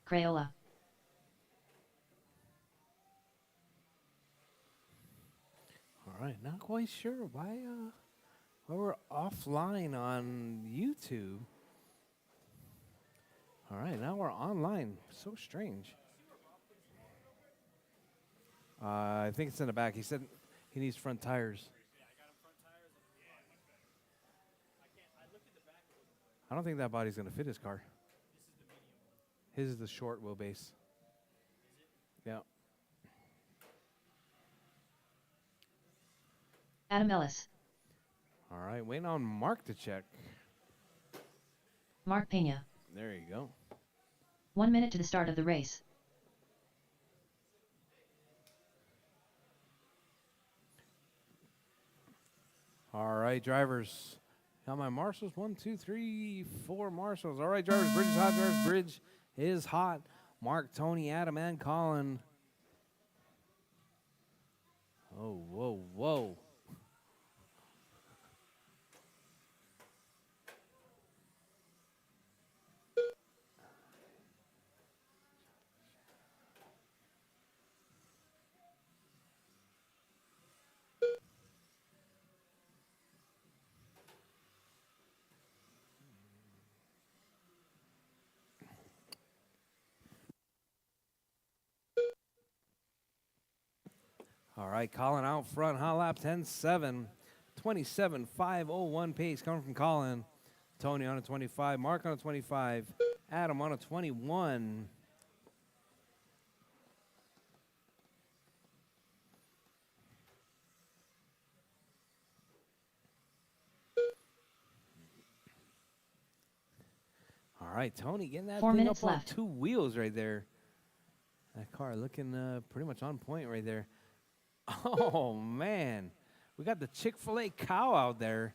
Crayola. All right, not quite sure why we're offline on YouTube. All right, now we're online. So strange. I think it's in the back. He said he needs front tires. I don't think that body's going to fit his car. His is the short wheelbase. Yeah. Adam Ellis. All right, waiting on Mark to check. Mark Pena. There you go. 1 minute to the start of the race. All right, drivers. Got my marshals. 1, 2, 3, 4 marshals. All right, drivers. Bridge is hot. Drivers. Bridge is hot. Mark, Tony, Adam, and Colin. Oh, whoa, whoa. All right, Colin out front. Hot lap 10.7. 27.501 pace coming from Colin. Tony on a 25. Mark on a 25. Adam on a 21. All right, Tony getting that 4 thing minutes up on left. 2 wheels right there. That car looking pretty much on point right there. Oh, man. We got the Chick-fil-A cow out there.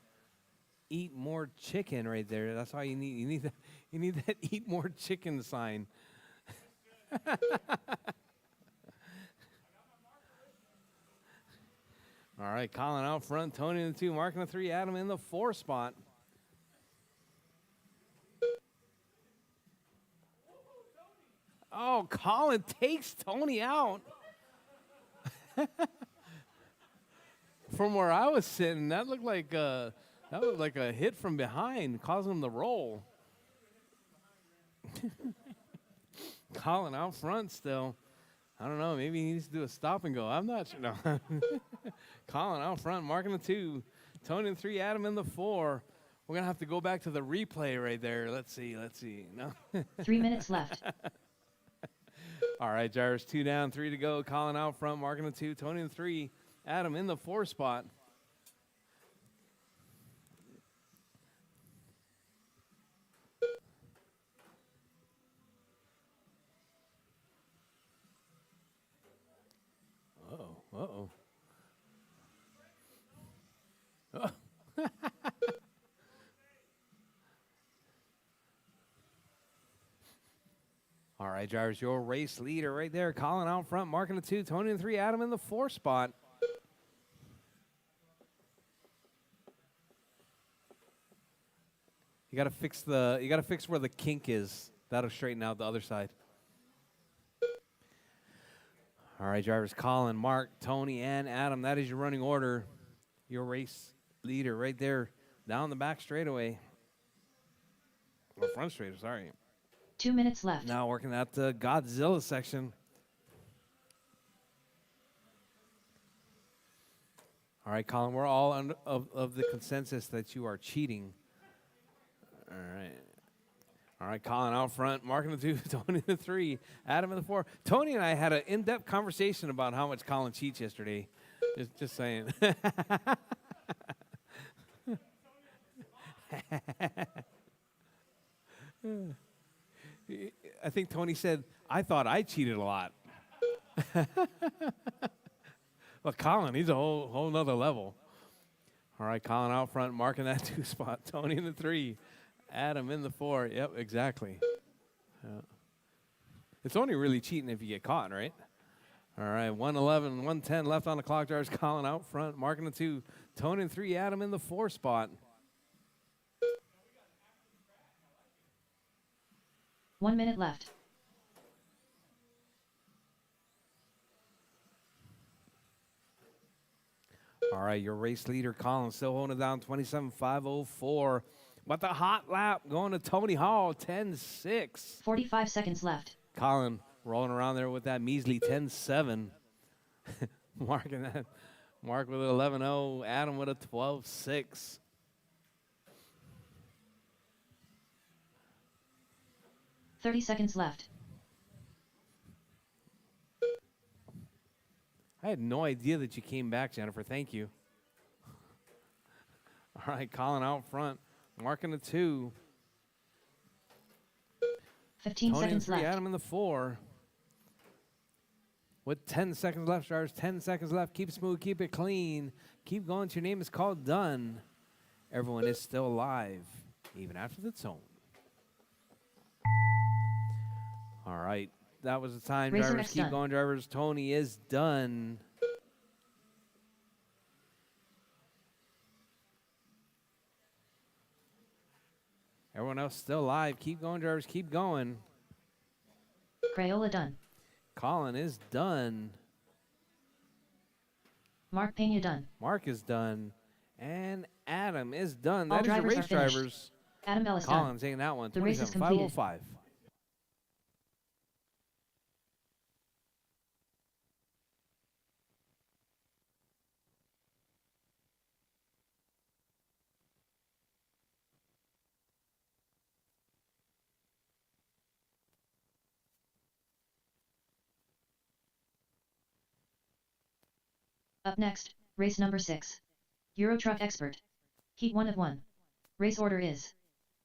Eat more chicken right there. That's all you need. You need that eat more chicken sign. All right, Colin out front, Tony in the 2, Mark in the 3, Adam in the 4 spot. Oh, Colin takes Tony out. From where I was sitting, that looked like a hit from behind, causing him to roll. Colin out front still. I don't know. Maybe he needs to do a stop and go. I'm not sure. No. Colin out front, Mark in the 2, Tony in the 3, Adam in the 4. We're gonna have to go back to the replay right there. Let's see. No. 3 minutes left. All right, drivers, 2 down, 3 to go. Colin out front, Mark in the 2, Tony in the 3, Adam in the 4 spot. Uh-oh. All right, drivers, your race leader right there. Colin out front, Mark in the 2, Tony in the 3, Adam in the 4 spot. You gotta fix where the kink is. That'll straighten out the other side. All right, drivers, Colin, Mark, Tony, and Adam. That is your running order. Your race leader right there down the back straightaway. Or front straightaway, sorry. 2 minutes left. Now working at the Godzilla section. All right, Colin, we're all of the consensus that you are cheating. All right, Colin out front, Mark in the 2, Tony in the 3, Adam in the 4. Tony and I had an in-depth conversation about how much Colin cheats yesterday. Just saying. I think Tony said, I thought I cheated a lot. Well, Colin, he's a whole nother level. All right, Colin out front, Mark in that 2 spot, Tony in the 3, Adam in the 4. Yep, exactly. It's only really cheating if you get caught, right? All right, 1:11, 1:10 left on the clock. Drivers, Colin out front, Mark in the 2, Tony in the 3, Adam in the 4 spot. 1 minute left. All right, your race leader, Colin, still holding it down 27.504. But the hot lap going to Tony Hall, 10.6. 45 seconds left. Colin rolling around there with that measly 10.7. Marking that. Mark with an 11.0. Adam with a 12.6. $30 left. I had no idea that you came back, Jennifer. Thank you. All right, Colin out front, marking the 2. 15 Tony in seconds 3, left. Adam in the 4. With 10 seconds left, drivers, 10 seconds left. Keep it smooth, keep it clean. Keep going till your name is called done. Everyone is still alive, even after the tone. All right, that was the time, Racer drivers. X Keep done. going, drivers. Tony is done. Everyone else still alive. Keep going, drivers. Keep going. Crayola done. Colin is done. Mark Pena done. Mark is done. And Adam is done. All That is your drivers are race finished. drivers. Adam Ellis done. Colin's taking that one. The race is completed. 27.505. Up next, race number 6. Euro Truck Expert. Heat 1 of 1. Race order is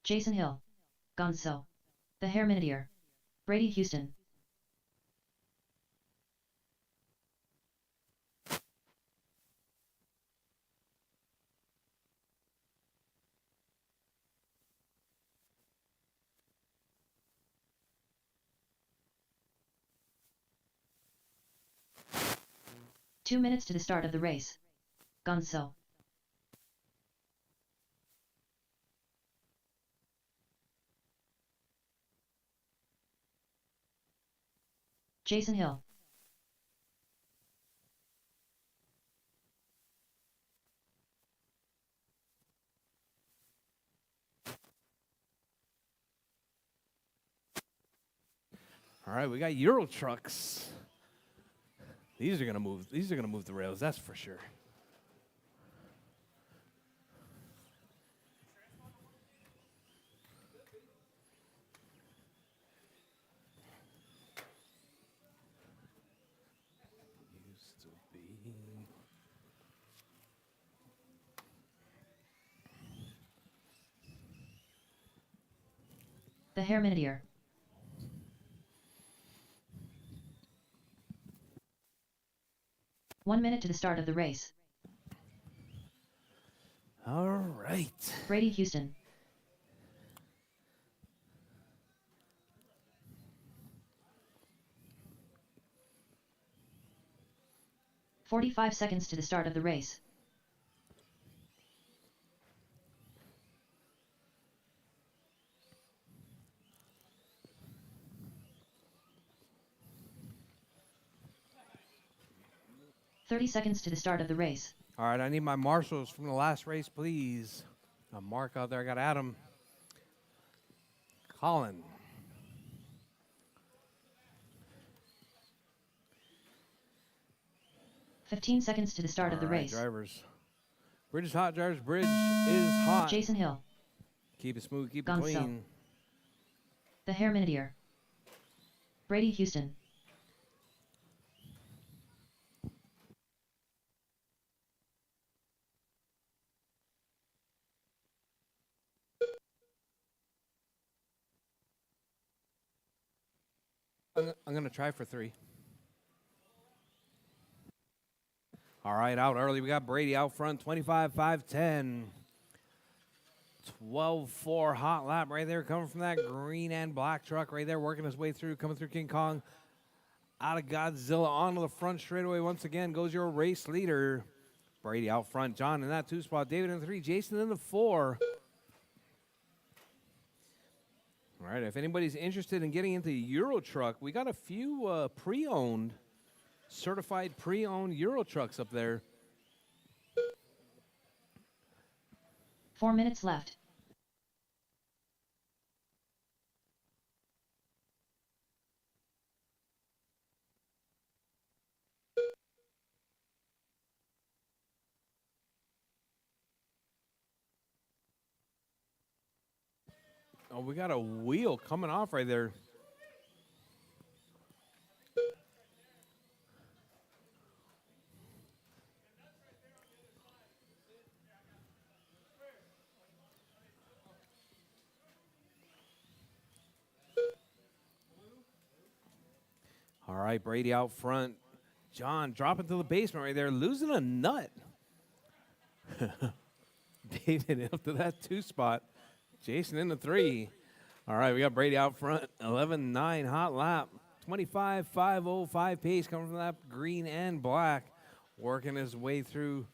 Jason Hill, Gonzo, The Hair Minutier, Brady Houston. Two minutes to the start of the race. Gonzo. Jason Hill. All right, we got Euro trucks. These are gonna move. These are gonna move the rails. That's for sure. Used to be. The Hair Minutier. One minute to the start of the race. All right. Brady Houston. "45 seconds to the start of the race. "30 seconds to the start of the race. All right, I need my marshals from the last race, please. Mark out there. I got Adam. Colin. "15 seconds to the start of the All right, race. drivers. Bridge is hot, drivers. Bridge is hot. Jason Hill. Keep it smooth, keep it Gonzo. clean. The Hair Minutier. Brady Houston. I'm going to try for 3. All right, out early. We got Brady out front, 25.510. 12.4 hot lap right there coming from that green and black truck right there, working his way through, coming through King Kong. Out of Godzilla onto the front straightaway once again goes your race leader. Brady out front, John in that 2 spot, David in the 3, Jason in the 4. All right, if anybody's interested in getting into Euro Truck, we got a few pre-owned, certified pre-owned Euro trucks up there. 4 minutes left. Oh, we got a wheel coming off right there. All right, Brady out front. John dropping to the basement right there, losing a nut. David up to that 2 spot. Jason in the 3. All right, we got Brady out front. 11-9 hot lap. 25-505 pace coming from that green and black. Working his way through.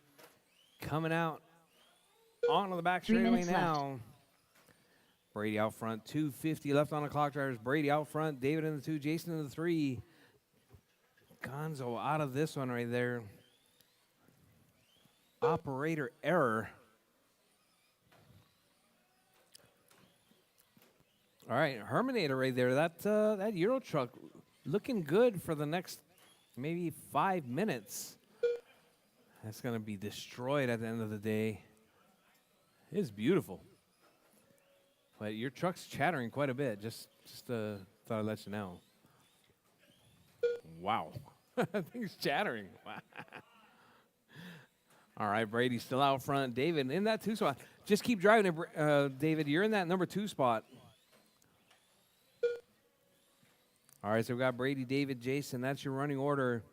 Coming out onto the back 3 straightaway minutes now. left. Brady out front. 2:50 left on the clock, drivers. Brady out front. David in the 2. Jason in the 3. Gonzo out of this one right there. Operator error. All right, Herminator right there. That Euro truck looking good for the next maybe 5 minutes. That's going to be destroyed at the end of the day. It's beautiful. But your truck's chattering quite a bit. Just thought I'd let you know. Wow. I think it's chattering. All right, Brady's still out front. David in that 2 spot. Just keep driving it, David. You're in that number 2 spot. All right, so we got Brady, David, Jason. That's your running order.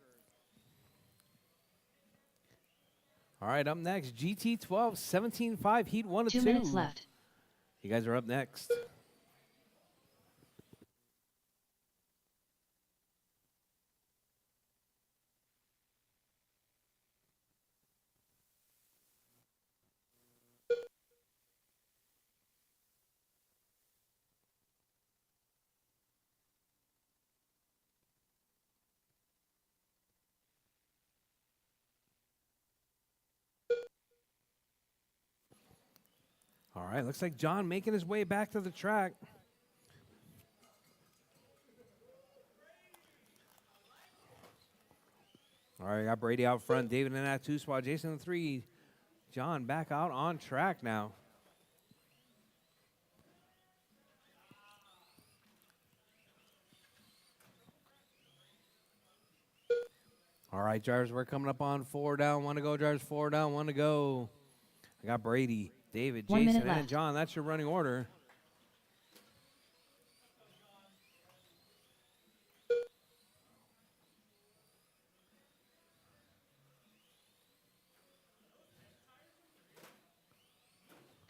All right, up next, GT12, 17.5, Heat 1 to 2. 2 minutes left. You guys are up next. All right, looks like John making his way back to the track. All right, got Brady out front, David in that 2 spot, Jason in the 3. John back out on track now. All right, drivers, we're coming up on 4 down, 1 to go. Drivers, 4 down, 1 to go. I got Brady, David, 1 Jason, minute and left. John. That's your running order.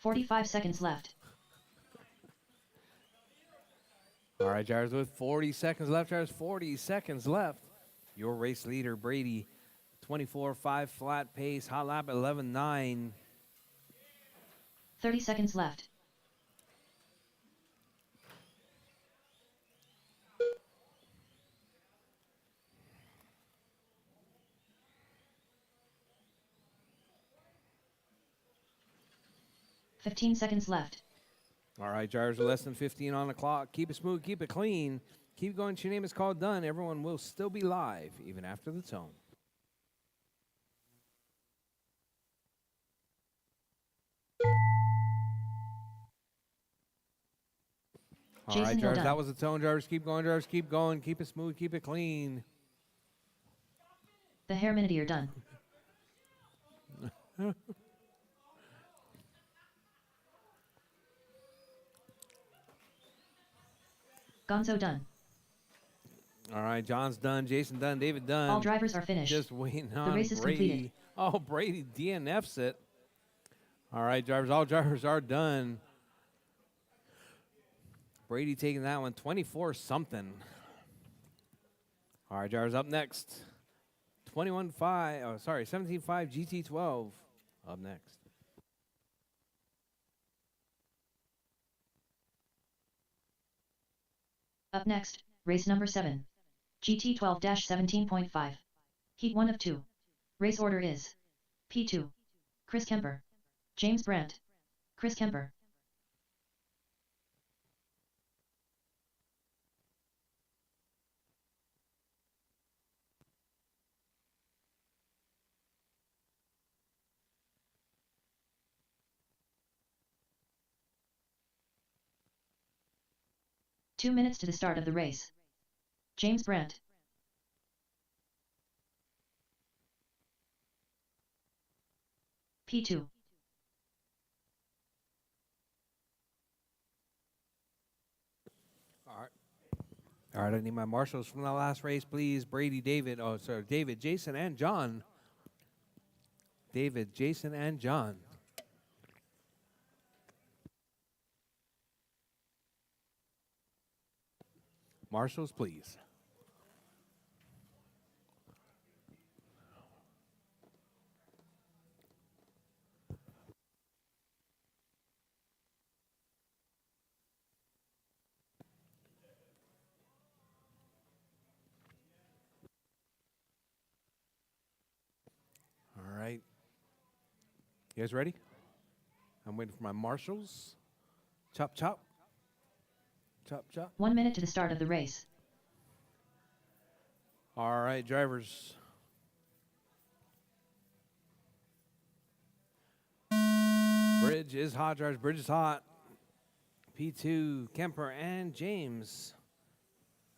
$45 seconds left. All right, drivers, with 40 seconds left. Drivers, 40 seconds left. Your race leader, Brady, 24.5 flat pace. Hot lap, 11.9. 30 seconds left. $15 seconds left. All right, drivers, less than 15 on the clock. Keep it smooth, keep it clean. Keep going. Your name is called done. Everyone will still be live, even after the tone. All Jason right, Hill drivers, done. that was the tone. Drivers, keep going. Drivers, keep going. Keep it smooth, keep it clean. The Herminator done. Gonzo done. All right, John's done. Jason done. David done. All drivers are finished. Just waiting on The race is Brady. completed. Oh, Brady DNFs it. All right, drivers. All drivers are done. Brady taking that one 24-something. All right, drivers up next. 17.5 GT12 up next. Up next, race number 7. GT12-17.5. Heat 1 of 2. Race order is P2. Chris Kemper. James Brandt. Chris Kemper. Two minutes to the start of the race. James Brandt. P2. All right. All right, I need my marshals from the last race, please. Brady, David. Oh, sorry, David, Jason, and John. David, Jason, and John. Marshals, please. All right. You guys ready? I'm waiting for my marshals. Chop, chop. Chop, chop. 1 minute to the start of the race. All right, drivers. Bridge is hot, drivers. Bridge is hot. P2, Kemper, and James.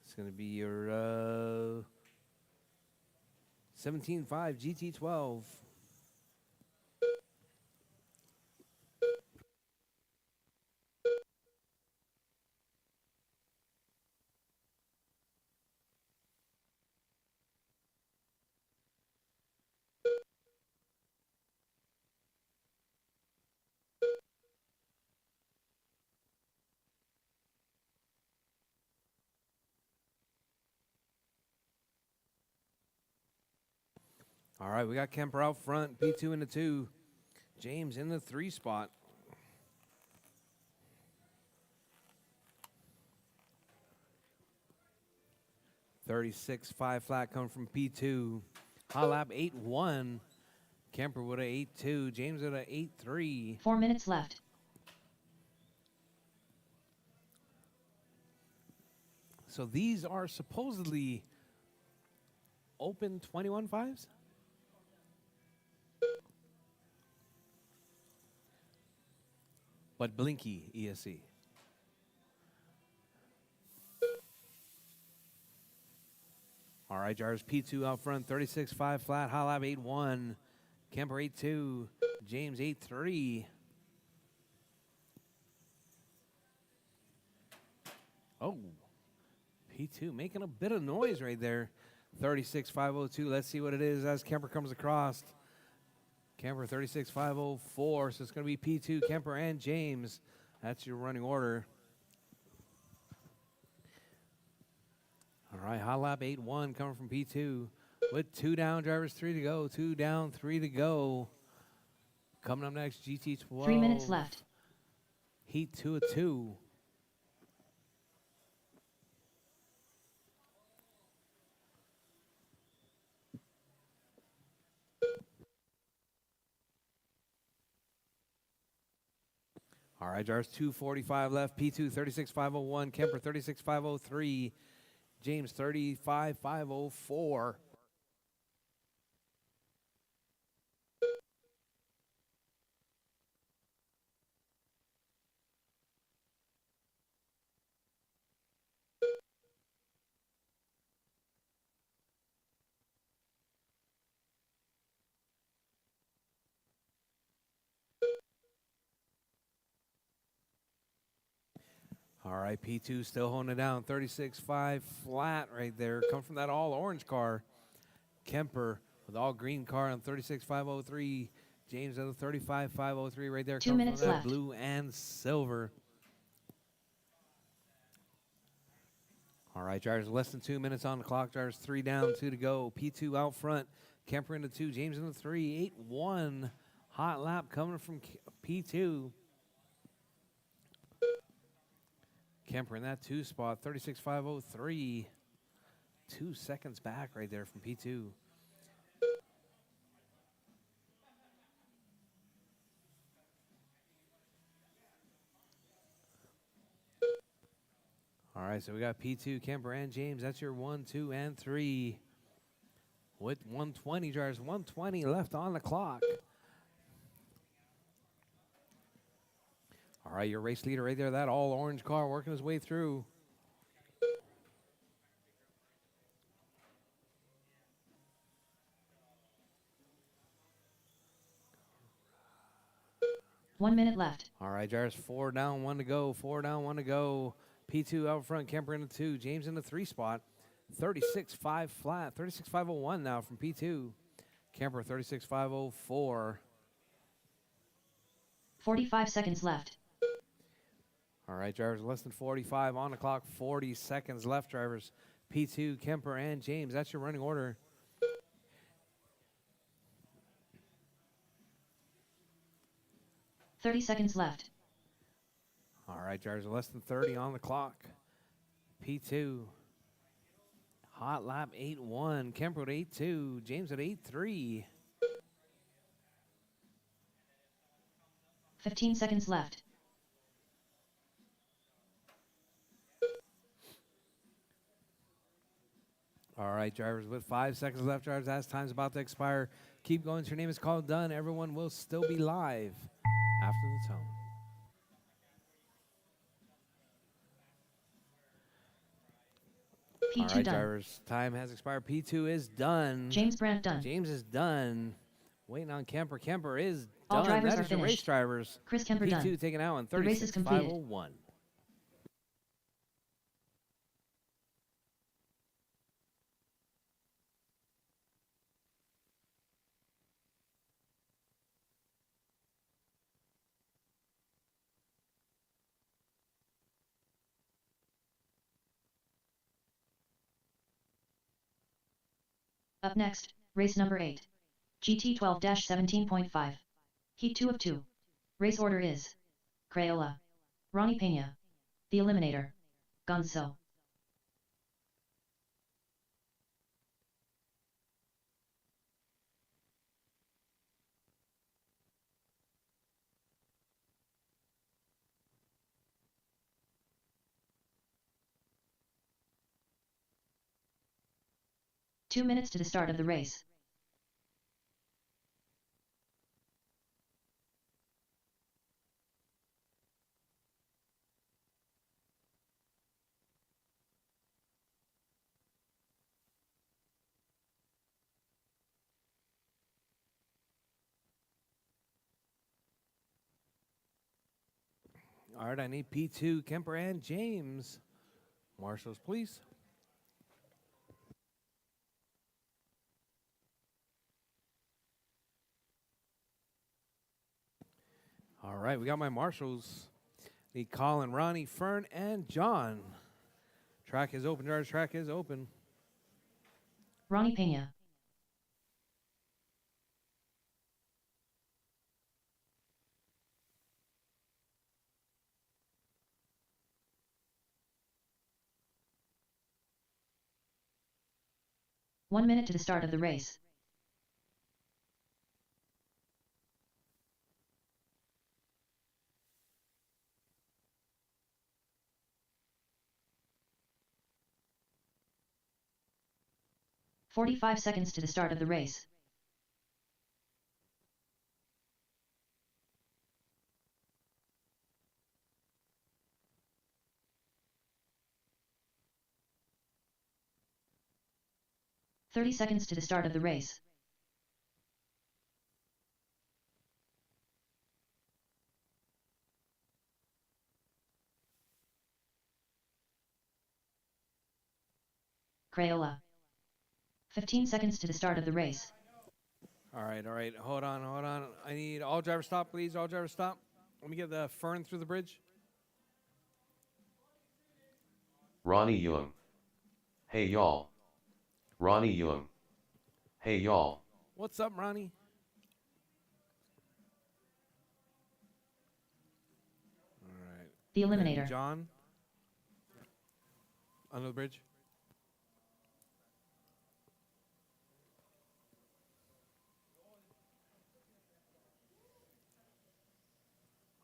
It's going to be your 17.5 GT12. All right, we got Kemper out front, P2 in the 2. James in the 3 spot. .36.5 flat coming from P2. Hot lap 8.1. Kemper with a 8.2. James with a 8.3. 4 minutes left. So these are supposedly open 21.5s? But blinky ESC. All right, Jars P2 out front, 36.5 flat, hot lap 8.1. Kemper 8.2. James 8.3. Oh, P2 making a bit of noise right there. 36.502. Let's see what it is as Kemper comes across. Kemper 36.504. So it's going to be P2, Kemper, and James. That's your running order. All right, hot lap 8.1 coming from P2. With 2 down, drivers, 3 to go. 2 down, 3 to go. Coming up next, GT12. 3 minutes left. Heat 2 of 2. All right, Jars 2:45 left. P2 36.501. Kemper 36.503. James 35.504. All right, P2 still holding it down. 36.5 flat right there. Come from that all orange car. Kemper with all green car on 36.503. James at the 35.503 right there. 2 Come minutes from that left. blue and silver. All right, drivers, less than 2 minutes on the clock. Drivers 3 down, 2 to go. P2 out front. Kemper in the 2. James in the 3. 8.1. Hot lap coming from P2. Kemper in that 2 spot, 36.503. 2 seconds back right there from P2. right, so we got P2, Kemper, and James. That's your 1, 2, and 3. With 120 drivers, 120 left on the clock. All right, your race leader right there, that all orange car working his way through. One minute left. All right, drivers, 4 down, 1 to go. 4 down, 1 to go. P2 out front, Kemper in the 2, James in the 3 spot. 36.5 flat, 36.501 now from P2. Kemper 36.504. 45 seconds left. All right, drivers, less than 45 on the clock. 40 seconds left, drivers. P2, Kemper, and James. That's your running order. $30 left. All right, drivers, less than 30 on the clock. P2. Hot lap 8-1. Kemper at 8-2. James at 8-3. 15 seconds left. All right, drivers, with 5 seconds left, drivers, as time's about to expire. Keep going. Your name is called done. Everyone will still be live after the tone. P2 All right, done. drivers, time has expired. P2 is done. James Brandt done. James is done. Waiting on Kemper. Kemper is All done. drivers That are is your race finished. drivers. Chris Kemper P2 done. taken out on The race is completed. 36.501. Up next, race number 8. GT 12-17.5. Heat 2 of 2. Race order is Crayola, Ronnie Pena, The Eliminator, Gonzo. Two minutes to the start of the race. All right, I need P2, Kemper, and James. Marshals, please. All right, we got my marshals. Need Colin, Ronnie, Fern, and John. Track is open, drivers. Track is open. Ronnie Pena. One minute to the start of the race. "45 seconds to the start of the race. "30 seconds to the start of the race. Crayola. 15 seconds to the start of the race. All right, all right. Hold on, hold on. I need all drivers stop, please. All drivers stop. Let me get the Fern through the bridge. Ronnie Young. Hey y'all. Ronnie Young. Hey y'all. What's up, Ronnie? All right. The And Eliminator. John. Under the bridge.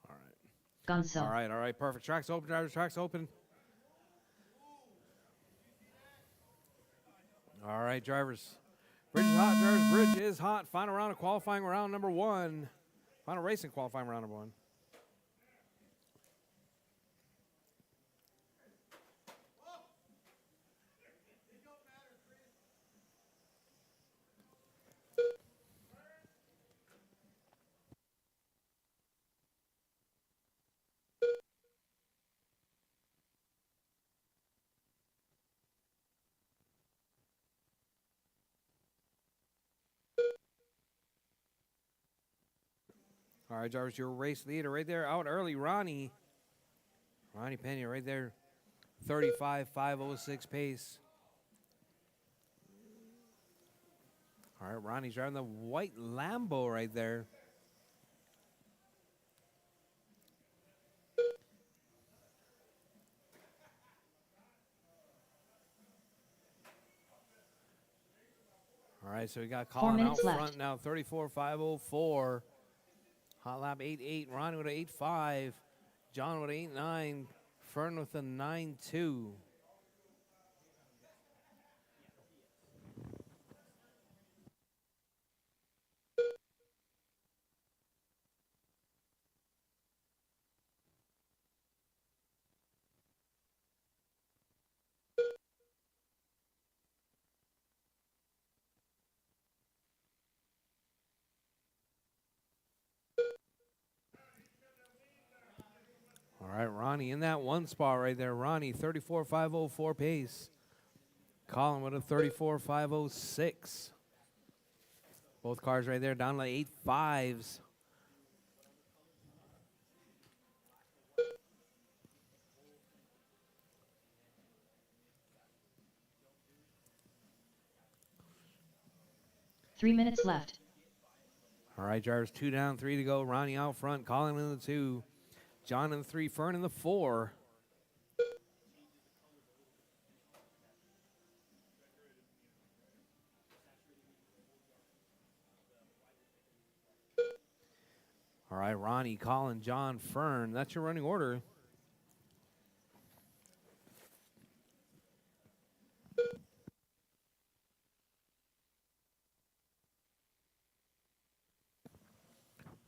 All right. Gonzo. All right, perfect. Track's open, drivers. Track's open. All right, drivers. Bridge is hot, drivers. Bridge is hot. Final round of qualifying round number 1. Final racing qualifying round number 1. All right, drivers, your race leader right there out early, Ronnie. Ronnie Pena right there, 35.506 pace. All right, Ronnie's driving the white Lambo right there. All right, so we got 4 Colin out minutes left. front now, 34.504. Hot lap 8.8. Ronnie with an 8.5. John with an 8.9. Fern with a 9.2. All right, Ronnie in that one spot right there. Ronnie, 34.504 pace. Colin with a 34.506. Both cars right there down like 8.5s. Three minutes left. All right, drivers, 2 down, 3 to go. Ronnie out front, Colin in the 2. John in the 3, Fern in the 4. All right, Ronnie, Colin, John, Fern. That's your running order.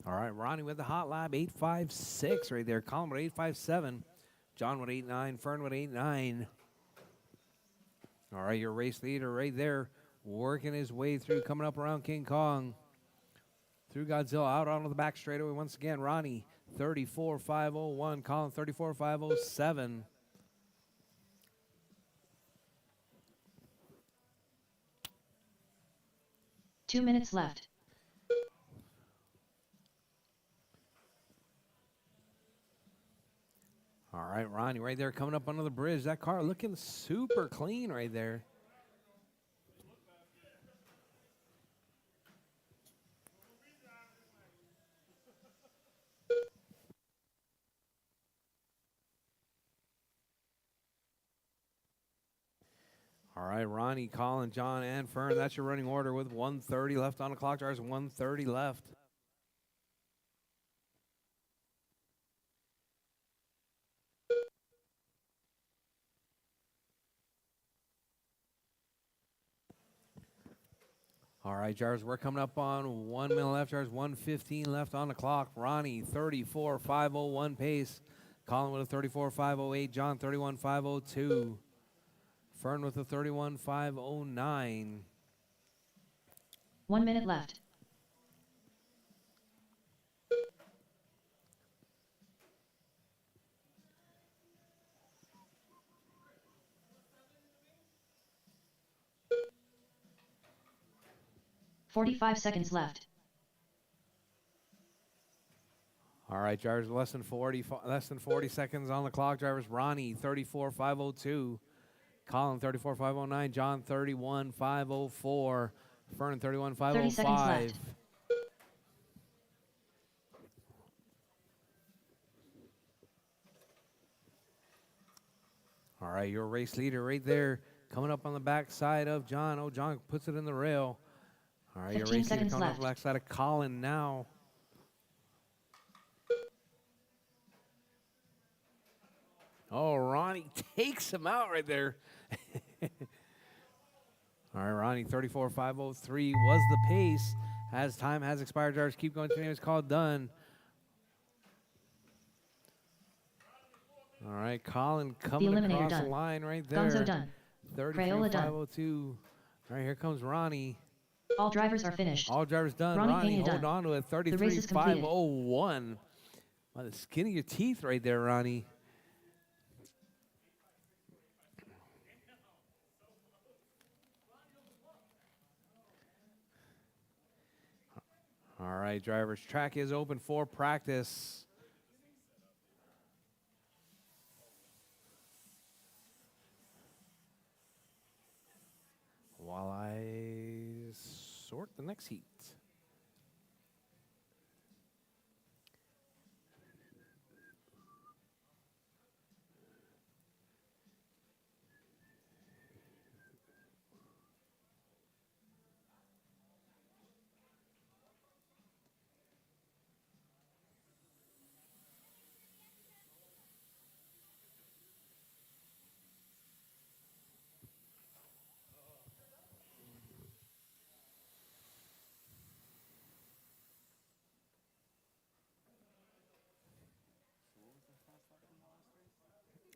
All right, Ronnie with the hot lap, 8.56 right there. Colin with 8.57. John with 8.9. Fern with 8.9. All right, your race leader right there, working his way through, coming up around King Kong. Through Godzilla, out onto the back straightaway once again. Ronnie, 34.501. Colin, 34.507. 2 minutes left. All right, Ronnie right there coming up under the bridge. That car looking super clean right there. All right, Ronnie, Colin, John, and Fern. That's your running order with 1:30 left on the clock. There's 1:30 left. All right, Jars, we're coming up on 1 minute left. Jars, 1:15 left on the clock. Ronnie, 34.501 pace. Colin with a 34.508. John, 31.502. Fern with a 31.509. 1 minute left. $45 left. All right, drivers, less than 40 seconds on the clock. Drivers, Ronnie, 34.502. Colin, 34.509. John, 31.504. Fern, 30 seconds 31.505. left. All right, your race leader right there, coming up on the back side of John. Oh, John puts it in the rail. All right, your 15 race leader seconds coming up on left. the back side of Colin now. Oh, Ronnie takes him out right there. All All right, Ronnie, 34.503 was the pace. As time has expired, drivers keep going to the name is called done. All right, Colin coming across the line right there. Gonzo done. Crayola done. 33.502. All right, here comes Ronnie. All drivers are finished. All drivers done. Ronnie Ronnie Pena holding done. on to it. The race is completed. 33.501. By the skin of your teeth right there, Ronnie. All right, drivers, track is open for practice. While I sort the next heat.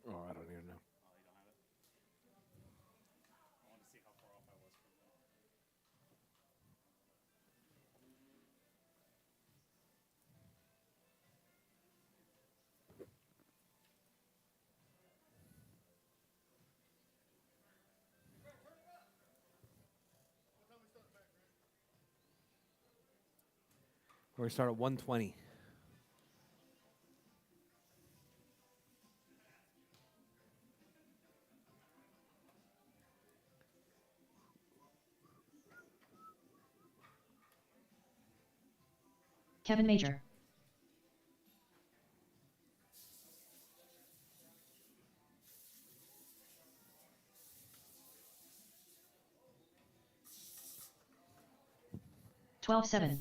Oh, I don't even know. We're going to start at 120. Kevin Major. $12.7.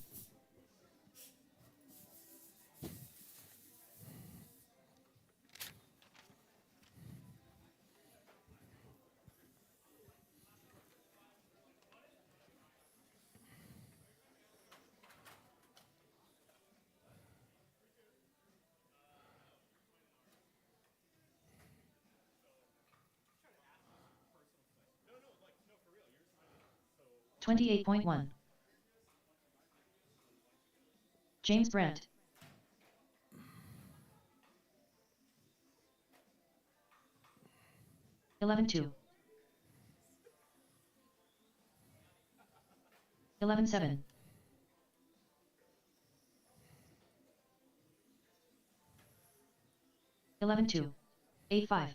$28.1. James Brandt. $11.2. $11.7. $11.2. 8.5.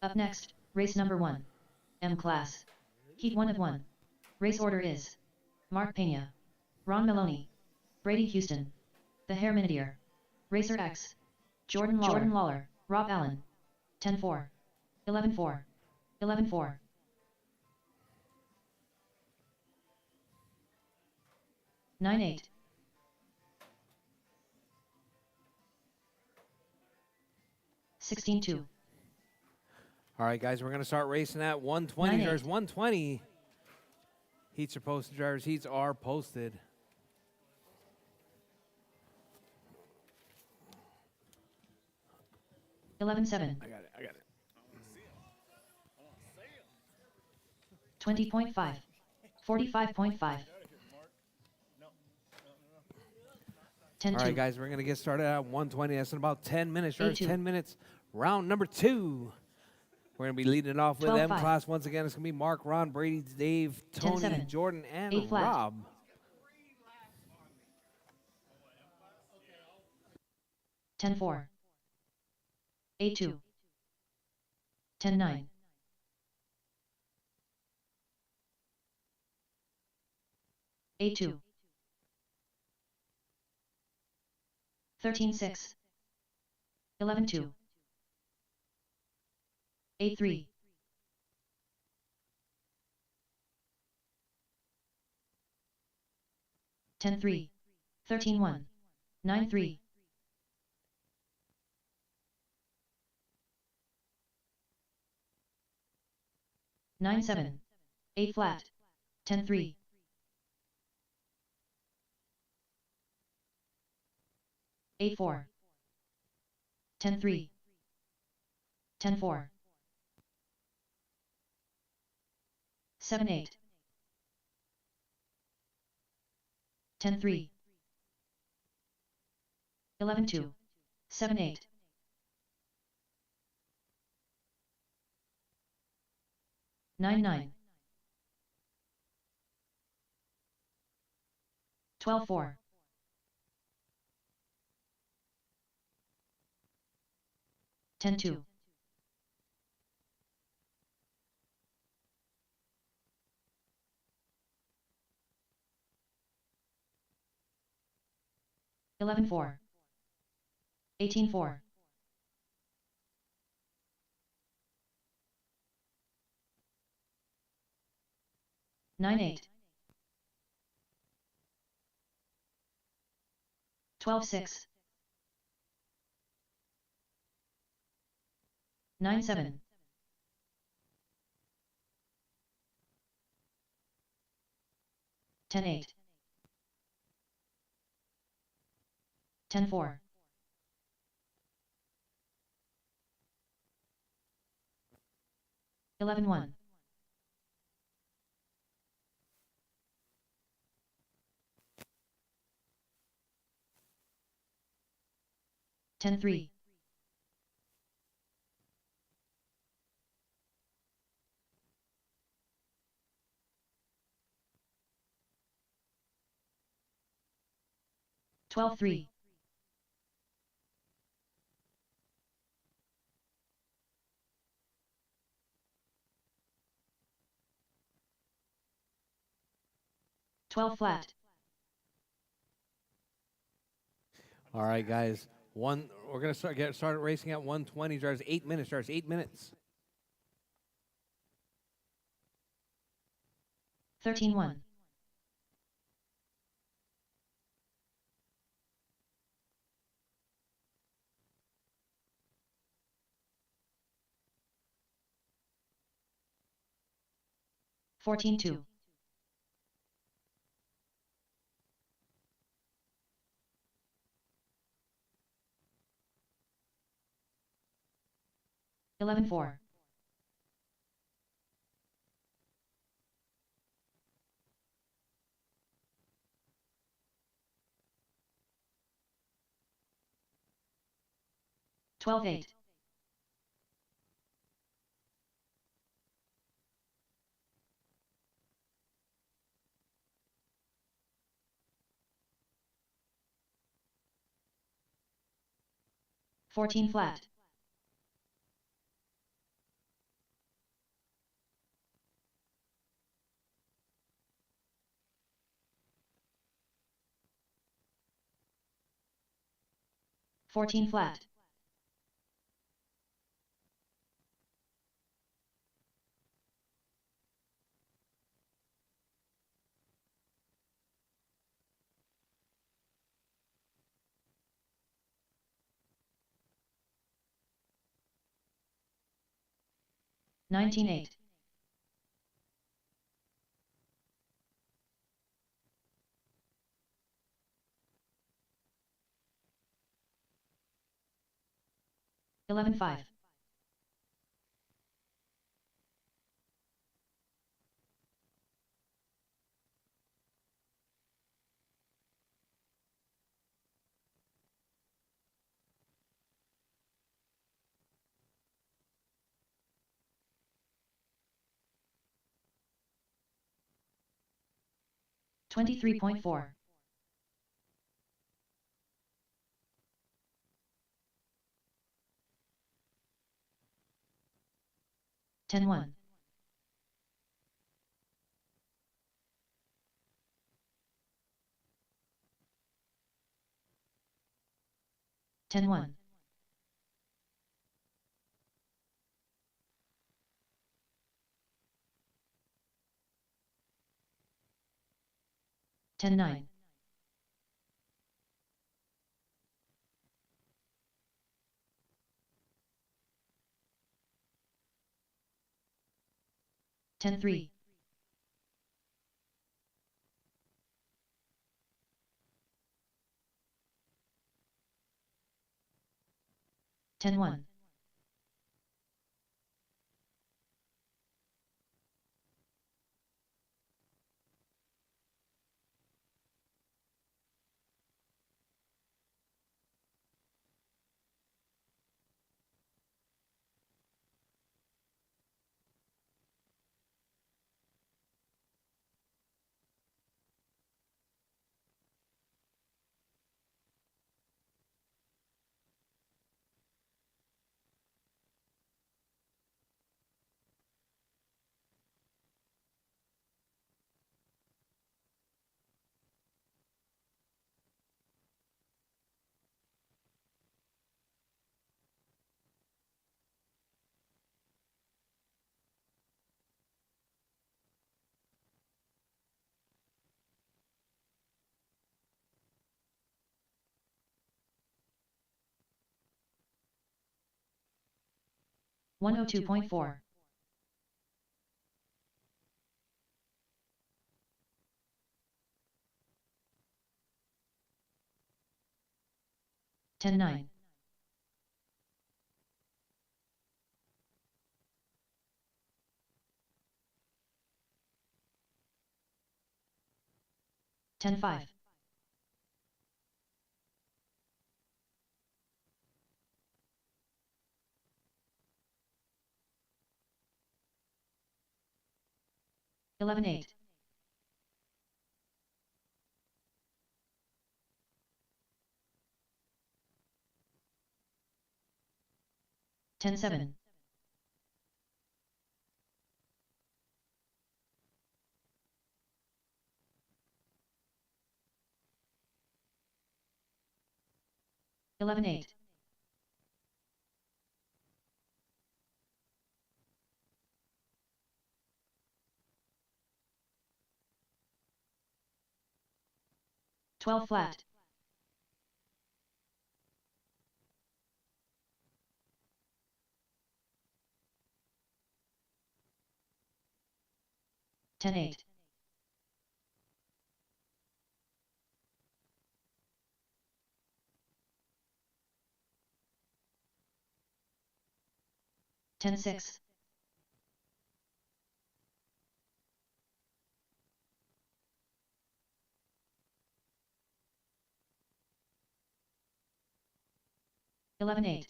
Up next, race number 1. M class. Heat 1 of 1. Race order is Mark Pena, Ron Maloney, Brady Houston, The Hair Minutier, Racer X, Jordan Lawler, Rob Allen. 10-4. 11-4. 11-4. 9-8. 16-2. All right, guys, we're going to start racing at 120. 9-8. There's 120. Heats are posted. Drivers' heats are posted. $11.7. I got it. 20.5. 45.5. 10-2. All right, guys, we're going to get started at 120. That's in about 10 minutes. Drivers, 8-2. 10 minutes. Round number 2. We're going to be leading it off with 12-5. M class once again. It's going to be Mark, Ron, Brady, Dave, Tony, 10-7. Jordan, and 8 flat. Rob. 10-4. 8-2. 10-9. 8-2. 13-6. 11-2. 8-3. 10-3. 13-1. 9-3. 9-7. 8 flat. 10-3. 8-4. 10-3. 10-4. 7-8. 10-3. 11-2. 7-8. 9-9. 12-4. 10-2. 11-4. 18-4. 9-8. 12-6. 9-7. 10-8. 10-4. 11-1. 10-3. 12-3. 12 flat. All right, guys. We're gonna get started racing at 120. Starts 8 minutes. Starts 8 minutes. 13-1. 14-2. 11-4. 12-8. 14 flat. 14 flat. 19-8. 11-5. 23.4. 10-1. 10-1. 10-9. 10-3. 10-1. 102.4. 10-9. 10-5. 11-8. 10-7. 11-8. 12 flat. 10-8. 10-6. 11-8.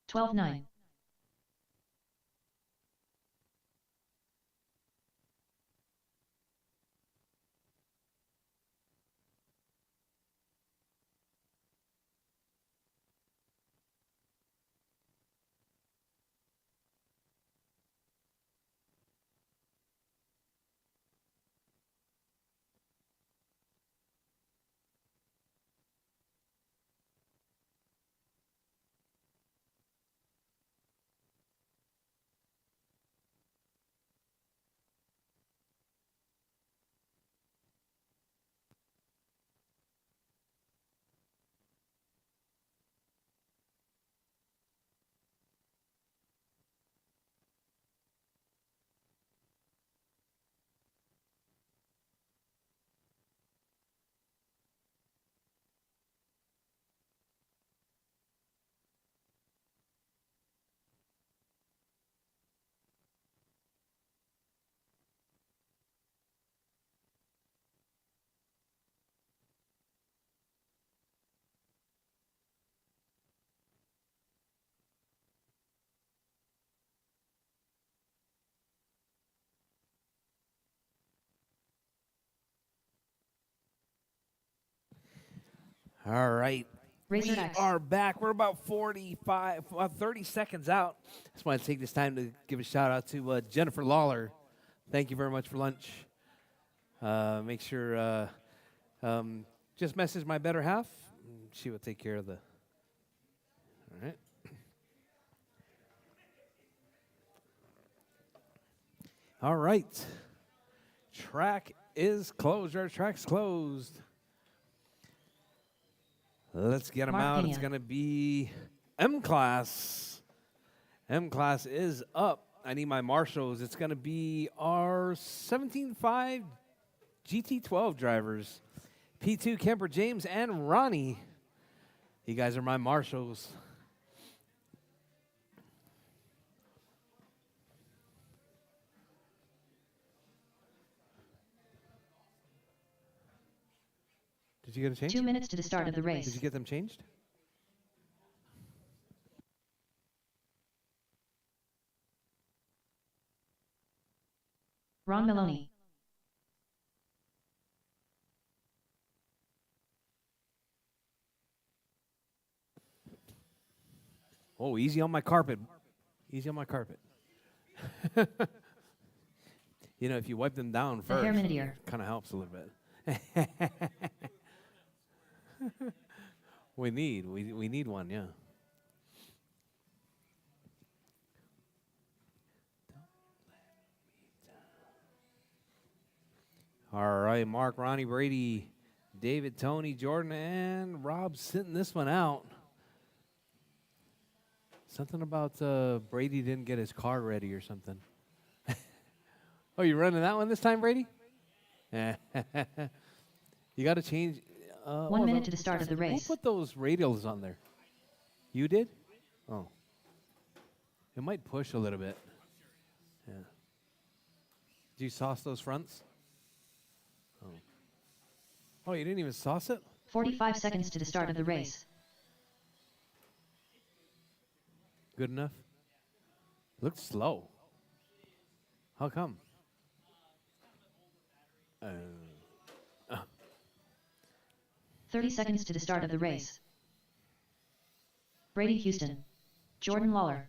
12-9. All right. Racer We X. are back. We're about 30 seconds out. Just want to take this time to give a shout out to Jennifer Lawler. Thank you very much for lunch. Make sure, just message my better half. She will take care of the. All right. All right. Track is closed. Our track's closed. Let's get them Mark out. It's Pena. going to be M class. M class is up. I need my marshals. It's going to be our 17.5 GT12 drivers. P2, Kemper, James, and Ronnie. You guys are my marshals. Did you get a change? 2 minutes to the start of the race. Did you get them changed? Ron Maloney. Oh, easy on my carpet. Easy on my carpet. You know, if you wipe them down The first, Herminidier. it kind of helps a little bit. we need one, yeah. All right, Mark, Ronnie, Brady, David, Tony, Jordan, and Rob sitting this one out. Something about Brady didn't get his car ready or something. Oh, you running that one this time, Brady? You got to change. 1 minute to the start of the race. Who put those radials on there? You did? Oh. It might push a little bit. Yeah. Did you sauce those fronts? Oh. Oh, you didn't even sauce it? 45 seconds to the start of the race. Good enough? Looks slow. How come? 30 seconds to the start of the race. Brady Houston. Jordan Lawler.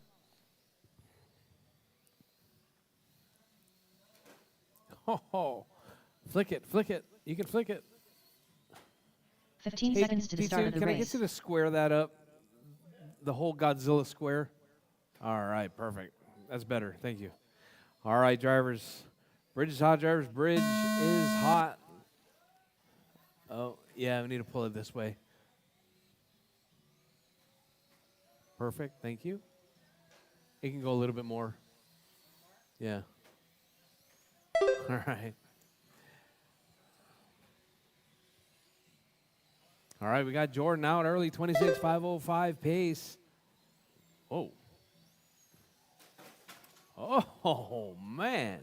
Oh, flick it, flick it. You can flick it. 15 Hey, seconds to the start P2, of the can I race. get you to square that up? The whole Godzilla square? All right, perfect. That's better. Thank you. All right, drivers. Bridge is hot, drivers. Bridge is hot. Oh, yeah, we need to pull it this way. Perfect. Thank you. It can go a little bit more. Yeah. All right. All right, we got Jordan out early, 26.505 pace. Oh. Oh, man.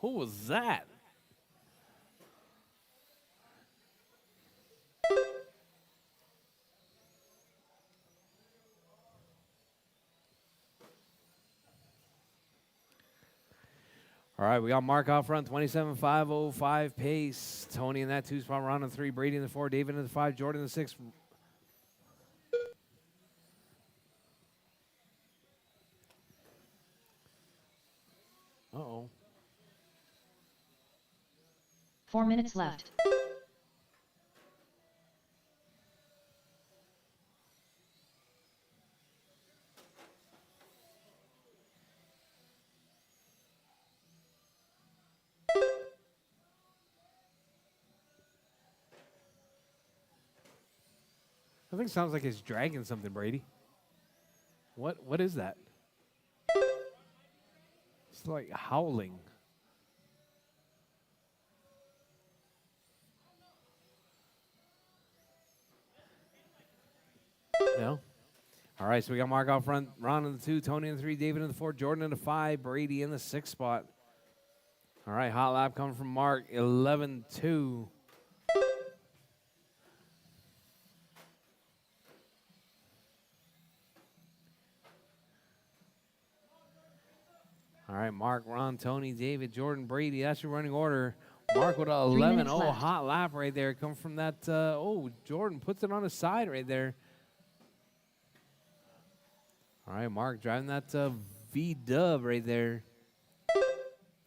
Who was that? All right, we got Mark out front, 27.505 pace. Tony in that 2-spot, Ron in 3, Brady in the 4, David in the 5, Jordan in the 6. Uh-oh. 4 minutes left. I think it sounds like it's dragging something, Brady. What is that? It's like howling. No? All right, so we got Mark out front, Ron in the 2, Tony in the 3, David in the 4, Jordan in the 5, Brady in the 6 spot. All right, hot lap coming from Mark, 11.2. All right, Mark, Ron, Tony, David, Jordan, Brady. That's your running order. Mark with a 3 11. minutes Oh, left. hot lap right there. Come from that. Oh, Jordan puts it on his side right there. All right, Mark driving that V-dub right there.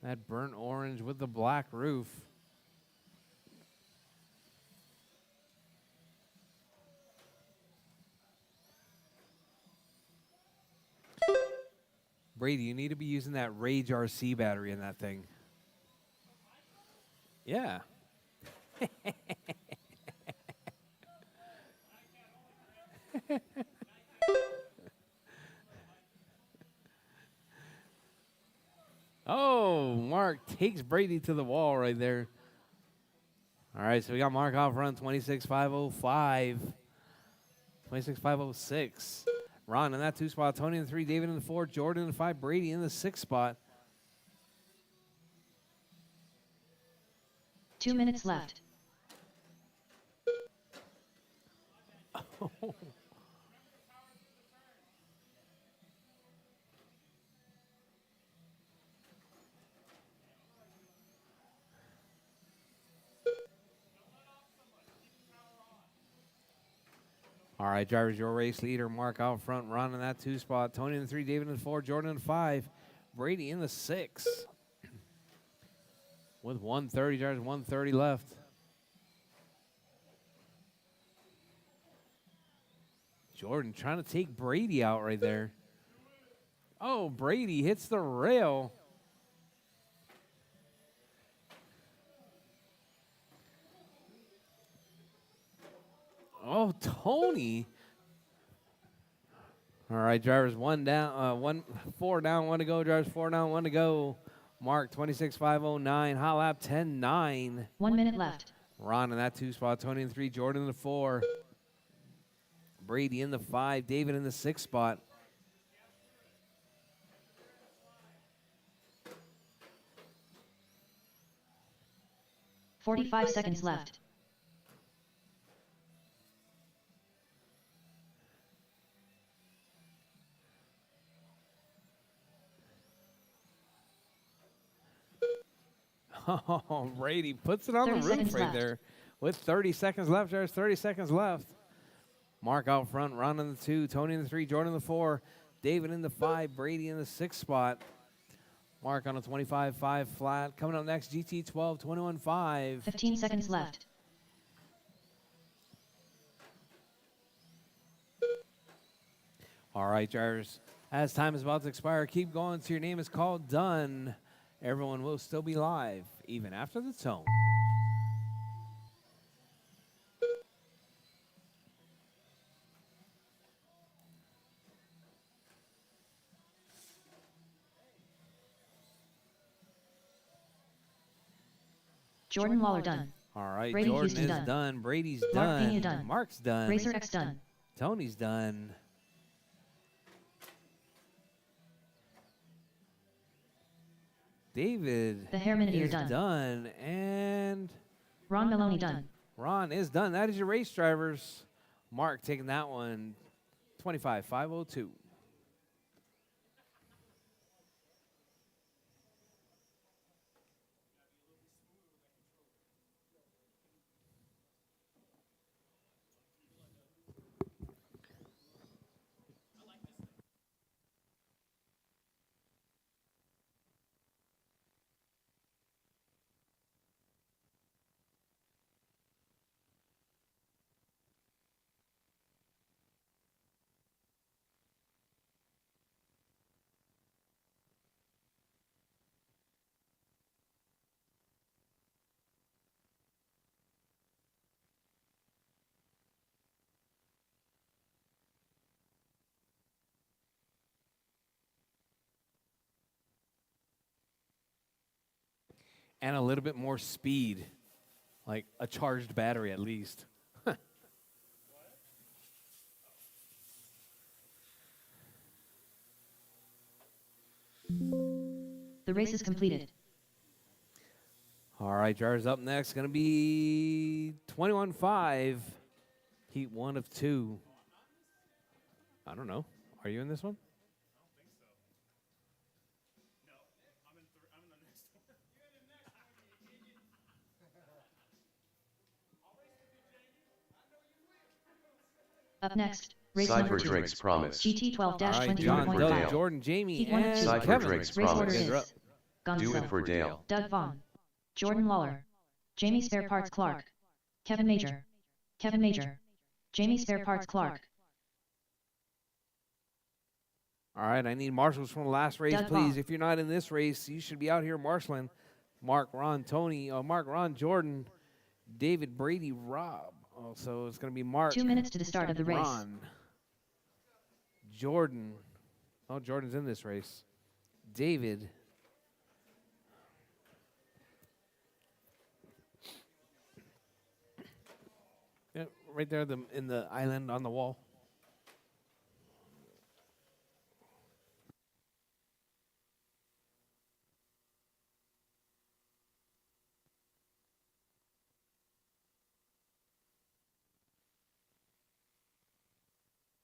That burnt orange with the black roof. Brady, you need to be using that Rage RC battery in that thing. Yeah. Oh, Mark takes Brady to the wall right there. All right, so we got Mark out front, 26,505. 26,506. Ron in that 2 spot. Tony in the 3. David in the 4. Jordan in the 5. Brady in the 6 spot. 2 minutes left. All right, drivers, your race leader. Mark out front. Ron in that 2 spot. Tony in the 3. David in the 4. Jordan in the 5. Brady in the 6. With 130, drivers, 130 left. Jordan trying to take Brady out right there. Oh, Brady hits the rail. Oh, Tony. All right, drivers, 4 down, 1 to go. Drivers, 4 down, 1 to go. Mark, 26,509. Hot lap, 10.9. 1 minute left. Ron in that 2 spot. Tony in the 3. Jordan in the 4. Brady in the 5. David in the 6 spot. $45 seconds left. Oh, Brady puts it on the 30 roof seconds right left. there. With 30 seconds left, there's 30 seconds left. Mark out front, Ron in the 2, Tony in the 3, Jordan in the 4, David in the 5, Brady in the 6 spot. Mark on a 25-5 flat. Coming up next, GT12, 21-5. 15 seconds left. All right, drivers. As time is about to expire, keep going till your name is called done. Everyone will still be live, even after the tone. Jordan Lawler done. All right, Brady Jordan Houston is done. done. Brady's Mark done. Pena done. Mark's done. Rchq done. Tony's done. David The Hairmanager is done. done. And Ron Maloney done. Ron is done. That is your race, drivers. Mark taking that one, 25-502. And a little bit more speed, like a charged battery at least. The race is completed. All right, drivers, up next, going to be 21-5, heat 1 of 2. I don't know. Are you in this one? Up next, race Cypher number 2. Drake's Promise. GT12-20.5. All right, John, for Doug, Dale. Jordan, Jamie, Heat 1 of and 2. Cypher Kevin. Drake's Race order Promise. You're up. is Do it Gonzo, for Dale. Doug Vaughn, Jordan Lawler, Jamie Spare Parts Clark, Kevin Major, Jamie Spare Parts Clark. All right, I need marshals from the last race, Doug please. Vaughn. If you're not in this race, you should be out here marshaling. Mark, Ron, Tony, Mark, Ron, Jordan, David, Brady, Rob. Oh, so it's going to be Mark, 2 minutes to the start of the race. Ron, Jordan. Oh, Jordan's in this race. David. Yeah, right there in the island on the wall.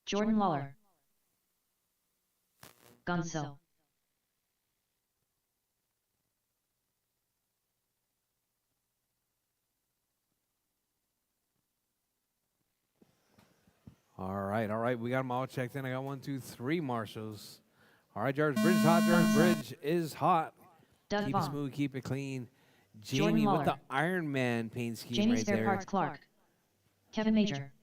Jordan Lawler. Gonzo. All right. We got them all checked in. I got 1, 2, 3 marshals. All right, Jarvis Bridge is hot. Jarvis Bridge is hot. Doug Keep Baum. it smooth, keep it clean. Jordan Jamie with the Lawler. Iron Man paint scheme Jamie right Spare there. Parts Clark. Kevin Major.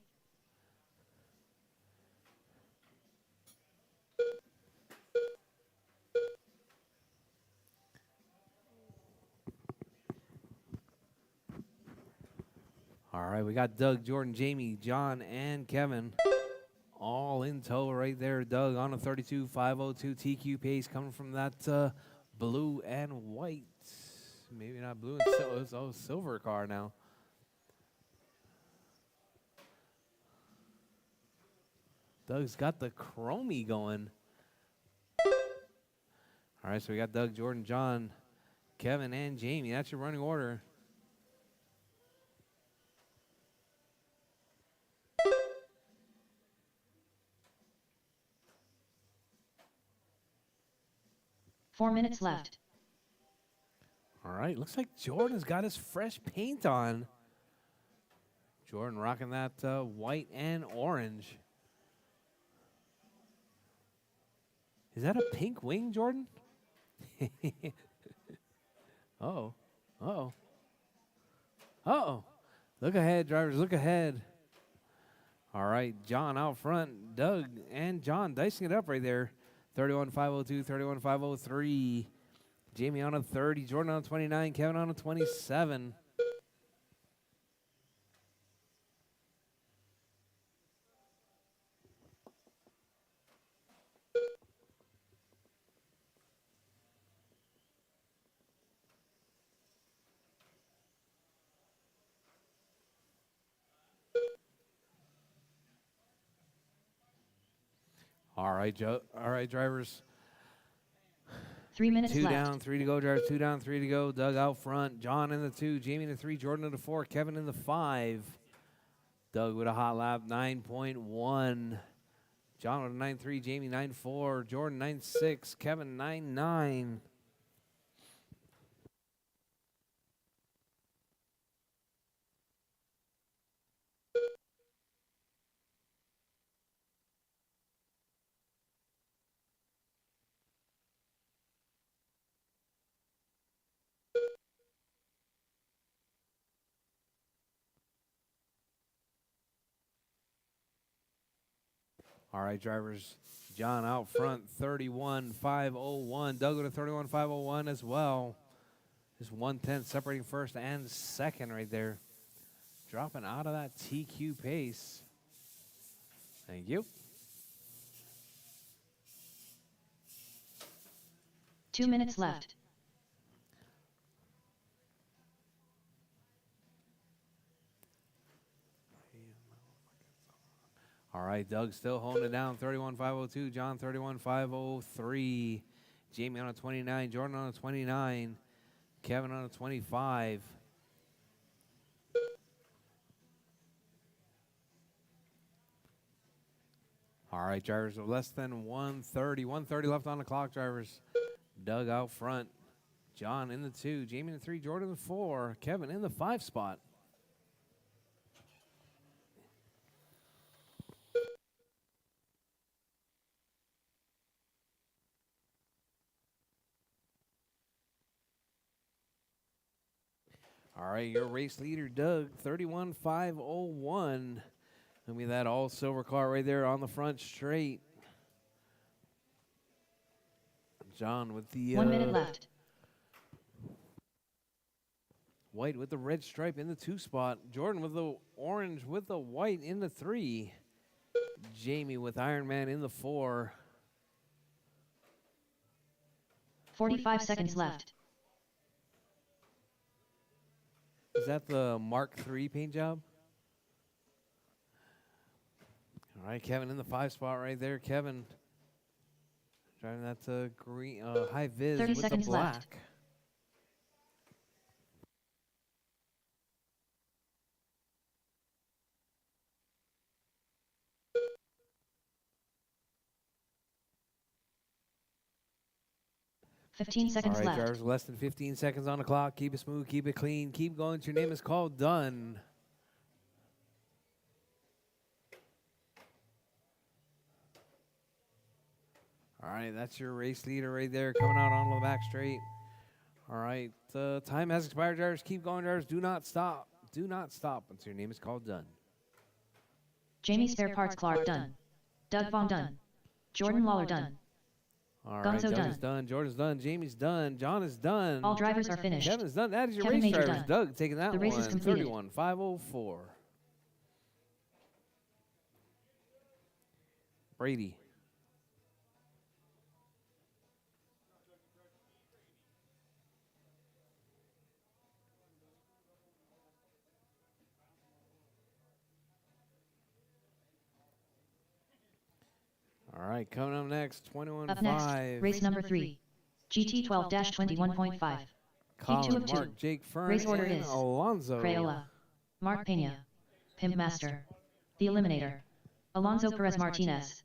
All right, we got Doug, Jordan, Jamie, John, and Kevin all in tow right there. Doug on a 32.502 TQ pace coming from that blue and white. Maybe not blue and silver car now. Doug's got the chromie going. All right, so we got Doug, Jordan, John, Kevin, and Jamie. That's your running order. Four minutes left. All right, looks like Jordan's got his fresh paint on. Jordan rocking that white and orange. Is that a pink wing, Jordan? Uh-oh. Uh-oh. Uh-oh. Look ahead, drivers. Look ahead. All right, John out front. Doug and John dicing it up right there. 31.502, 31.503. Jamie on a 30, Jordan on a 29, Kevin on a 27. All right, Joe. All right, drivers. 3 minutes Two left. down, 3 to go, drivers. 2 down, 3 to go. Doug out front. John in the 2, Jamie in the 3, Jordan in the 4, Kevin in the 5. Doug with a hot lap, 9.1. John with a 9.3, Jamie 9.4, Jordan 9.6, Kevin 9.9. All right, drivers. John out front, 31.501. Doug with a 31.501 as well. Just 1/10 separating first and second right there. Dropping out of that TQ pace. Thank you. 2 minutes left. All right, Doug still holding it down, 31.502. John, 31.503. Jamie on a 29. Jordan on a 29. Kevin on a 25. All right, drivers, less than 130. 130 left on the clock, drivers. Doug out front. John in the 2. Jamie in the 3. Jordan in the 4. Kevin in the 5 spot. All right, your race leader, Doug, 31.501. Give me that all silver car right there on the front straight. John with the 1 minute left. White with the red stripe in the 2 spot. Jordan with the orange with the white in the 3. Jamie with Iron Man in the 4. 45 seconds left. Is that the Mark III paint job? All right, Kevin in the 5 spot right there. Kevin driving that green high vis 30 with the seconds black. left. Fifteen All seconds right, left. drivers, less than 15 seconds on the clock. Keep it smooth, keep it clean, keep going. Your name is called. Done. All right, that's your race leader right there coming out on the back straight. All right, time has expired, drivers. Keep going, drivers. Do not stop. Do not stop until your name is called. Done. Jamie Spare Parts Clark done. Doug Vaughn done. Jordan Lawler done. All right, Gonzo Doug is done. Jordan's done. Jamie's done. John is done. All drivers are finished. Kevin's done. That is your Kevin race Major drivers. done. Doug taking that The race is one. completed. 31.504. Brady. All right, coming up next, 21.5. Up next, race number 3. GT 12-21.5. Heat 2 Colin, of 2. Mark, Jake Fern, Race order and is Alonso. Crayola, Mark Pena, Pimp Master, The Eliminator, Alonso Perez Martinez.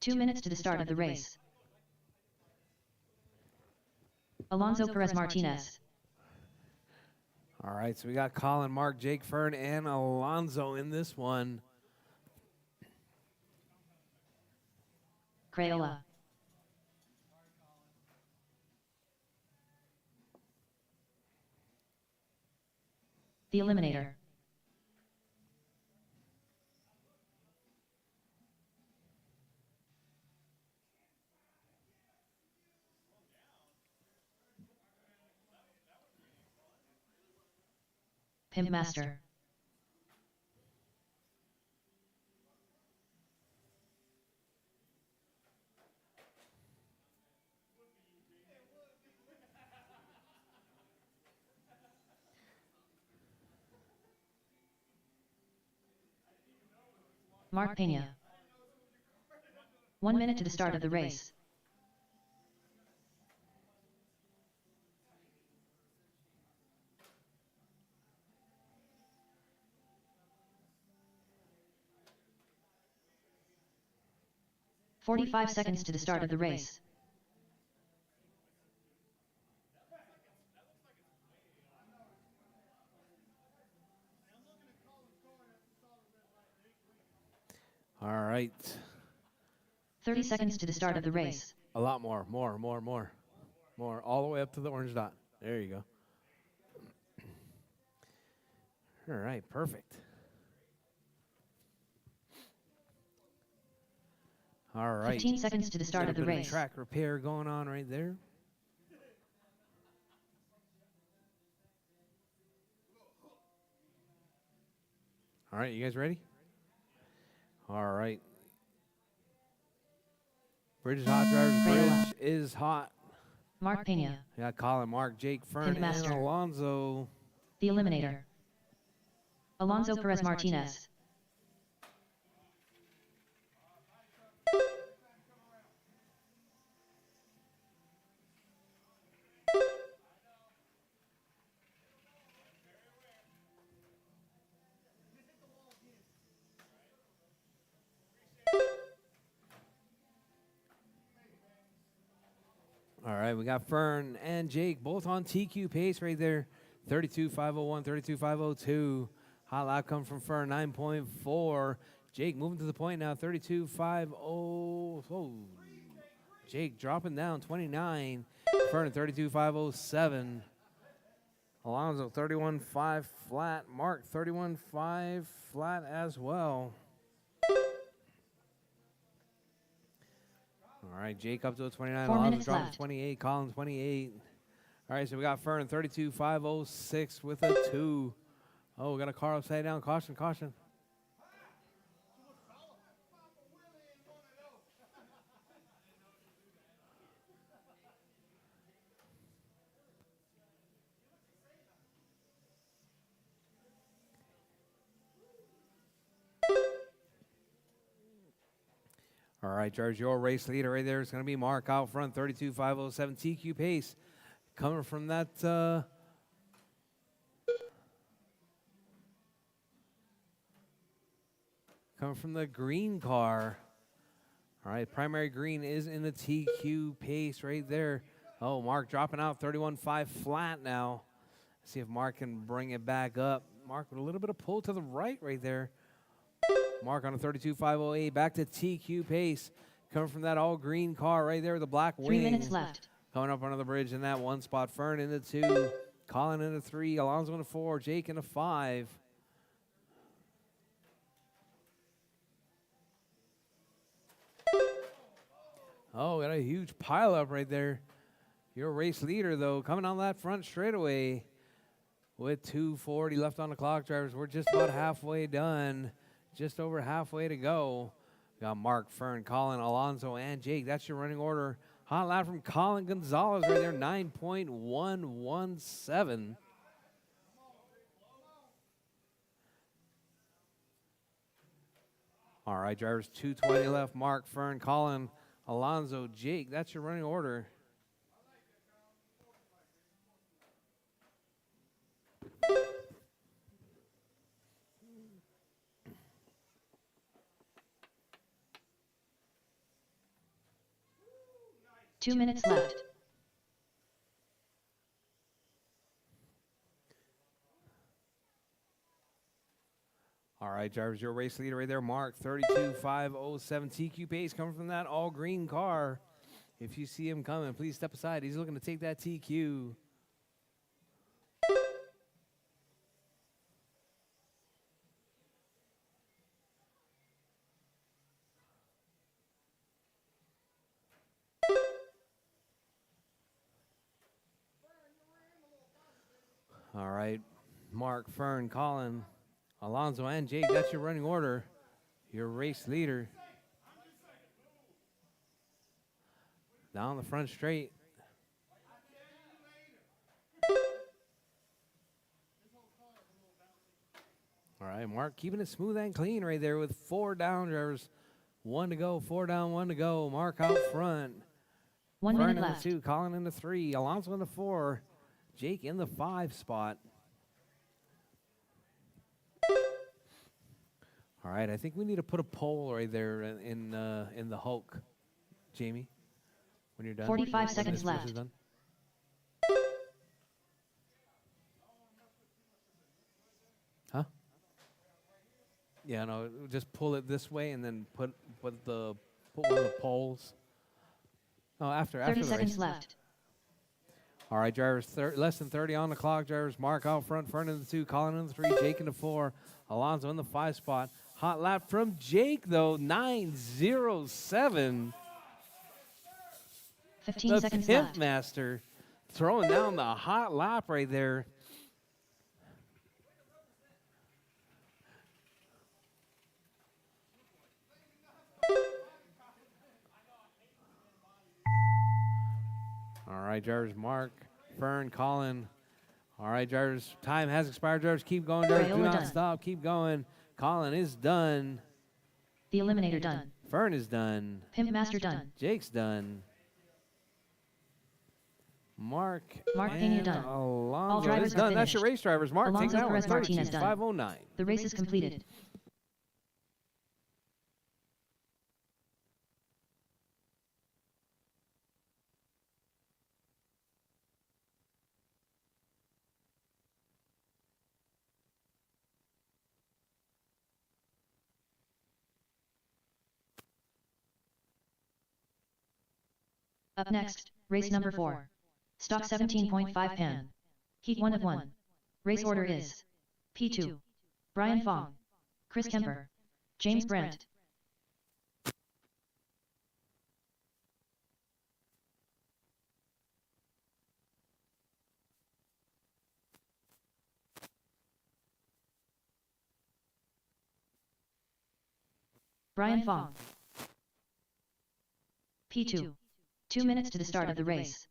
Two minutes to the start of the race. Alonso Perez Martinez. All right, so we got Colin, Mark, Jake Fern, and Alonso in this one. Crayola. The Eliminator. Pimp Master. Mark Pena. 1 minute to the start of the race. "45 seconds to the start of the race. All right. 30 seconds to the start of the race. A lot more, more, all the way up to the orange dot. There you go. All right, perfect. All right. 15 seconds to the start of the Bit of race. track repair going on right there. All right, you guys ready? All right. Bridge is hot, drivers. Bridge is hot. Mark Pena. We got Colin, Mark, Jake Fern, Pimp and Master. Alonso. The Eliminator. Alonso Perez Martinez. All right, we got Fern and Jake both on TQ pace right there. 32.501, 32.502. Hot lap come from Fern, 9.4. Jake moving to the point now, 32.50. Oh, Jake dropping down, 29. Fern at 32.507. Alonso 31.5 flat. Mark 31.5 flat as well. All right, Jake up to a 29. 4 Alonso minutes dropping left. 28. Colin 28. All right, so we got Fern 32.506 with a 2. Oh, we got a car upside down. Caution, caution. All right, George, your race leader right there is going to be Mark out front, 32.507 TQ pace. Coming from that, coming from the green car. All right, primary green is in the TQ pace right there. Oh, Mark dropping out, 31.5 flat now. See if Mark can bring it back up. Mark with a little bit of pull to the right there. Mark on a 32.508, back to TQ pace. Coming from that all green car right there with the black wing. 3 minutes left. Coming up under the bridge in that one spot. Fern into 2, Colin into 3, Alonso into 4, Jake into 5. Oh, got a huge pile up right there. Your race leader, though, coming on that front straightaway with 2:40 left on the clock, drivers. We're just about halfway done. Just over halfway to go. Got Mark, Fern, Colin, Alonso, and Jake. That's your running order. Hot lap from Colin Gonzalez right there, 9.117. All right, drivers, 2:20 left. Mark, Fern, Colin, Alonso, Jake. That's your running order. Two minutes left. All right, drivers, your race leader right there, Mark, 32.507 TQ pace coming from that all green car. If you see him coming, please step aside. He's looking to take that TQ. All right, Mark, Fern, Colin, Alonso, and Jake, that's your running order. Your race leader. Down the front straight. All right, Mark keeping it smooth and clean right there with 4 down, drivers. 1 to go, 4 down, 1 to go. Mark out front. 1 Fern minute in left. the 2, Colin in the 3, Alonso in the 4, Jake in the 5 spot. All right, I think we need to put a poll right there in the Hulk, Jamie, when you're done. 45 when seconds this is left. done. Huh? Yeah, no, just pull it this way and then put one of the poles. Oh, after 30 the seconds race. left. All right, drivers, less than 30 on the clock. Drivers, Mark out front, Fern in the 2, Colin in the 3, Jake in the 4, Alonso in the 5 spot. Hot lap from Jake, though, 9:07. 15 The seconds Pimp left. Master throwing down the hot lap right there. All right, drivers, Mark, Fern, Colin. All right, drivers, time has expired. Drivers, keep going. Drivers, do Crayola not done. stop. Keep going. Colin is done. The Eliminator done. Fern is done. Pimp Master done. Jake's done. Mark and Pena done. Alonso All drivers is are done. That's finished. your race drivers. Mark, Alonso take that one. Perez Martinez done. 509. The race is completed. Up next, race number 4. Stock 17.5 pan. Heat 1 of 1. Race order is P2. Brian Fong, Chris Kemper, James Brandt. Brian Fong. P2. 2 minutes to the start of the race.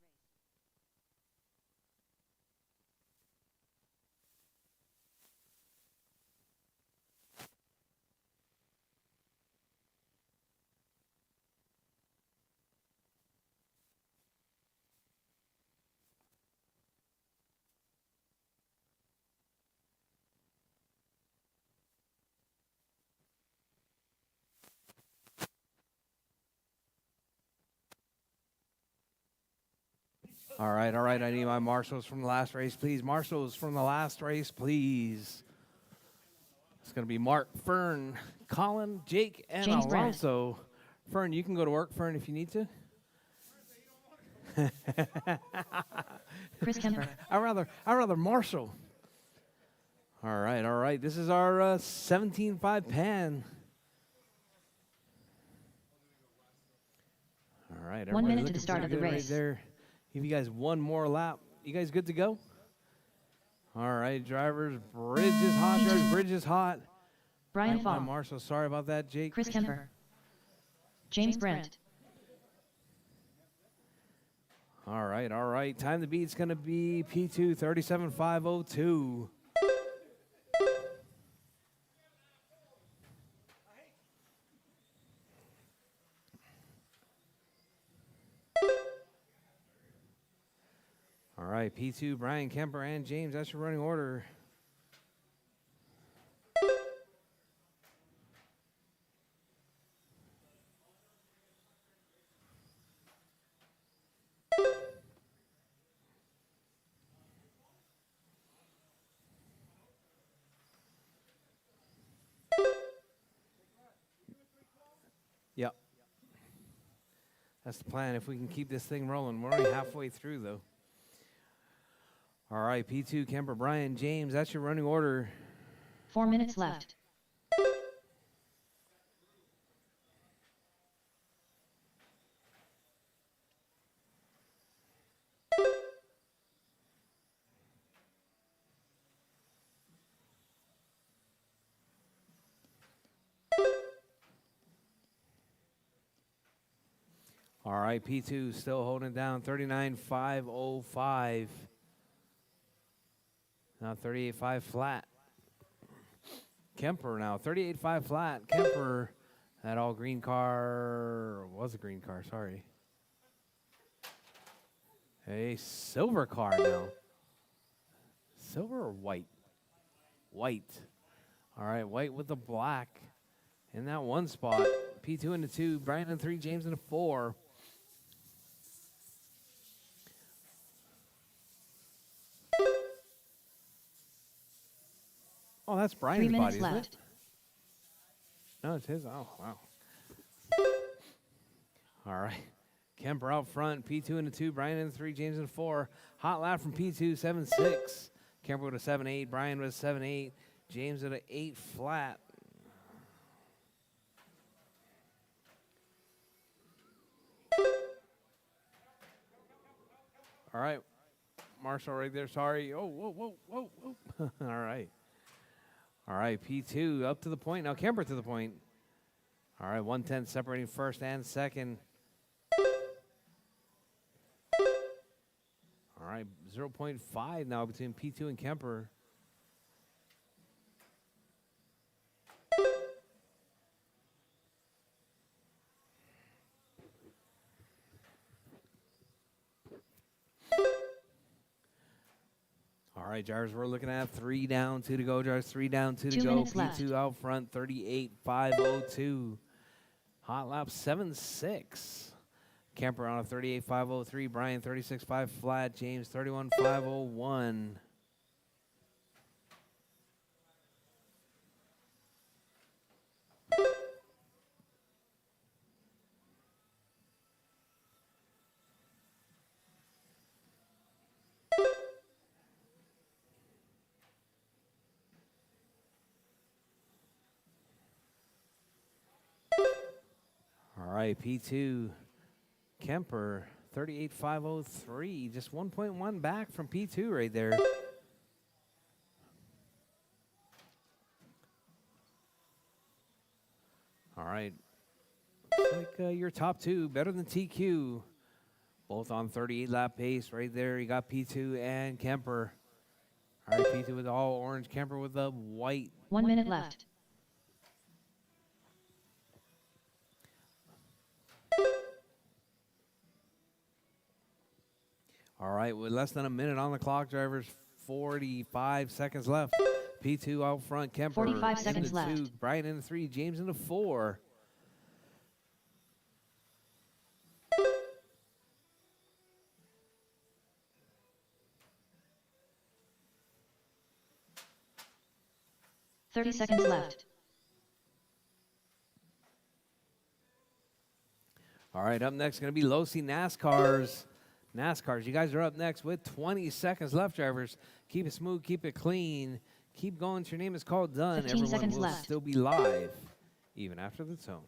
All right, all right. I need my marshals from the last race, please. Marshals from the last race, please. It's going to be Mark, Fern, Colin, Jake, and James Alonso. Fern, you can go to work, Fern, if you need to. Chris Kemper. I'd rather Marshall. All right, all right. This is our 17.5 pan. All right, 1 minute to looking the start of the pretty good race. Right there. Give you guys one more lap. You guys good to go? All right, drivers. Bridge is hot. Drivers, bridge is hot. Brian Fong. Marshall, sorry about that, Jake. Chris Kemper. James Brandt. All right, all right. Time to beat's going to be P2 37.502. All right, P2, Brian Kemper and James. That's your running order. Yep. That's the plan. If we can keep this thing rolling. We're only halfway through, though. All right, P2, Kemper, Brian, James. That's your running order. 4 minutes left. All right, P2 still holding it down, 39.505. Now 38.5 flat. Kemper now, 38.5 flat. Kemper, that all green car, was a green car, sorry. A silver car now. Silver or white? White. All right, white with the black. In that one spot, P2 in the 2, Brian in 3, James in the 4. Oh, that's Brian's 3 minutes body, isn't left. it? No, it's his. Oh, wow. All right. Kemper out front, P2 in the 2, Brian in the 3, James in the 4. Hot lap from P2, 7.6. Kemper with a 7.8, Brian with a 7.8, James at an 8 flat. All right. Marshall right there, sorry. Oh, whoa, whoa, whoa, whoa. All right. All right, P2 up to the point. Now Kemper to the point. All right, 1/10 separating first and second. All right, 0.5 now between P2 and Kemper. All right, drivers, we're looking at 3 down, 2 to go. Drivers, 3 down, 2 to 2 go. minutes P2 left. out front, 38.502. Hot lap 7.6. Kemper on a 38.503. Brian 36.5 flat. James 31.501. right, P2 Kemper, 38,503. Just 1.1 back from P2 right there. All right. Looks like your top two, better than TQ. Both on 38 lap pace right there. You got P2 and Kemper. All right, P2 with all orange, Kemper with the white. 1 minute left. All right, with less than a minute on the clock, drivers, 45 seconds left. P2 out front, Kemper 45 seconds into left. 2, Brian into 3, James into 4. Thirty seconds left. All right, up next going to be Losi NASCARs. NASCARs, you guys are up next with 20 seconds left, drivers. Keep it smooth, keep it clean. Keep going till your name is called done. 15 Everyone seconds will left. still be live, even after the tone.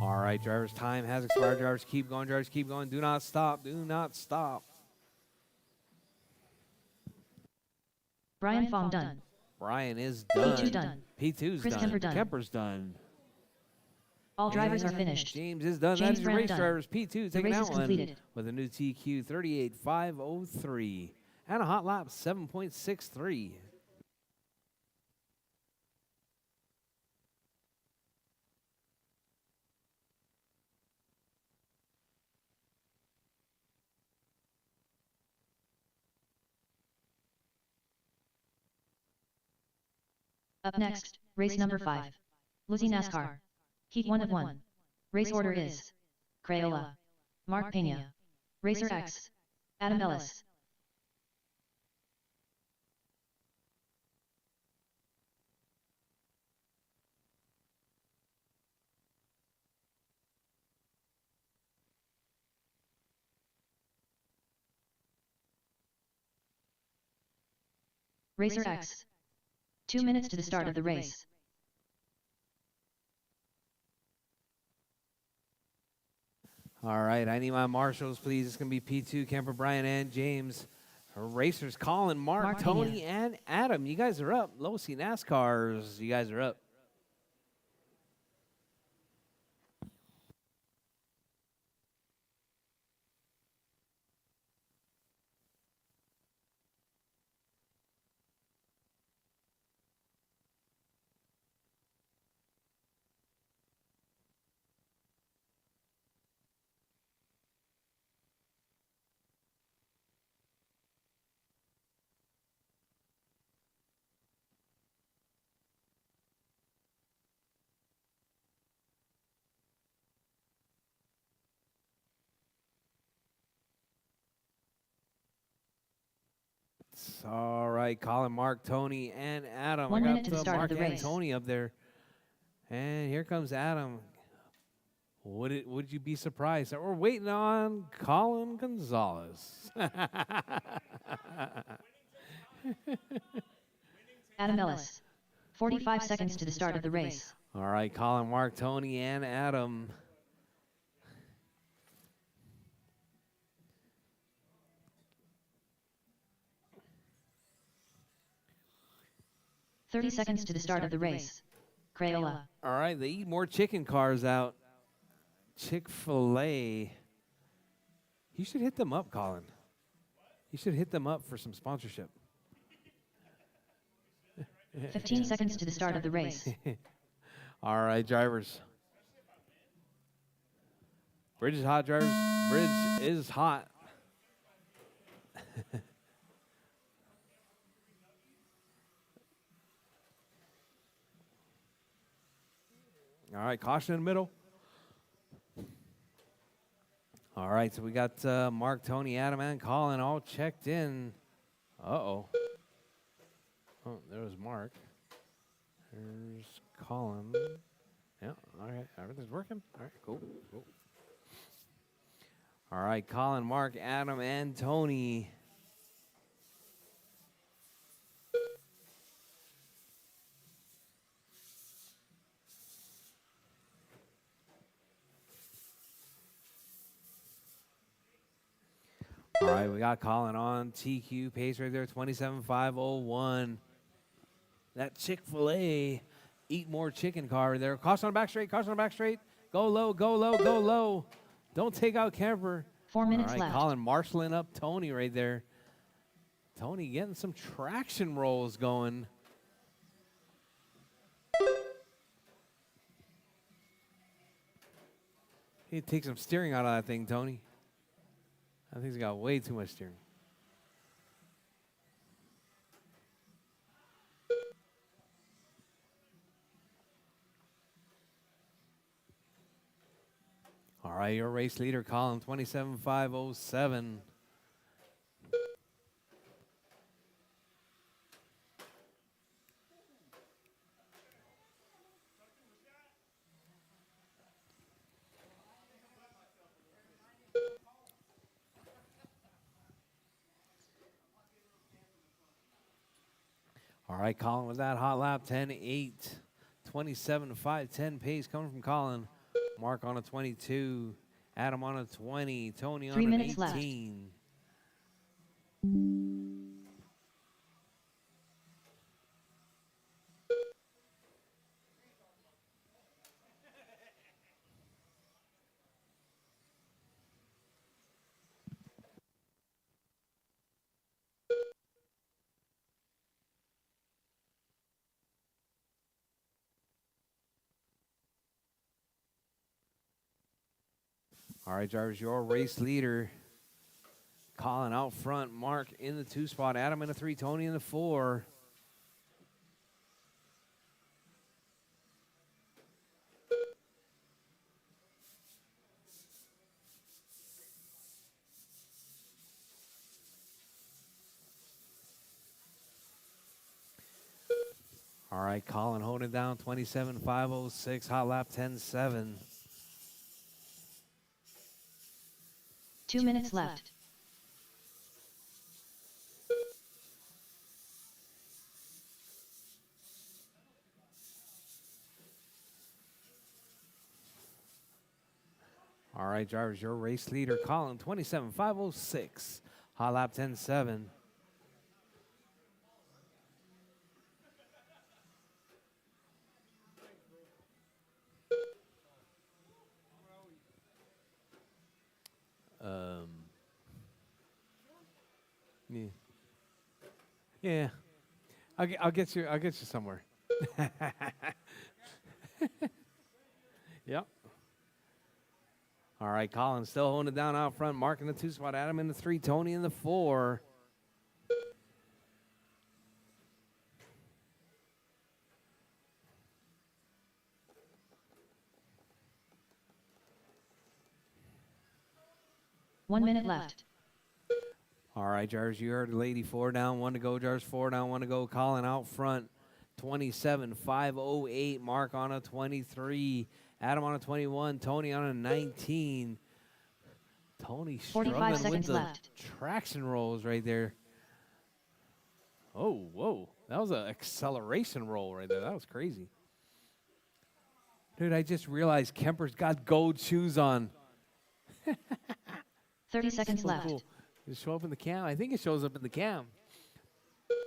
All right, drivers, time has expired. Drivers, keep going. Drivers, keep going. Do not stop. Do not stop. Brian Fong done. Brian is done. P2 done. P2's Chris done. Kemper done. Kemper's done. All drivers are And finished. James is done. James That is your Brown race done. drivers. P2 taking race that is one completed. with a new TQ 38,503 and a hot lap 7.63. Up next, race number 5. Lucy NASCAR. Heat 1 of 1. Race order is Crayola, Mark Pena, Racer X, Adam Ellis. Racer X. 2 minutes to the start of the race. All right, I need my marshals, please. It's going to be P2, Kemper, Brian, and James. Our racers, Colin, Mark, Tony, and Adam. You guys are up. Losi NASCARs, you guys are up. All right, Colin, Mark, Tony, and Adam. 1 I minute got to the start of Mark the and race. Tony up there. And here comes Adam. Would you be surprised that we're waiting on Colin Gonzalez? Adam Ellis. 45 seconds to the start of the race. All right, Colin, Mark, Tony, and Adam. "30 seconds to the start of the race. Crayola. All right, they eat more chicken cars out. Chick-fil-A. You should hit them up, Colin. You should hit them up for some sponsorship. 15 seconds to the start of the race. All right, drivers. Bridge is hot, drivers. Bridge is hot. All right, caution in the middle. All right, so we got Mark, Tony, Adam, and Colin all checked in. Uh-oh. Oh, there was Mark. There's Colin. Yeah, all right, everything's working. All right, cool. All right, Colin, Mark, Adam, and Tony. All right, we got Colin on TQ pace right there, 27.501. That Chick-fil-A Eat More Chicken car right there. Caution on the back straight, caution on the back straight. Go low, go low, go low. Don't take out Kemper. 4 minutes All right, left. Colin marshaling up Tony right there. Tony getting some traction rolls going. He take some steering out of that thing, Tony. I think he's got way too much steering. All right, your race leader, Colin, 27.507. All right, Colin with that hot lap, 10.8, 27.510 pace coming from Colin. Mark on a 22, Adam on a 20, Tony on 3 an minutes 18. left. All right, drivers, your race leader, Colin out front, Mark in the 2 spot, Adam in the 3, Tony in the 4. All right, Colin holding it down, 27.506, hot lap, 10.7. 2 minutes left. All right, drivers, your race leader, Colin, 27.506, hot lap, 10.7. Yeah. Yeah. I'll get you somewhere. Yep. All right, Colin still holding it down out front, Mark in the 2 spot, Adam in the 3, Tony in the 4. One minute left. All right, drivers, you heard Lady 4 down, 1 to go. Drivers 4 down, 1 to go. Colin out front, 27.508. Mark on a 23. Adam on a 21. Tony on a 19. Tony 45 struggling with seconds the left. traction rolls right there. Oh, whoa. That was an acceleration roll right there. That was crazy. Dude, I just realized Kemper's got gold shoes on. 30 seconds So left. cool. Does it show up in the cam? I think it shows up in the cam.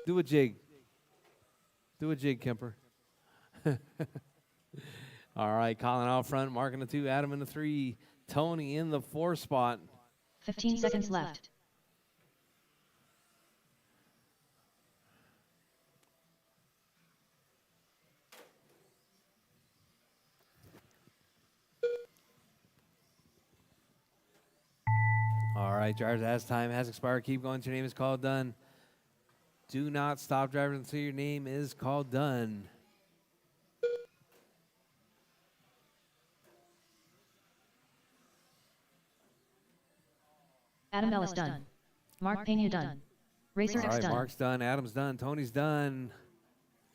Do a jig. Do a jig, Kemper. All right, Colin out front, Mark in the 2, Adam in the 3, Tony in the 4 spot. 15 seconds left. All right, drivers, as time has expired, keep going until your name is called done. Do not stop driving until your name is called done. Adam Ellis done. Mark Pena done. Racer All X right, done. Mark's done, Adam's done, Tony's done.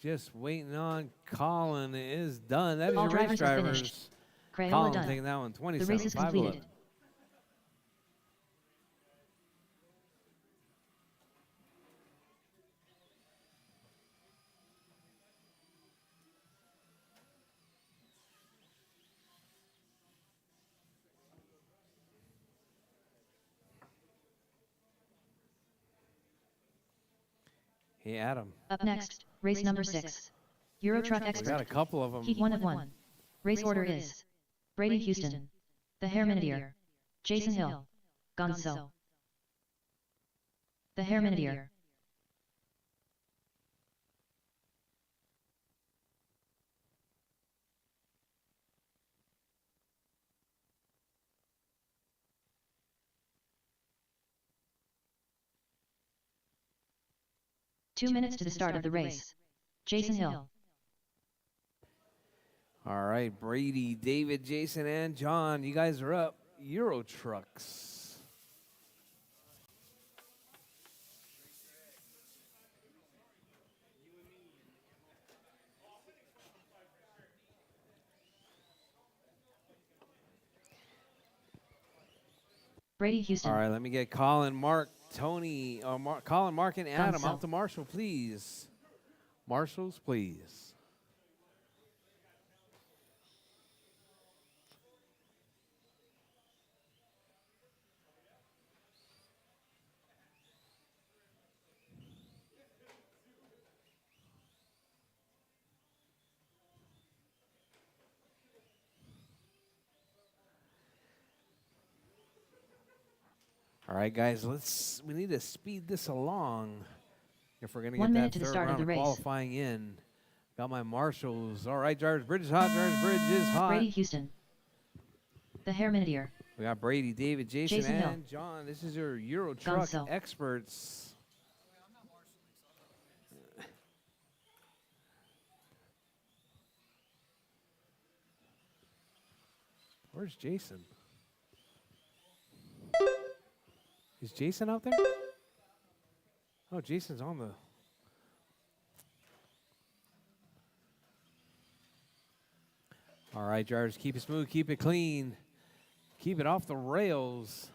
Just waiting on Colin is done. That is All your race drivers are drivers. finished. Crayola Colin done. taking that one, The race is 27.511. completed. Hey, Adam. Up next, race number 6. Euro Truck We got a Expert. couple of them. Heat 1 of 1. Race order is Brady Houston, the Hair Jason Hill, Gonzo. The Hair 2 minutes to the start of the race. Jason Hill. All right, Brady, David, Jason, and John, you guys are up. Euro Trucks. Brady Houston. All right, let me get Colin, Mark, Tony, Colin, Mark, and Adam Gonzo. out to Marshall, please. Marshals, please. All right, guys, we need to speed this along if we're going to 1 get minute that to the third start of round the of race. qualifying in. Got my Marshals. All right, Jarvis Bridge is hot. Jarvis Bridge is hot. Brady Houston. The Hair We got Brady, David, Jason, Jason Hill. and John. This is your Euro Truck Gonzo. Experts. Where's Jason? Is Jason out there? Oh, Jason's on the... All right, Jarvis, keep it smooth, keep it clean. Keep it off the rails.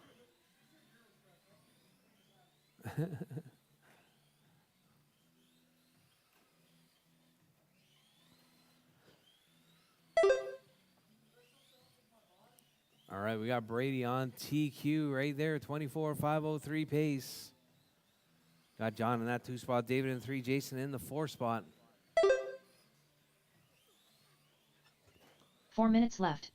All right, we got Brady on TQ right there, 24.503 pace. Got John in that 2 spot, David in 3, Jason in the 4 spot. 4 minutes left.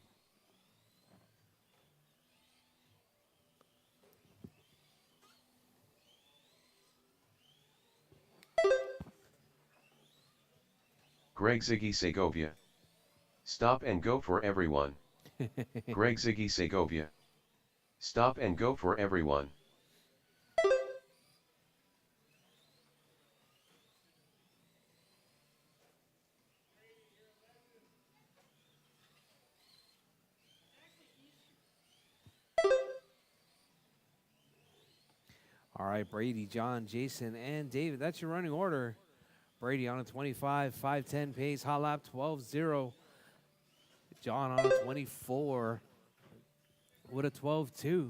Greg Ziggy Segovia. Stop and go for everyone. Greg Ziggy Segovia. Stop and go for everyone. All right, Brady, John, Jason, and David. That's your running order. Brady on a 25, 5:10 pace, hot lap 12.0. John on a 24 with a 12.2.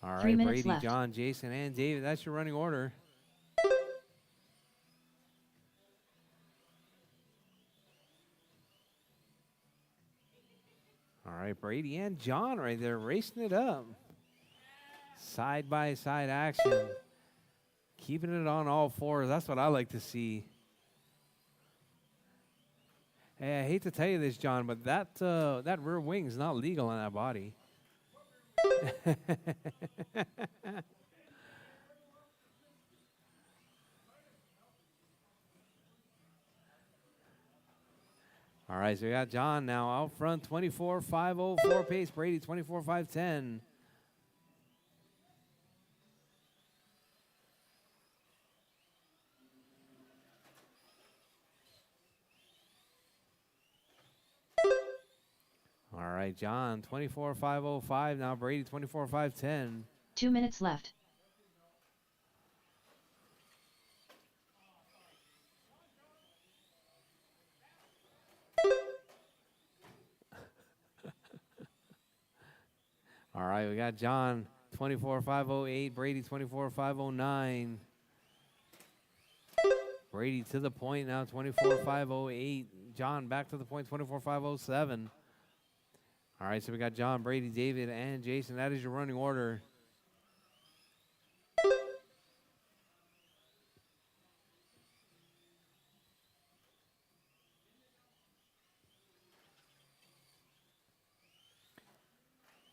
All 3 right, minutes Brady, left. John, Jason, and David. That's your running order. All right, Brady and John right there racing it up. Side-by-side action. Keeping it on all fours. That's what I like to see. Hey, I hate to tell you this, John, but that rear wing is not legal on that body. All right, so we got John now out front, 24.504 pace. Brady, 24.510. All right, John, 24.505. Now Brady, 24.510. 2 minutes left. All right, we got John, 24.508. Brady, 24.509. Brady to the point now, 24.508. John back to the point, 24,507. All right, so we got John, Brady, David, and Jason. That is your running order.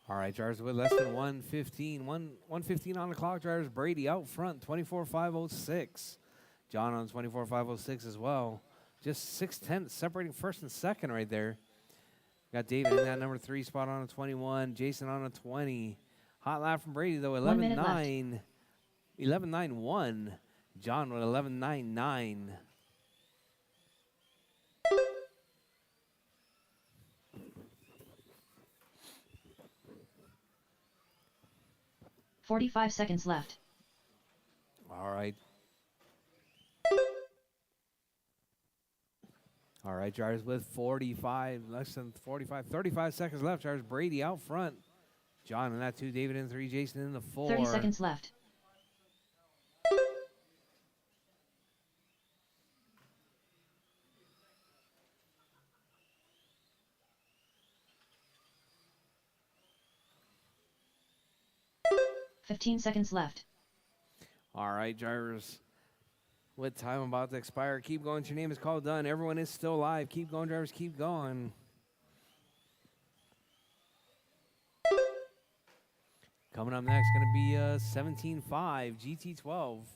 All right, drivers with less than 115. 115 on the clock, drivers. Brady out front, 24,506. John on 24,506 as well. Just 6/10 separating first and second right there. Got David in that number 3 spot on a 21. Jason on a 20. Hot lap from Brady, though, 11.9. 11.91. John with 11.99. 45 seconds left. All right. All right, drivers with 45, less than 45, 35 seconds left. Drivers Brady out front. John in that 2, David in 3, Jason in the 4. 30 seconds left. $15 seconds left. All right, drivers. With time about to expire, keep going. Your name is called done. Everyone is still alive. Keep going, drivers. Keep going. Coming up next, going to be 17.5 GT12.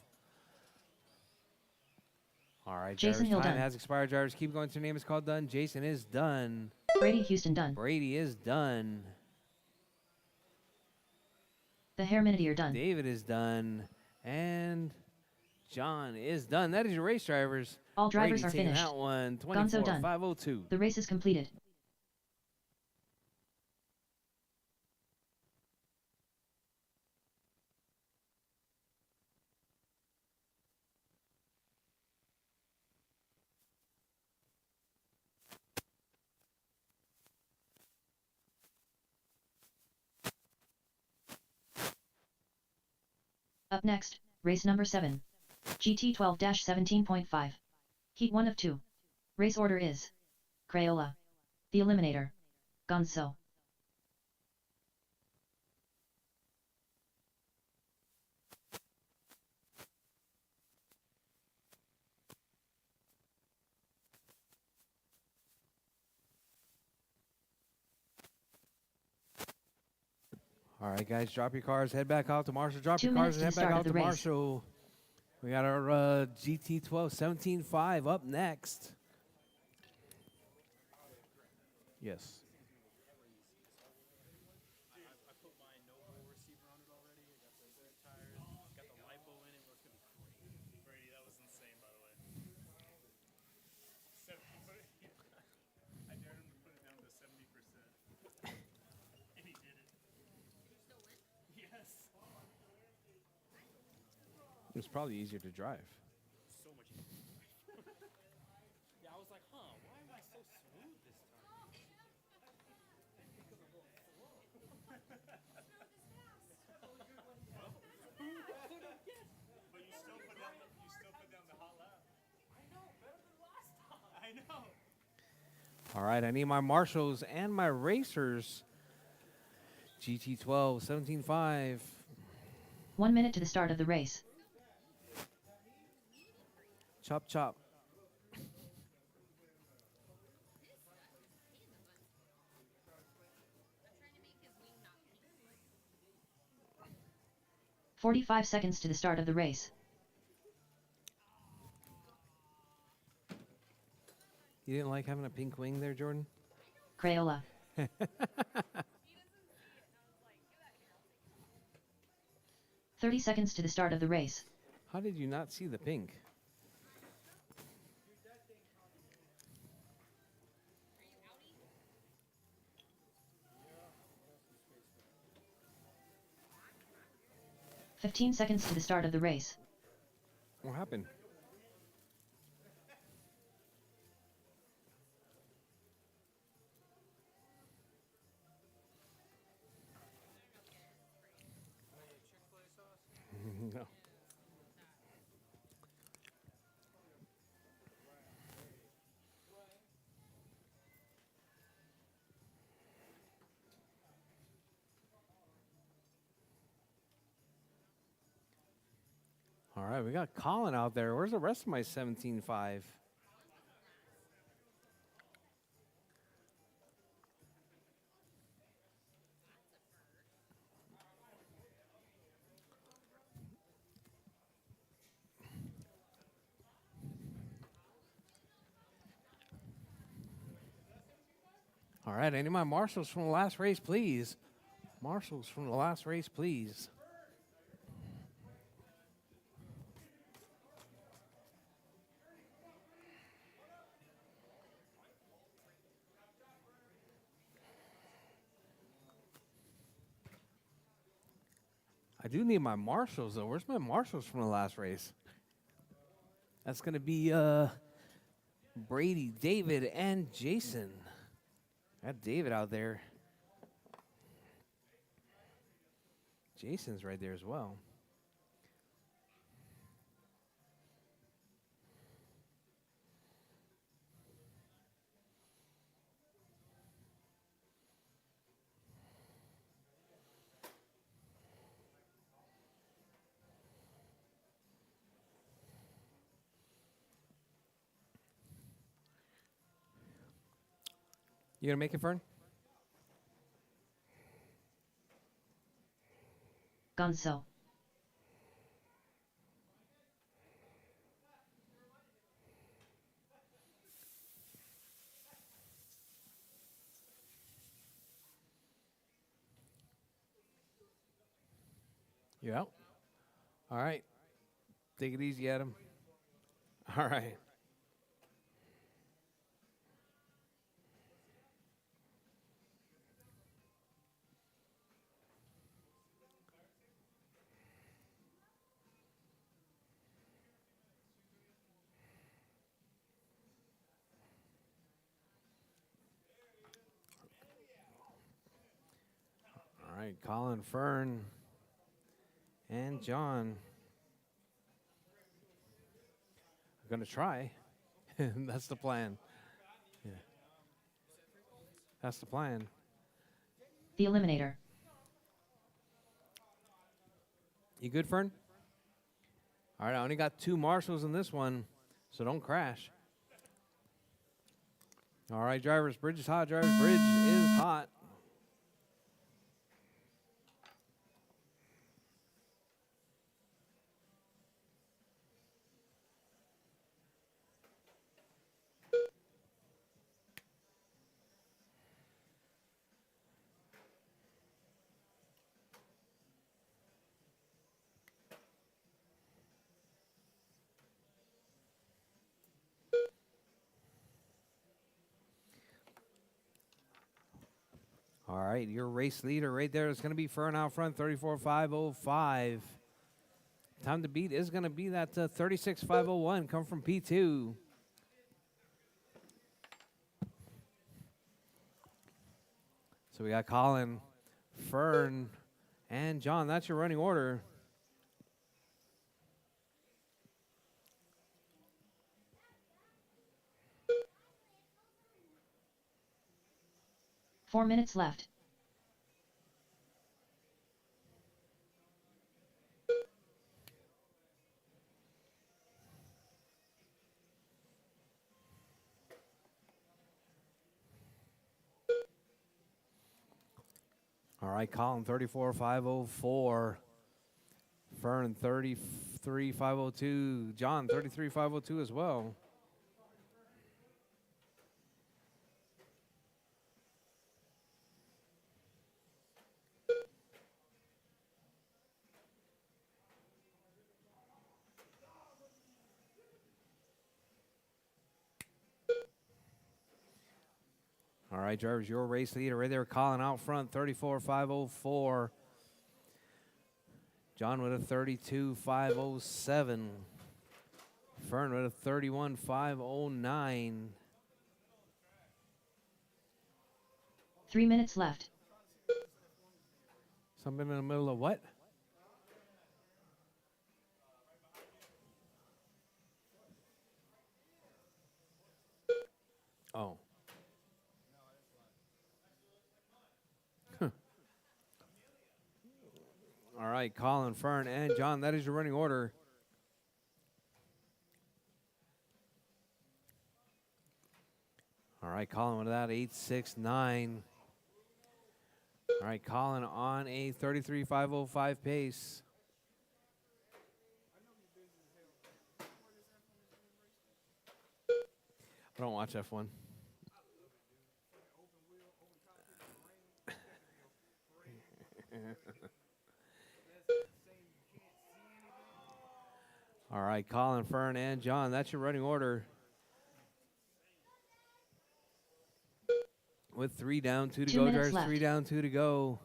All right, Jason drivers. Hill Time done. has expired. Drivers, keep going. Your name is called done. Jason is done. Brady Houston done. Brady is done. The Herminidier done. David is done. And John is done. That is your race, drivers. All drivers Brady are taking finished. that one, Gonzo done. 24,502. The race is completed. Up next, race number 7. GT12-17.5. Heat 1 of 2. Race order is Crayola. The Eliminator. Gonzo. All right, guys, drop your cars, head back out to Marshall. Drop 2 your cars minutes and to head the back start out of the to race. Marshall. We got our GT12 17.5 up next. Yes. I put my Novo receiver on it already. I got the good tires, got the lipo in it. It's gonna be great. Brady, that was insane, by the way. I dared him to put it down to 70%, and he did it. Did you still win? Yes. It was probably easier to drive. So much easier. Yeah, I was like, huh? Why am I so smooth this time? But you still put down the hot lap. I know, better than last time. I know. All right, I need my Marshalls and my Racers. GT12 17.5. 1 minute to the start of the race. Chop, chop. $45 seconds to the start of the race. You didn't like having a pink wing there, Jordan? Crayola. 30 seconds to the start of the race. How did you not see the pink? $15 seconds to the start of the race. What happened? No. All right, we got Colin out there. Where's the rest of my 17.5? All right, any of my marshals from the last race, please. Marshals from the last race, please. I do need my marshals, though. Where's my marshals from the last race? That's going to be Brady, David, and Jason. Got David out there. Jason's right there as well. You going to make it, Fern? Gonzo. You out? All right. Take it easy, Adam. All right. All right, Colin, Fern, and John. I'm going to try. That's the plan. Yeah. That's the plan. The Eliminator. You good, Fern? All right, I only got 2 marshals in this one, so don't crash. All right, drivers, bridge is hot. Drivers, bridge is hot. All right, your race leader right there is going to be Fern out front, 34.505. Time to beat is going to be that 36.501 come from P2. So we got Colin, Fern, and John. That's your running order. Four minutes left. All right, Colin, 34.504. Fern, 33.502. John, 33.502 as well. All right, drivers, your race leader right there, Colin out front, 34.504. John with a 32.507. Fern with a 31.509. 3 minutes left. Something in the middle of what? Oh. All right, Colin, Fern, and John, that is your running order. right, Colin with that 8.69. All right, Colin on a 33.505 pace. I don't watch F1. All right, Colin, Fern, and John, that's your running order. With 3 down, 2 to 2 go, minutes drivers. left. 3 down, 2 to go.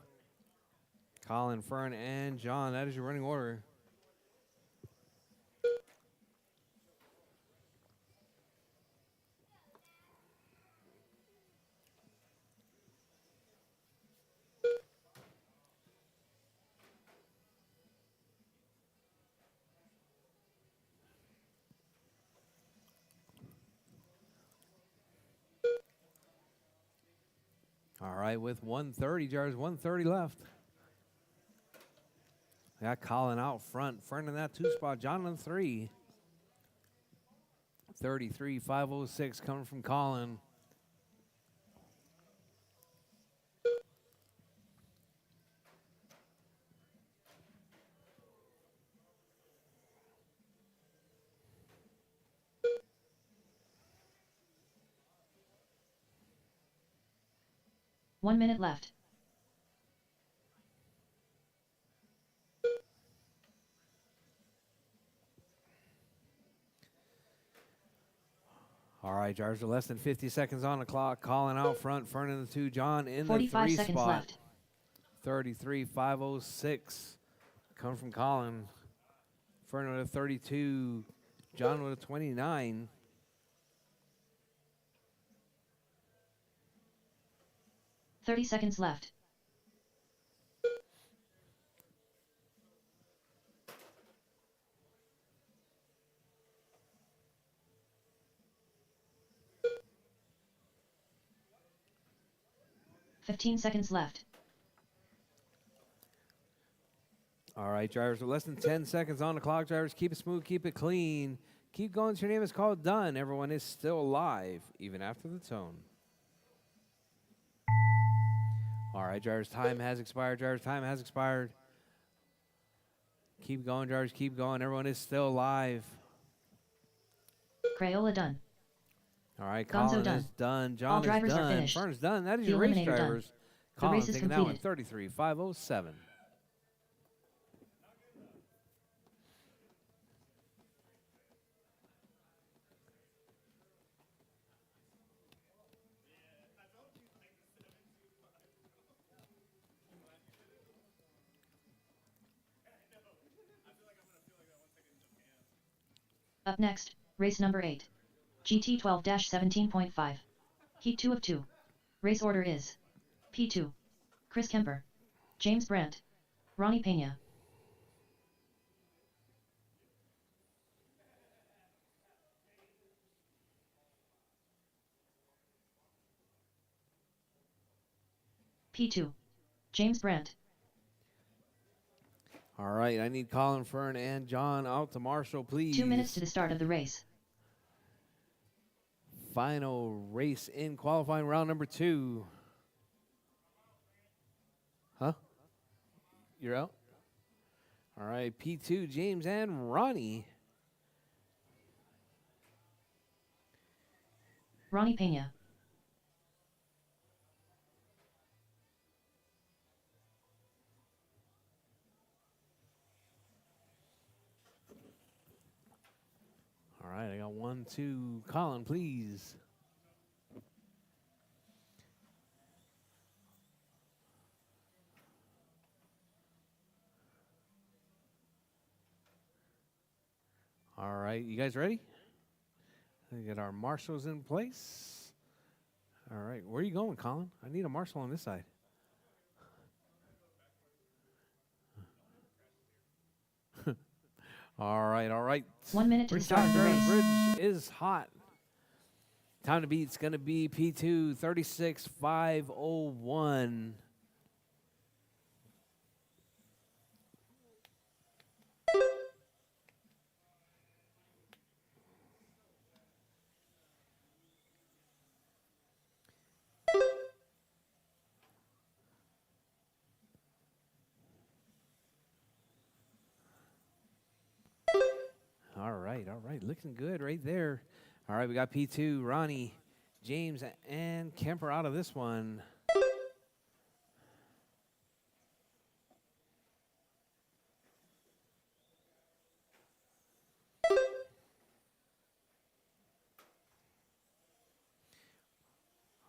Colin, Fern, and John, that is your running order. All right, with 130, drivers, 130 left. Got Colin out front. Fern in that 2 spot. John in 3. 33.506 coming from Colin. One minute left. All right, drivers are less than 50 seconds on the clock. Colin out front. Fern in the 2. John in the 45 3 seconds spot. left. 33.506 coming from Colin. Fern with a 32. John with a 29. Thirty seconds left. $15 seconds left. All right, drivers, with less than 10 seconds on the clock. Drivers, keep it smooth, keep it clean. Keep going till your name is called done. Everyone is still alive, even after the tone. All right, drivers, time has expired. Drivers, time has expired. Keep going, drivers, keep going. Everyone is still alive. Crayola done. All right, Gonzo Colin done. is done. John All is drivers are done. finished. Fern's done. That is The your race eliminator done. drivers. The Colin race is taking that one, completed. 33.507. Up next, race number 8. GT 12-17.5. Heat 2 of 2. Race order is P2. Chris Kemper. James Brandt. Ronnie Pena. P2. James Brandt. All right, I need Colin, Fern, and John out to Marshall, please. 2 minutes to the start of the race. Final race in qualifying round number 2. Huh? You're out? All right, P2, James and Ronnie. Ronnie Pena. All right, I got 1, 2. Colin, please. All right, you guys ready? We get our marshals in place. All right, where are you going, Colin? I need a marshal on this side. All right, all right. 1 minute to the Bridge start of the time, race. Bridge is hot. Time to beat's going to be P2, 36.501. All right. Looking good right there. All right, we got P2, Ronnie, James, and Kemper out of this one.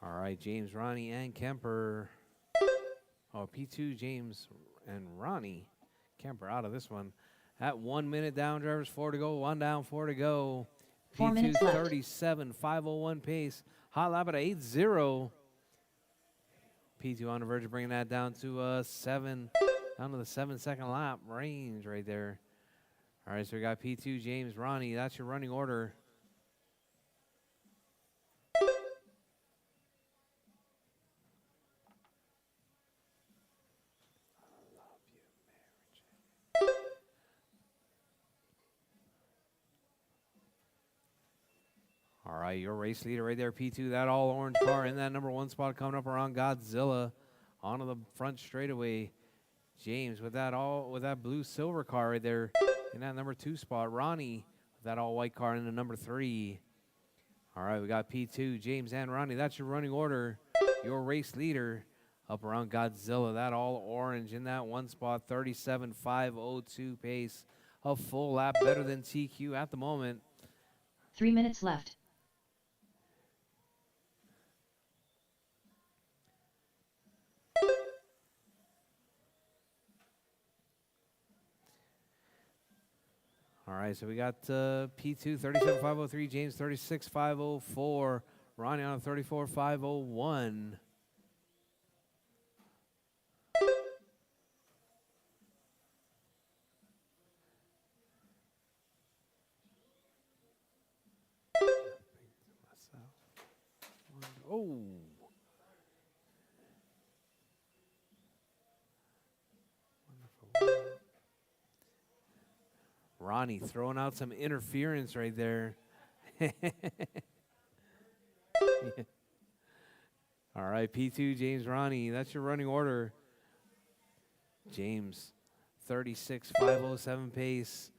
All right, James, Ronnie, and Kemper. Oh, P2, James, and Ronnie. Kemper out of this one. At 1 minute down, drivers, 4 to go. 1 down, 4 to go. 4 P2, minutes left. 37, 501 pace. Hot lap at 8-0. P2 on the verge of bringing that down to 7, down to the 7-second lap range right there. All right, so we got P2, James, Ronnie. That's your running order. All right, your race leader right there, P2. That all orange car in that number 1 spot coming up around Godzilla onto the front straightaway. James with that blue silver car right there in that number 2 spot. Ronnie with that all white car in the number 3. All right, we got P2, James, and Ronnie. That's your running order. Your race leader up around Godzilla. That all orange in that 1 spot. 37.502 pace. A full lap better than TQ at the moment. 3 minutes left. All right, so we got P2, 37.503, James, 36.504, Ronnie on 34.501. Oh. Ronnie throwing out some interference right there. Yeah. All right, P2, James, Ronnie. That's your running order. James, 36.507 pace.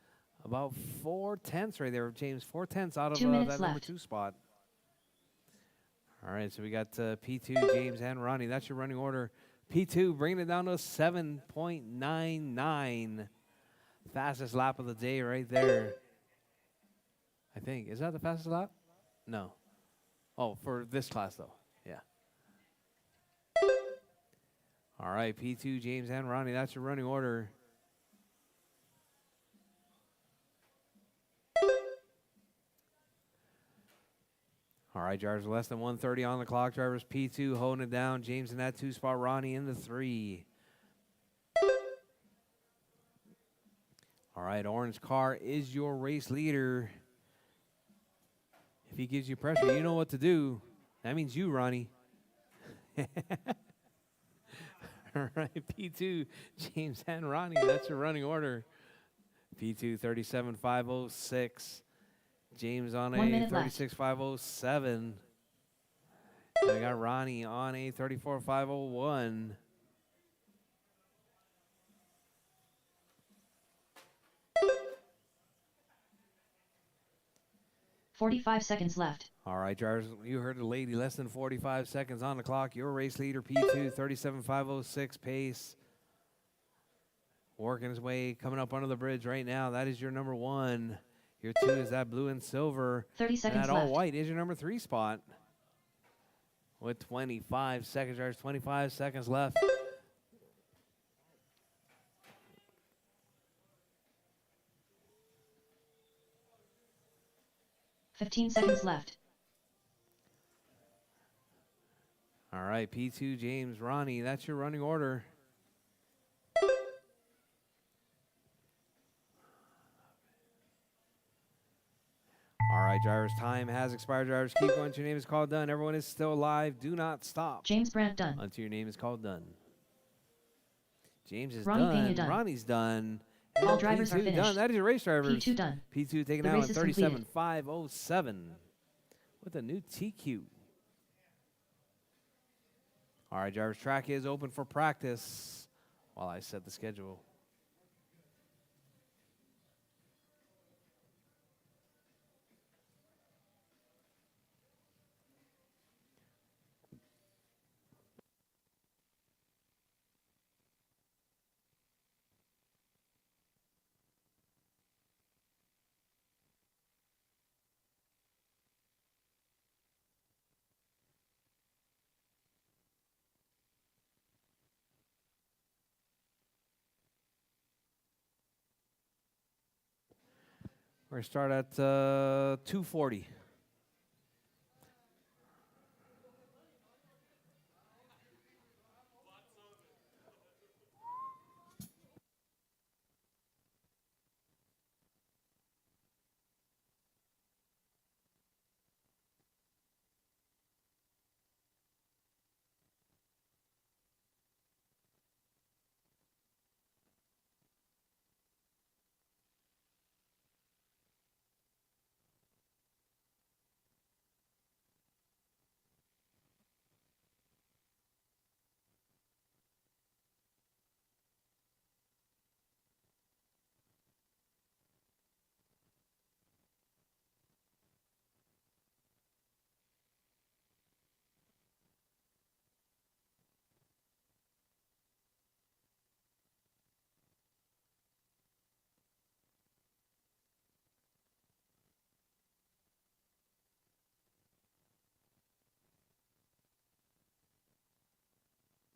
About 4/10 right there, James. 4/10 out of 2 minutes that number left. 2 spot. All right, so we got P2, James, and Ronnie. That's your running order. P2 bringing it down to 7.99. Fastest lap of the day right there. I think. Is that the fastest lap? No. Oh, for this class, though. Yeah. All right, P2, James, and Ronnie. That's your running order. All right, drivers, less than 1:30 on the clock. Drivers, P2 holding it down. James in that 2 spot. Ronnie in the 3. All right, orange car is your race leader. If he gives you pressure, you know what to do. That means you, Ronnie. All right, P2, James and Ronnie. That's your running order. P2, 37.506. James on a 1 minute left. 36.507. And we got Ronnie on a 34.501. 45 seconds left. All right, drivers, you heard the lady. Less than 45 seconds on the clock. Your race leader, P2, 37.506 pace. Working his way, coming up under the bridge right now. That is your number 1. Your 2 is that blue and silver. 30 seconds And that all left. white is your number 3 spot. With 25 seconds, drivers, 25 seconds left. $15 seconds left. All right, P2, James, Ronnie, that's your running order. All right, drivers, time has expired. Drivers, keep going until your name is called done. Everyone is still alive. Do not stop James Brandt done. until your name is called done. James is Ronnie done. Pena done. Ronnie's done. All And drivers are P2 finished. done. That is your race drivers. P2 done. P2 taking The out race at is completed. 37.507 with a new TQ. All right, drivers, track is open for practice while I set the schedule. We're going to start at 240.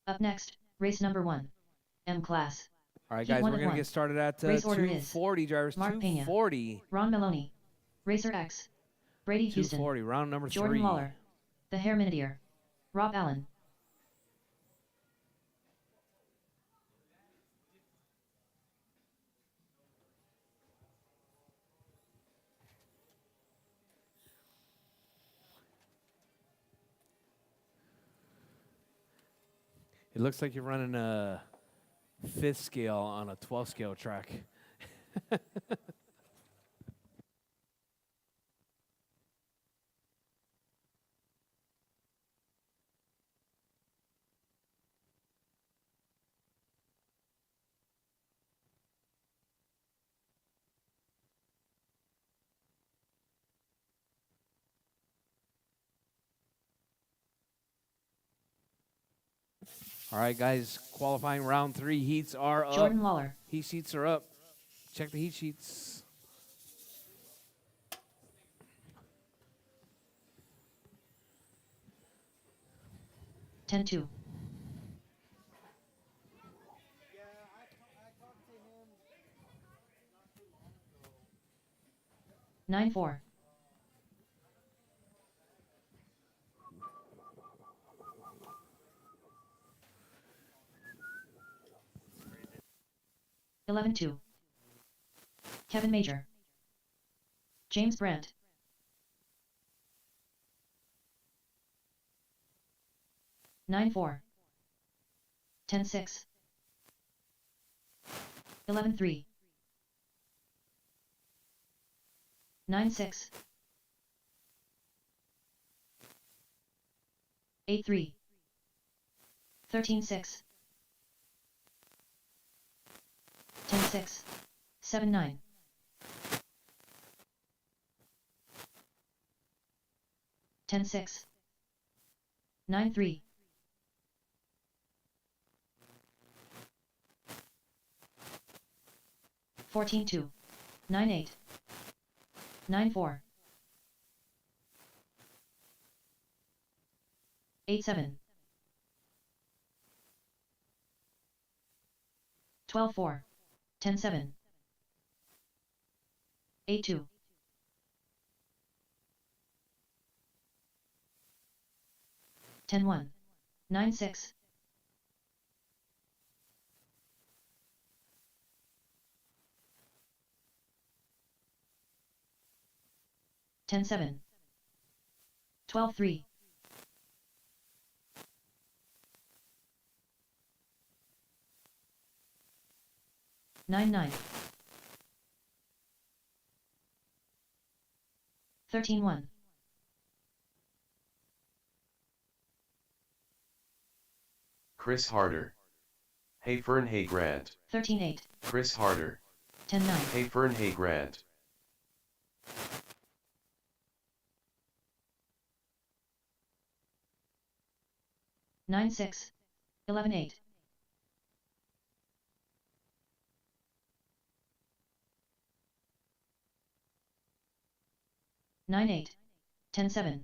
Up next, race number 1. M class. All right, Heat guys, 1 we're of going to 1. get started at Race order is 240, drivers. Mark Pena, 240. Ron Maloney, Racer X, Brady Houston, 240, round number Jordan 3. Lawler, The Hair Minutier, Rob Allen. It looks like you're running a 5th scale on a 12th scale track. All right, guys, qualifying round 3 heats are up. Jordan Lawler, Heat sheets are up. Check the heat sheets. ten two. 9-4. 11-2. Kevin Major, James Brandt, 9-4. 10-6. 11-3. 9-6. 8-3. 13-6. 10-6. 7-9. 10-6. 9-3. 14-2. 9-8. 9-4. 8-7. 12-4. 10-7. 8-2. 10-1. 9-6. 10-7. 12-3. 9-9. 13-1. Chris Harder. Hey Fern, hey Grant. 13-8. Chris Harder. 10-9. Hey Fern, hey Grant. 9-6. 11-8. 9-8. 10-7.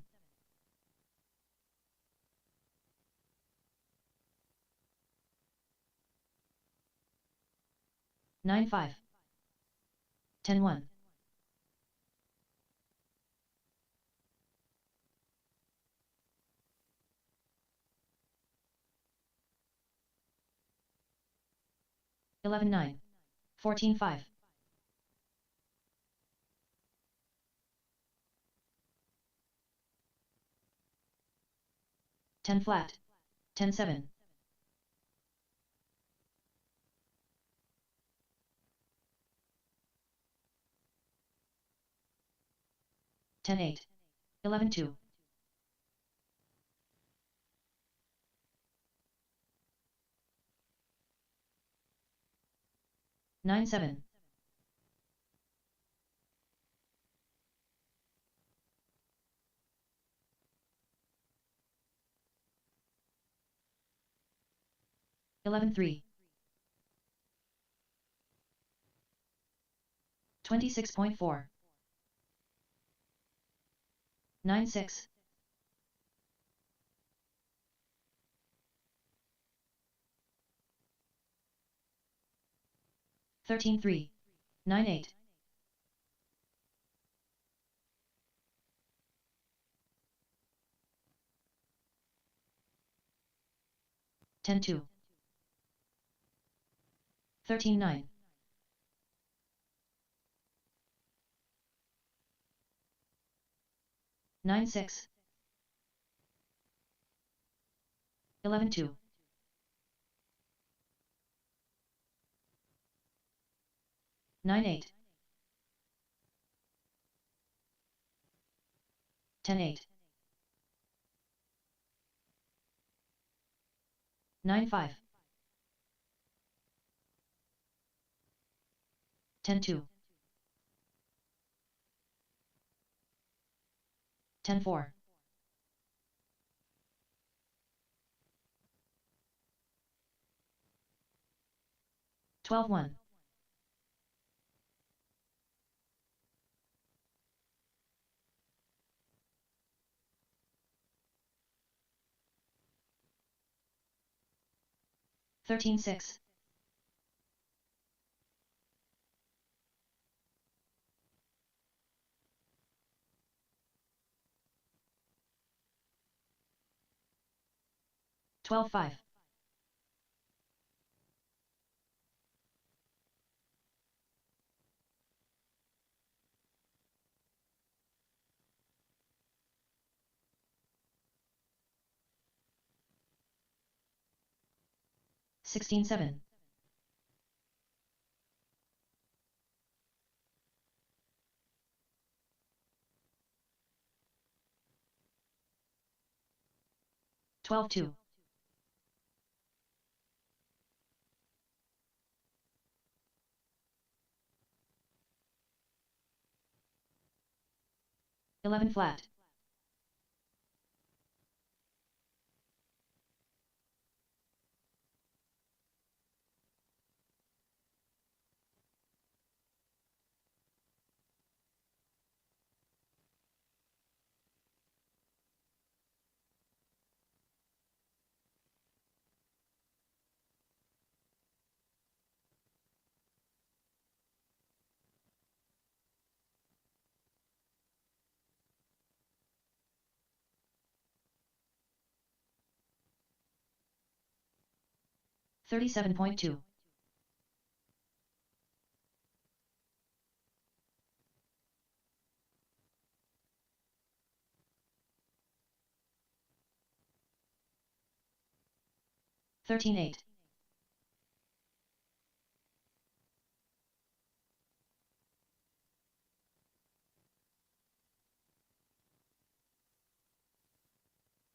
9-5. 10-1. 11-9. 14-5. 10 flat. 10-7. 10-8. 11-2. 9-7. 11-3. 26.4. 9-6. 13-3. 9-8. 10-2. 13-9. 9-6. 11-2. 9-8. 10-8. 9-5. 10-2. 10-4. 12-1. 13-6. 12-5. 16-7. 12-2. 11 flat. 37.2. 13-8.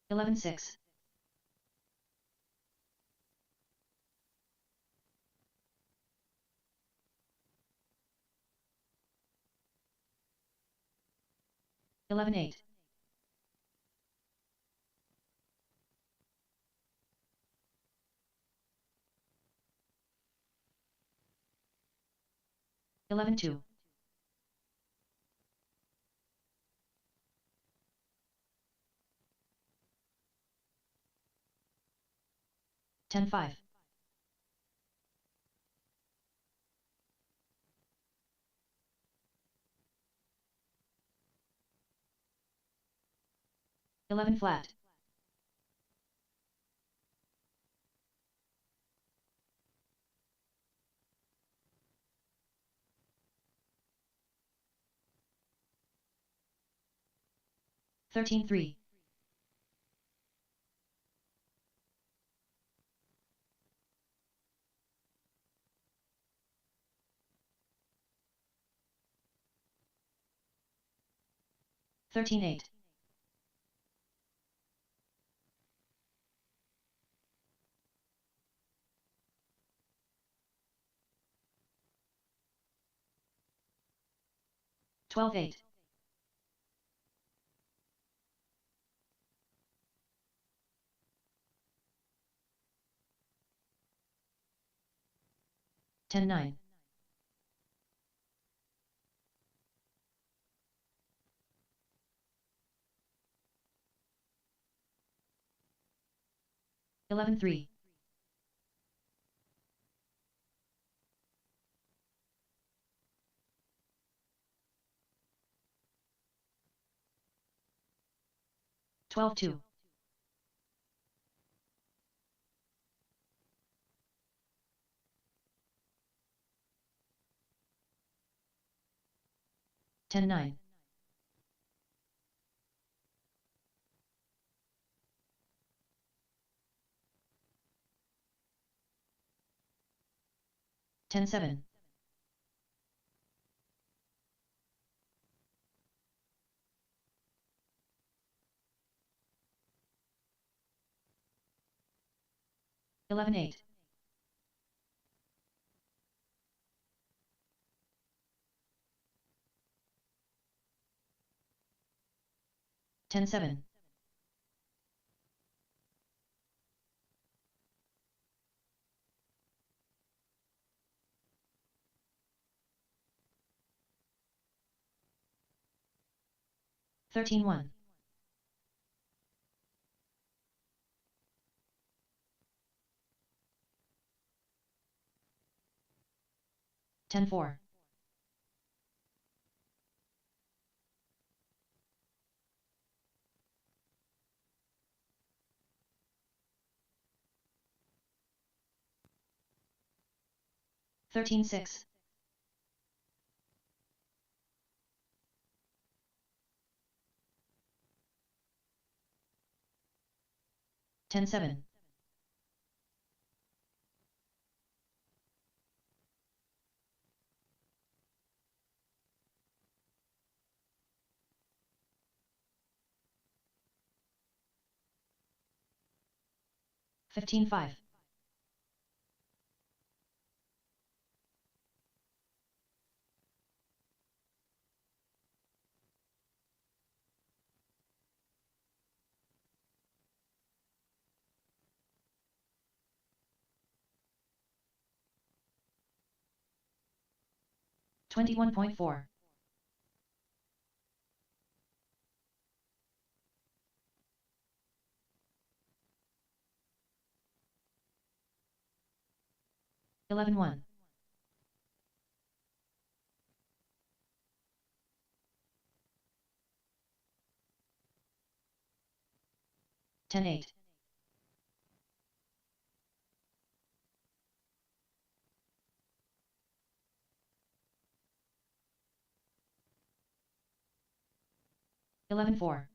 11-6. 11-8. 11-2. 10-5. 11 flat. 13-3. 13-8. 12-8. 10-9. 11-3. 12-2. 10-9. 10-7. 11-8. 10-7. 13-1. 10-4. 13-6. 10-7. 15-5. 21.4. 11-1. 10-8. 11-4.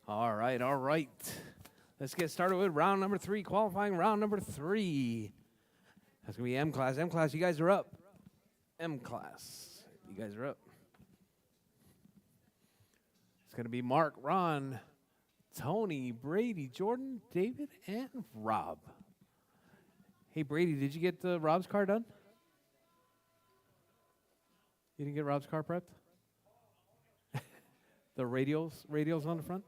All right, all right. Let's get started with round number 3, qualifying round number 3. That's going to be M class. M class, you guys are up. M class, you guys are up. It's going to be Mark, Ron, Tony, Brady, Jordan, David, and Rob. Hey, Brady, did you get Rob's car done? You didn't get Rob's car prepped? The radials on the front?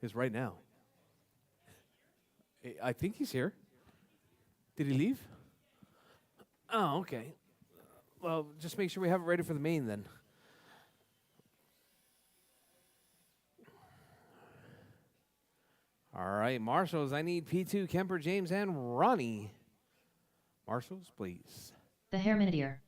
Is right now. I think he's here. Did he leave? Oh, okay. Well, just make sure we have it ready for the main then. All right, marshals, I need P2, Kemper, James, and Ronnie. Marshals, please. The Herminidier.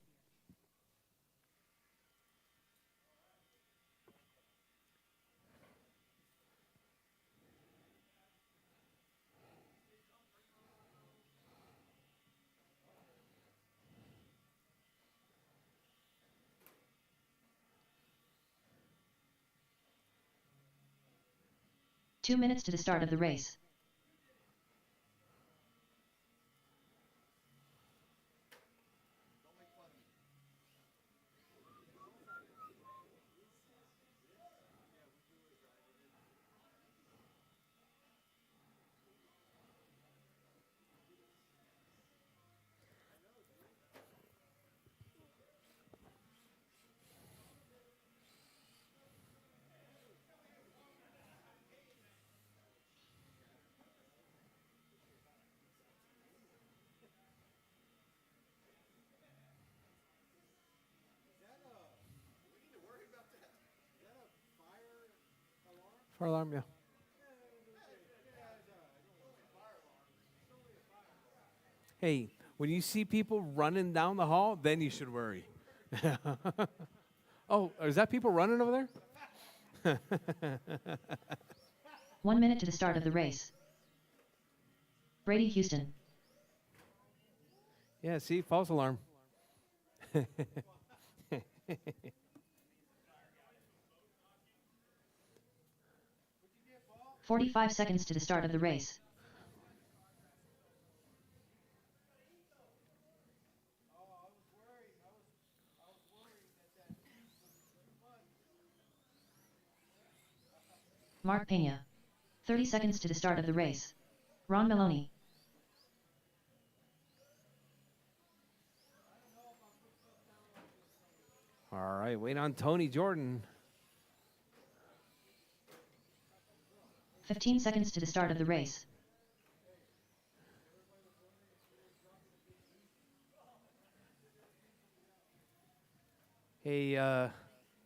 Two minutes to the start of the race. Fire alarm, yeah. Hey, when you see people running down the hall, then you should worry. Oh, is that people running over there? 1 minute to the start of the race. Brady Houston. Yeah, see, false alarm. 45 seconds to the start of the race. Mark Pena. 30 seconds to the start of the race. Ron Maloney. All right, wait on Tony Jordan. 15 seconds to the start of the race. Hey,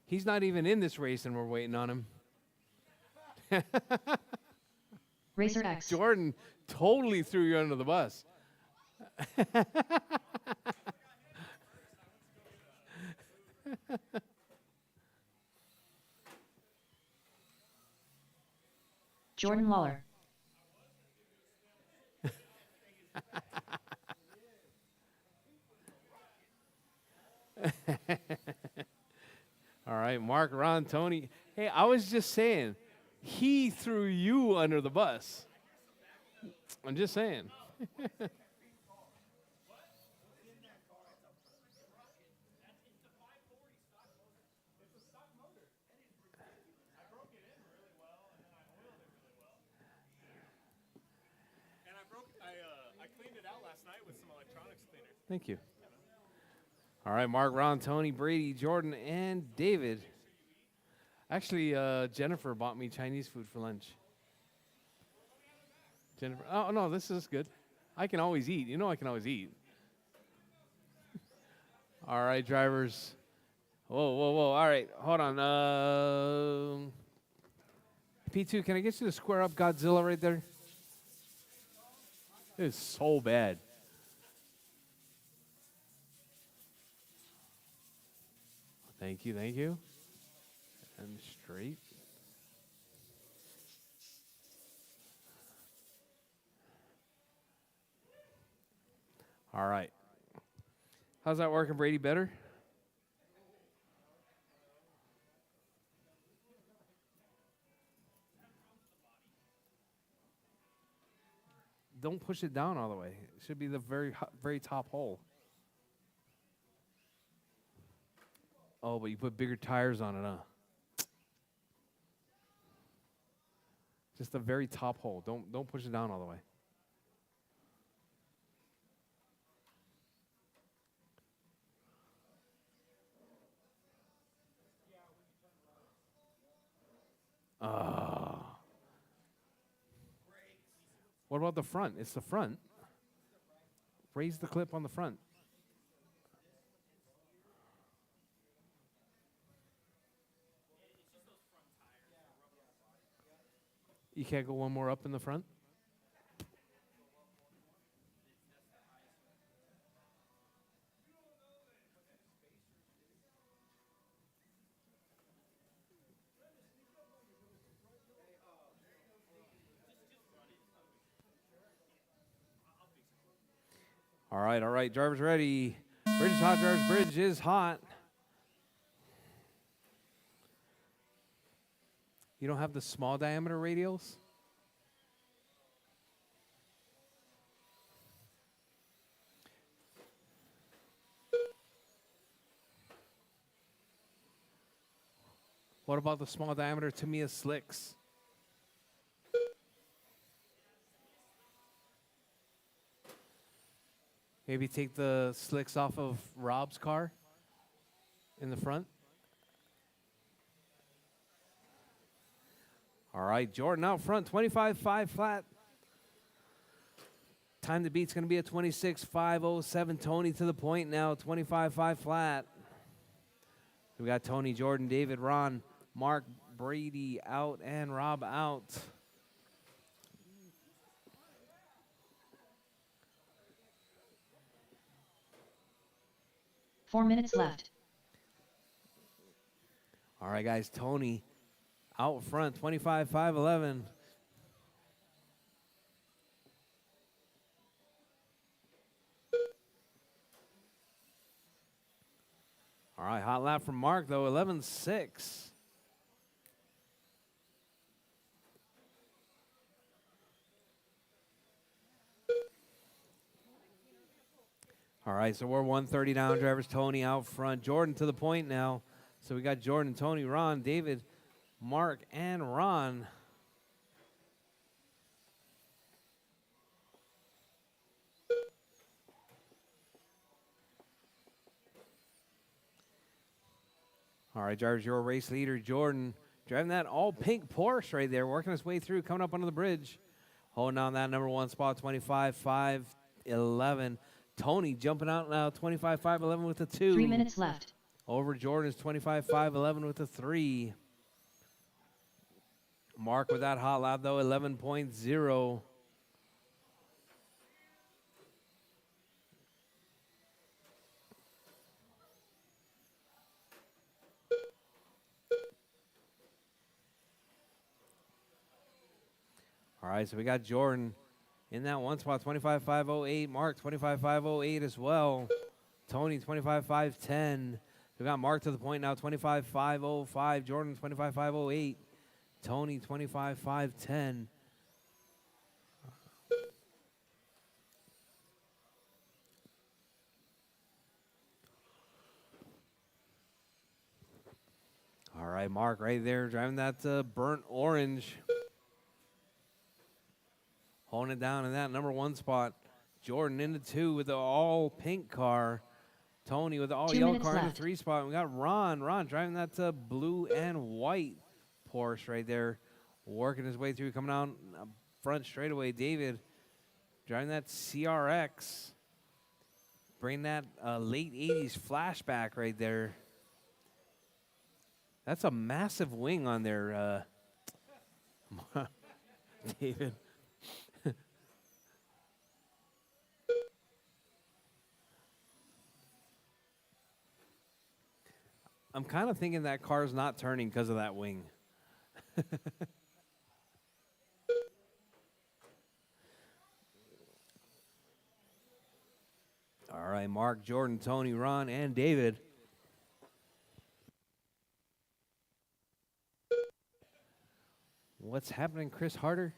he's not even in this race and we're waiting on him. Rchq. Jordan totally threw you under the bus. Jordan Lawler. All right, Mark, Ron, Tony. Hey, I was just saying, he threw you under the bus. I'm just saying. And I cleaned it out last night with some electronics cleaner. Thank you. All right, Mark, Ron, Tony, Brady, Jordan, and David. Actually, Jennifer bought me Chinese food for lunch. Jennifer, oh, no, this is good. I can always eat. You know I can always eat. All right, drivers. Whoa, whoa, whoa. All right, hold on. P2, can I get you to square up Godzilla right there? It is so bad. Thank you, thank you. And straight. All right. How's that working, Brady? Better? Don't push it down all the way. It should be the very top hole. Oh, but you put bigger tires on it, huh? Just the very top hole. Don't push it down all the way. What about the front? It's the front. Raise the clip on the front. You can't go one more up in the front? All right. Drivers ready. Bridge is hot, drivers. Bridge is hot. You don't have the small diameter radials? What about the small diameter Tamiya slicks? Maybe take the slicks off of Rob's car in the front. All right, Jordan out front, 25.5 flat. Time to beat's going to be a 26.507. Tony to the point now, 25.5 flat. We got Tony, Jordan, David, Ron, Mark, Brady out, and Rob out. Four minutes left. All right, guys, Tony out front, 25.511. All right, hot lap from Mark, though, 11.6. All right, so we're 130 down, drivers. Tony out front. Jordan to the point now. So we got Jordan, Tony, Ron, David, Mark, and Ron. All right, drivers, your race leader, Jordan, driving that all-pink Porsche right there, working his way through, coming up under the bridge. Holding on that number one spot, 25.511. Tony jumping out now, 25.511 with the 2. 3 minutes left. Over Jordan is 25.511 with the 3. Mark with that hot lap, though, 11.0. All right, so we got Jordan in that one spot, 25.508. Mark, 25.508 as well. Tony, 25.510. We got Mark to the point now, 25.505. Jordan, 25.508. Tony, 25.510. All right, Mark right there driving that burnt orange. Holding it down in that number one spot. Jordan into 2 with the all-pink car. Tony with the all 2 yellow minutes car in the left. 3 spot. We got Ron. Ron driving that blue and white Porsche right there, working his way through, coming out front straightaway. David driving that CRX, bring that late 80s flashback right there. That's a massive wing on there, David. I'm kind of thinking that car's not turning because of that wing. All right, Mark, Jordan, Tony, Ron, and David. What's happening, Chris Harder?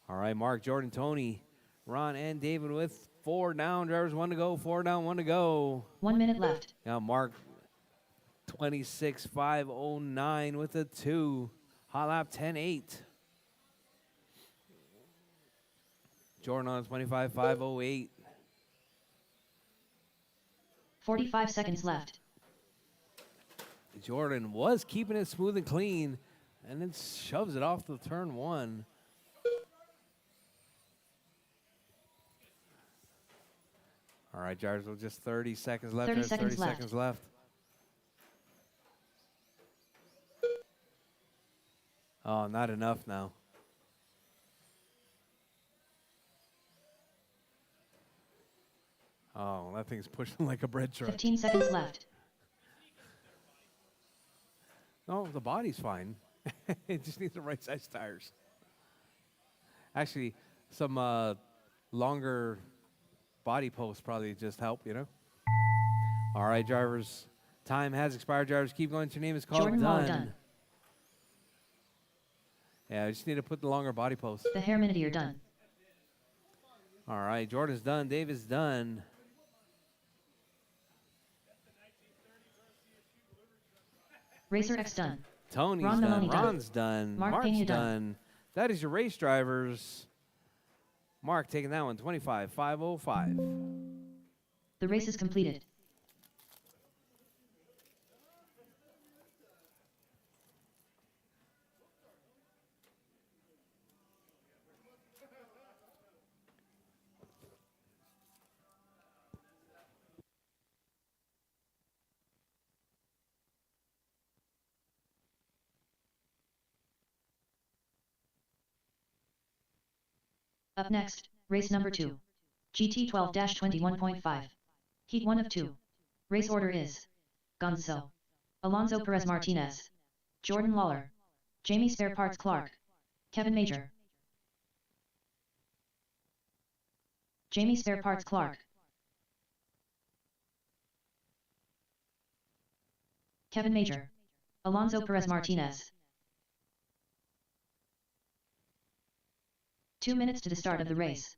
All right, Mark, Jordan, Tony, Ron, and David with 4 down. Drivers 1 to go. 4 down, 1 to go. 1 minute left. Now Mark 26.509 with a 2. Hot lap 10.8. Jordan on 25.508. 45 seconds left. Jordan was keeping it smooth and clean, and then shoves it off the turn 1. All right, drivers, with just 30 seconds left. 30 seconds left. Seconds left. Oh, not enough now. Oh, that thing's pushing like a bread truck. 15 seconds left. No, the body's fine. It just needs the right size tires. Actually, some longer body posts probably just help, you know? All right, drivers. Time has expired. Drivers, keep going. Your name is called. Jordan Waller done. Yeah, I just need to put the longer body post. The hair minute done. All right, Jordan's done. David's done. Rchq done. Tony's Ron done. Maloney done. Ron's done. Mark Mark's Pena done. done. That is your race drivers. Mark taking that one, 25.505. The race is completed. Up next, race number 2. GT 12-21.5. Heat 1 of 2. Race order is Gonzo, Alonso Perez Martinez, Jordan Lawler, Jamie Spare Parts Clark, Kevin Major. Jamie Spare Parts Clark. Kevin Major. Alonso Perez Martinez. 2 minutes to the start of the race.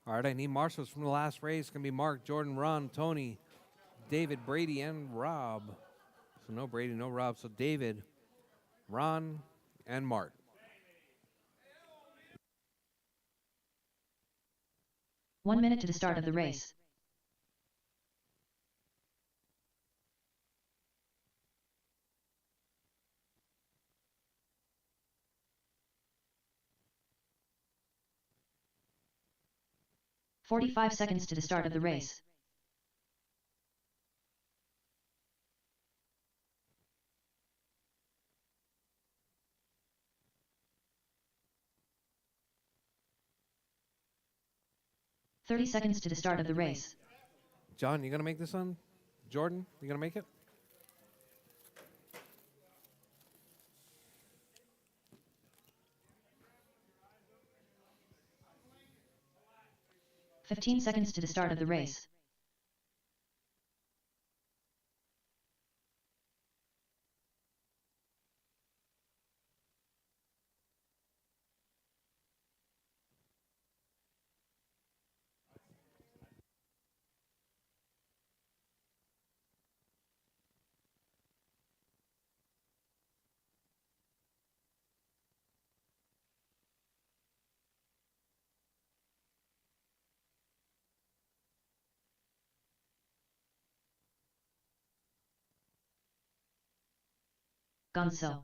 All right, I need marshals from the last race. It's going to be Mark, Jordan, Ron, Tony, David, Brady, and Rob. So no Brady, no Rob. So David, Ron, and Mark. One minute to the start of the race. "45 seconds to the start of the race. "30 seconds to the start of the race. John, you going to make this one? Jordan, you going to make it? 15 seconds to the start of the race. Gonzo.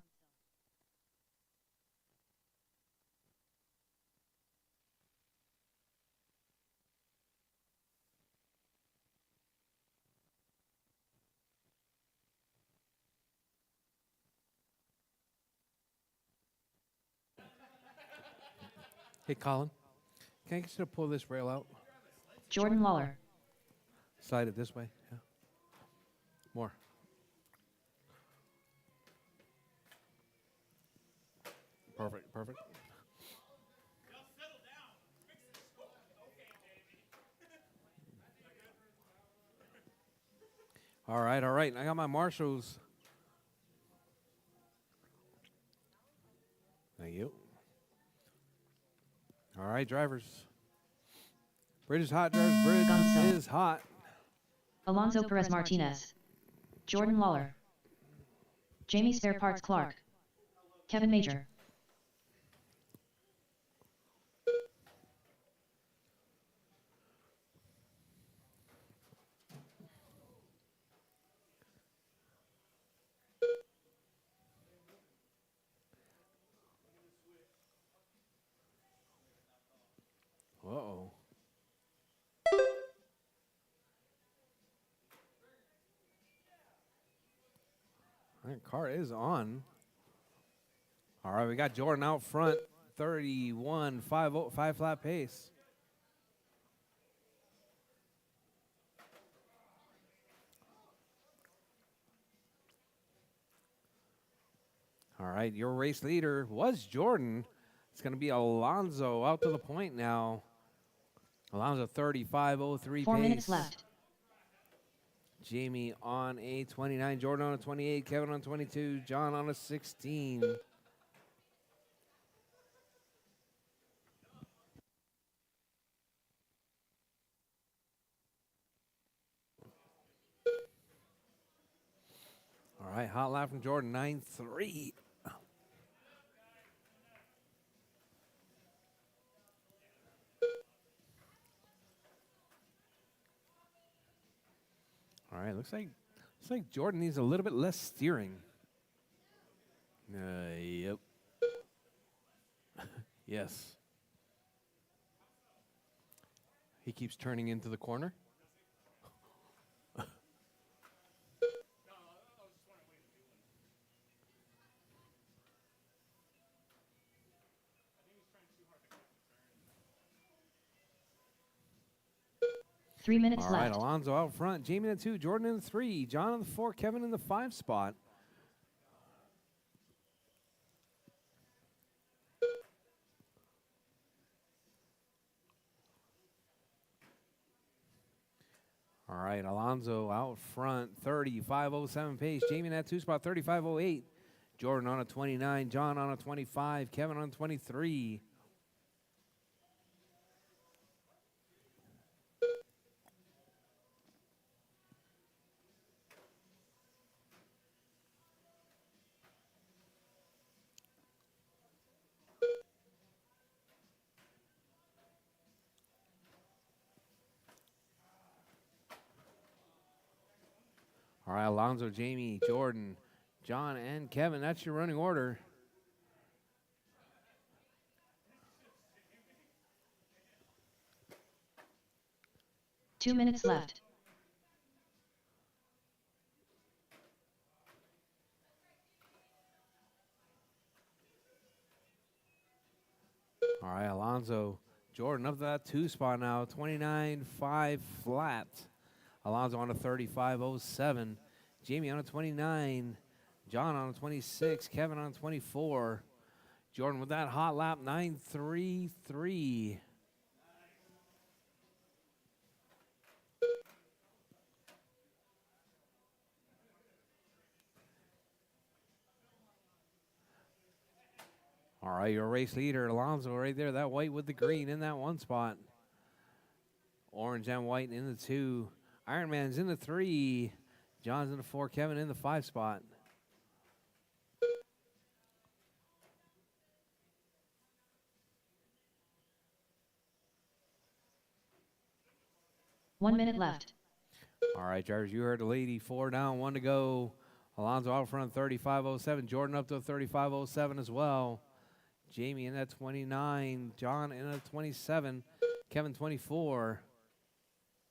Hey, Colin, can I get you to pull this rail out? Jordan Lawler. Slide it this way. Yeah. More. Perfect, perfect. All right, all right. I got my marshals. Thank you. All right, drivers. Bridge is hot, drivers. Bridge Gonzo. is hot. Alonso Perez Martinez. Jordan Lawler. Jamie Spare Parts Clark. Kevin Major. Uh-oh. All right, car is on. All right, we got Jordan out front. 31, 5 flat pace. All right, your race leader was Jordan. It's going to be Alonso out to the point now. Alonso 35.03 4 pace. minutes left. Jamie on a 29, Jordan on a 28, Kevin on 22, John on a 16. All right, hot lap from Jordan, 9.3. All right, looks like Jordan needs a little bit less steering. Yep. Yes. He keeps turning into the corner. No, I was just wondering what he was doing. I think he was trying too hard to cut the turn. 3 minutes All right, left. Alonso out front, Jamie in the 2, Jordan in the 3, John in the 4, Kevin in the 5 spot. All right, Alonso out front, 35.07 pace. Jamie in that 2 spot, 35.08. Jordan on a 29, John on a 25, Kevin on 23. All right, Alonso, Jamie, Jordan, John, and Kevin. That's your running order. Two minutes left. All right, Alonso, Jordan up to that 2 spot now, 29.5 flat. Alonso on a 35.07. Jamie on a 29. John on a 26. Kevin on a 24. Jordan with that hot lap, 9.33. All right, your race leader, Alonso, right there. That white with the green in that one spot. Orange and white in the 2. Ironman's in the 3. John's in the 4. Kevin in the 5 spot. One minute left. All right, drivers, you heard the lady. 4 down, 1 to go. Alonso out front, 35.07. Jordan up to a 35.07 as well. Jamie in at 29. John in at 27. Kevin 24.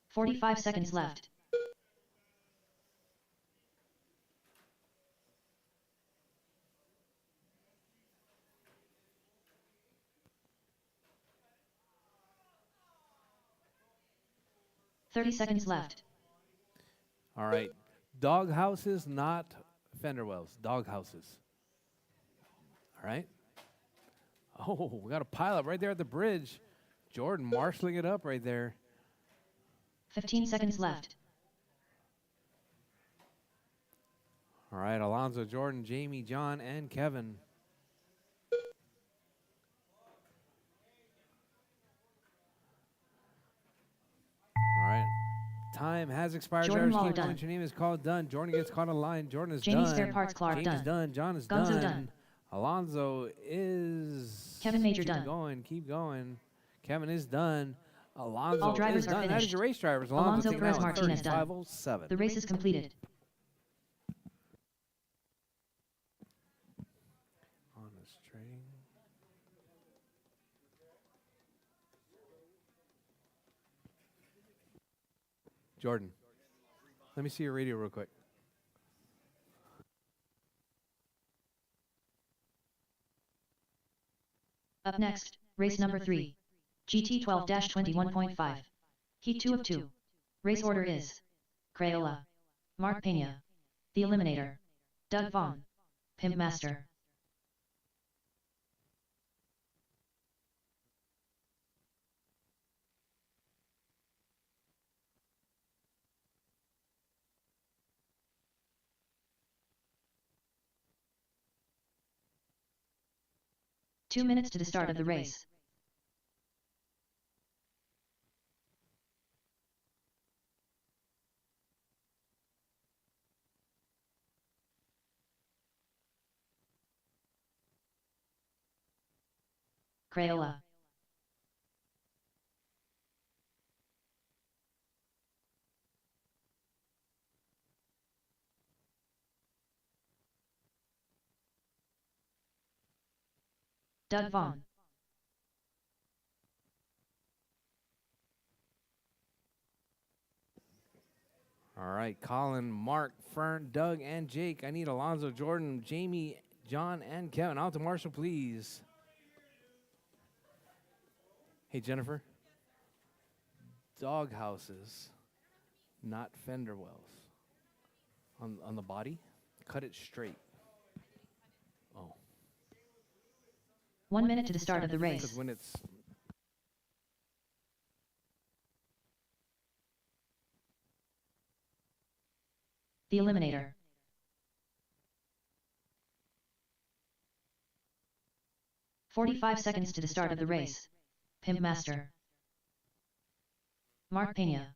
45 seconds left. $30 left. All right. Dog houses, not fender wells. Dog houses. All right. Oh, we got a pileup right there at the bridge. Jordan marshaling it up right there. 15 seconds left. All right, Alonso, Jordan, Jamie, John, and Kevin. All right. Time has expired. Jordan Drivers, Waller keep going. done. Your name is called done. Jordan gets caught on line. Jordan is Jamie done. Spare Parts Clark James done. done. John is Gonzo done. done. Alonso is. Kevin Major keep done. Going. Keep going. Kevin is done. Alonso All drivers is are done. That is finished. your race drivers. Alonso taking Perez out Martinez done. 35.07. The race is completed. On the string. Jordan, let me see your radio real quick. Up next, race number 3. GT 12-21.5. Heat 2 of 2. Race order is Crayola, Mark Pena, The Eliminator, Doug Vaughn, Pimp Master. Two minutes to the start of the race. Crayola. Doug Vaughn. All right, Colin, Mark, Fern, Doug, and Jake. I need Alonso, Jordan, Jamie, John, and Kevin. Out to Marshall, please. Hey, Jennifer. Dog houses, not fender wells. On the body, cut it straight. Oh. 1 minute to the start of the Because race. when it's The Eliminator. "45 seconds to the start of the race. Pimp Master. Mark Pena.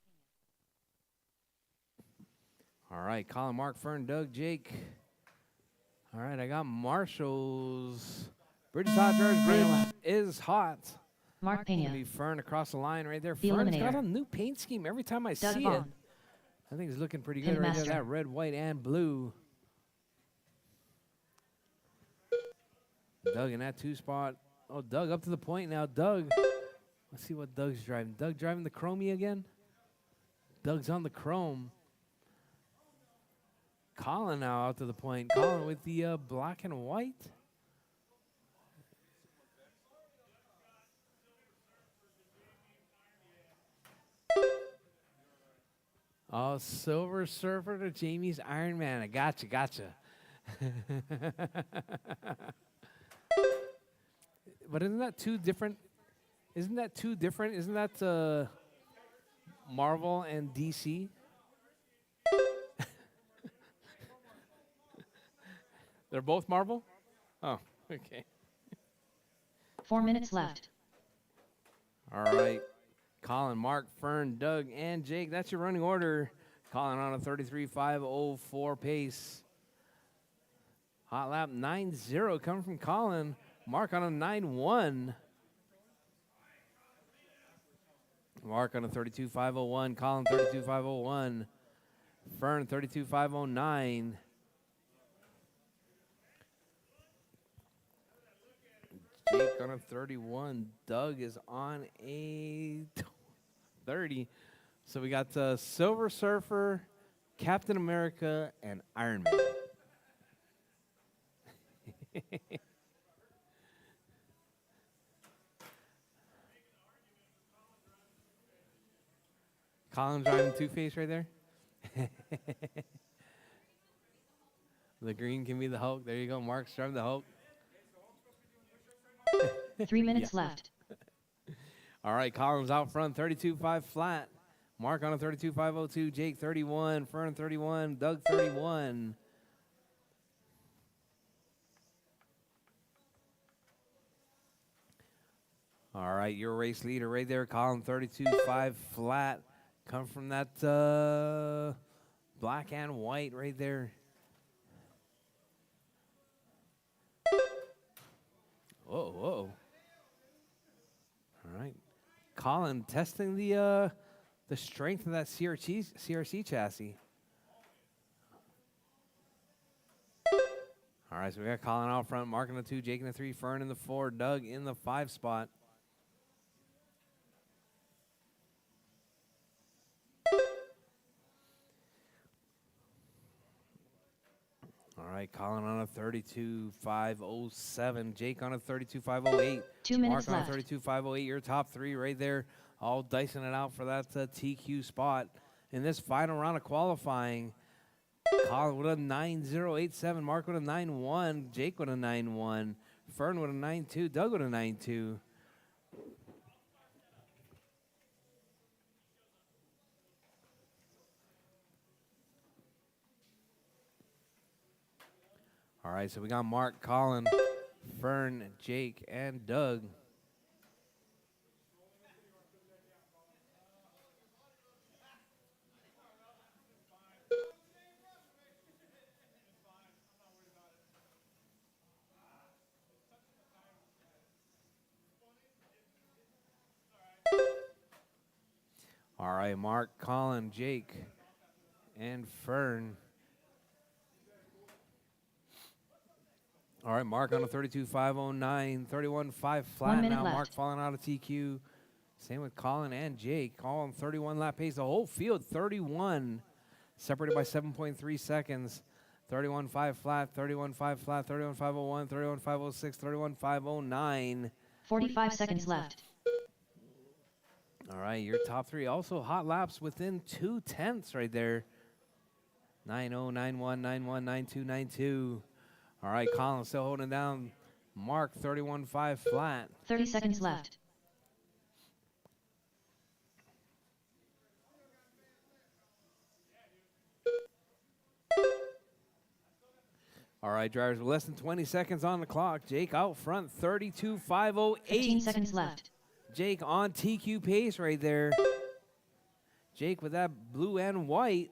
all right, Colin, Mark, Fern, Doug, Jake. All right, I got Marshall's. Bridge is hot, George. Bridge Crayola. is hot. Mark Gonna Pena. be Fern across the line right there. The Fern's got Eliminator. a new paint scheme every time I Doug see it. Vaughn. I think it's looking pretty Pimp good right there. Master. That red, white, and blue. Doug in that 2 spot. Oh, Doug up to the point now. Doug. Let's see what Doug's driving. Doug driving the chromie again? Doug's on the chrome. Colin now out to the point. Colin with the black and white. Oh, Silver Surfer to Jamie's Iron Man. I gotcha. But isn't that two different? Isn't that Marvel and DC? They're both Marvel? Oh, okay. 4 minutes left. All right. Colin, Mark, Fern, Doug, and Jake. That's your running order. Colin on a 33.504 pace. Hot lap 9.0 coming from Colin. Mark on a 9.1. Mark on a 32.501. Colin 32.501. Fern 32.509. Jake on a 31. Doug is on a 30. So we got Silver Surfer, Captain America, and Iron Man. Colin driving Two-Face right there. The green can be the Hulk. There you go. Mark's driving the Hulk. 3 minutes left. All right, Colin's out front, 32.5 flat. Mark on a 32.502. Jake 31. Fern 31. Doug 31. All right, your race leader right there, Colin 32.5 flat. Come from that black and white right there. Whoa, whoa. All right. Colin testing the strength of that CRC chassis. All right, so we got Colin out front, Mark in the 2, Jake in the 3, Fern in the 4, Doug in the 5 spot. All right, Colin on a 32.507. Jake on a 32.508. 2 minutes Mark on left. a 32.508. Your top 3 right there, all dicing it out for that TQ spot. In this final round of qualifying, Colin with a 9.087. Mark with a 9.1. Jake with a 9.1. Fern with a 9.2. Doug with a 9.2. All right, so we got Mark, Colin, Fern, Jake, and Doug. All right, Mark, Colin, Jake, and Fern. All right, Mark on a 32.509, 31.5 flat 1 minute now. left. Mark falling out of TQ. Same with Colin and Jake. Colin 31 lap pace. The whole field 31, separated by 7.3 seconds. 31.5 flat, 31.5 flat, 31.501, 31.506, 31.509. 45 seconds left. All right, your top 3 also hot laps within 2/10 right there. 9.0, 9.1, 9.1, 9.2, 9.2. All right, Colin still holding down. Mark 31.5 flat. 30 seconds left. All right, drivers, with less than 20 seconds on the clock. Jake out front, 32.508. 15 seconds left. Jake on TQ pace right there. Jake with that blue and white.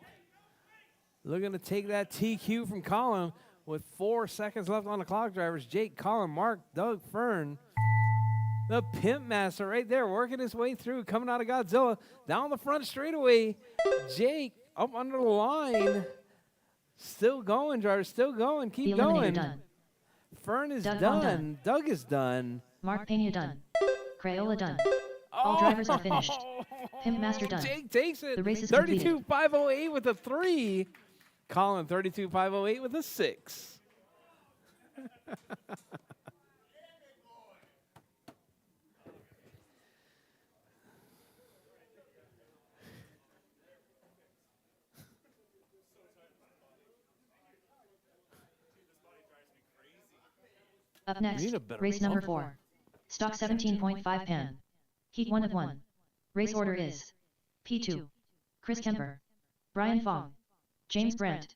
Looking to take that TQ from Colin with 4 seconds left on the clock, drivers. Jake, Colin, Mark, Doug, Fern. The Pimp Master right there working his way through, coming out of Godzilla. Down the front straightaway. Jake up under the line. Still going, drivers, still going. The Keep Eliminator going. done. Fern is Doug done. done. Doug is done. Mark Pena done. Crayola done. All drivers are finished. Pimp Master done. Jake takes it. The race is completed. 32.508 with a 3. Colin 32.508 with a 6. Up We next, need a better race number bumper. 4. Stock 17.5 pen. Heat 1 of 1. Race order is P2. Chris Kemper. Brian Fong. James Brandt.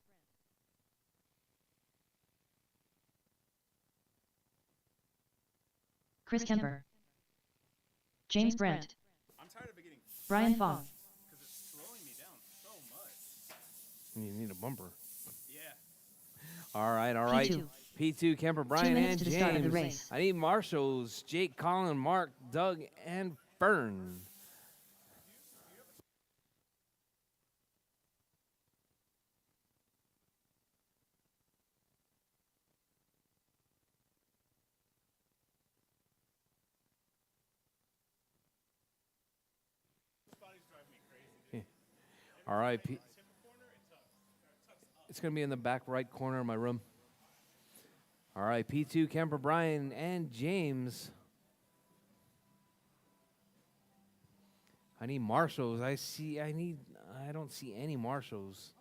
Chris Kemper, James Brandt, I'm tired of it getting Brian Fong, because it's slowing me down so much. You need a bumper. Yeah. All right, all right. P2. P2, Kemper, 2 Brian, minutes and to the start of the James. race. I need marshals. Jake, Colin, Mark, Doug, and Fern. Body's driving me crazy. All right, Tip a corner, it tucks up. it's going to be in the back right corner of my room. All right, P2, Kemper, Brian, and James. I need marshals. I don't see any marshals.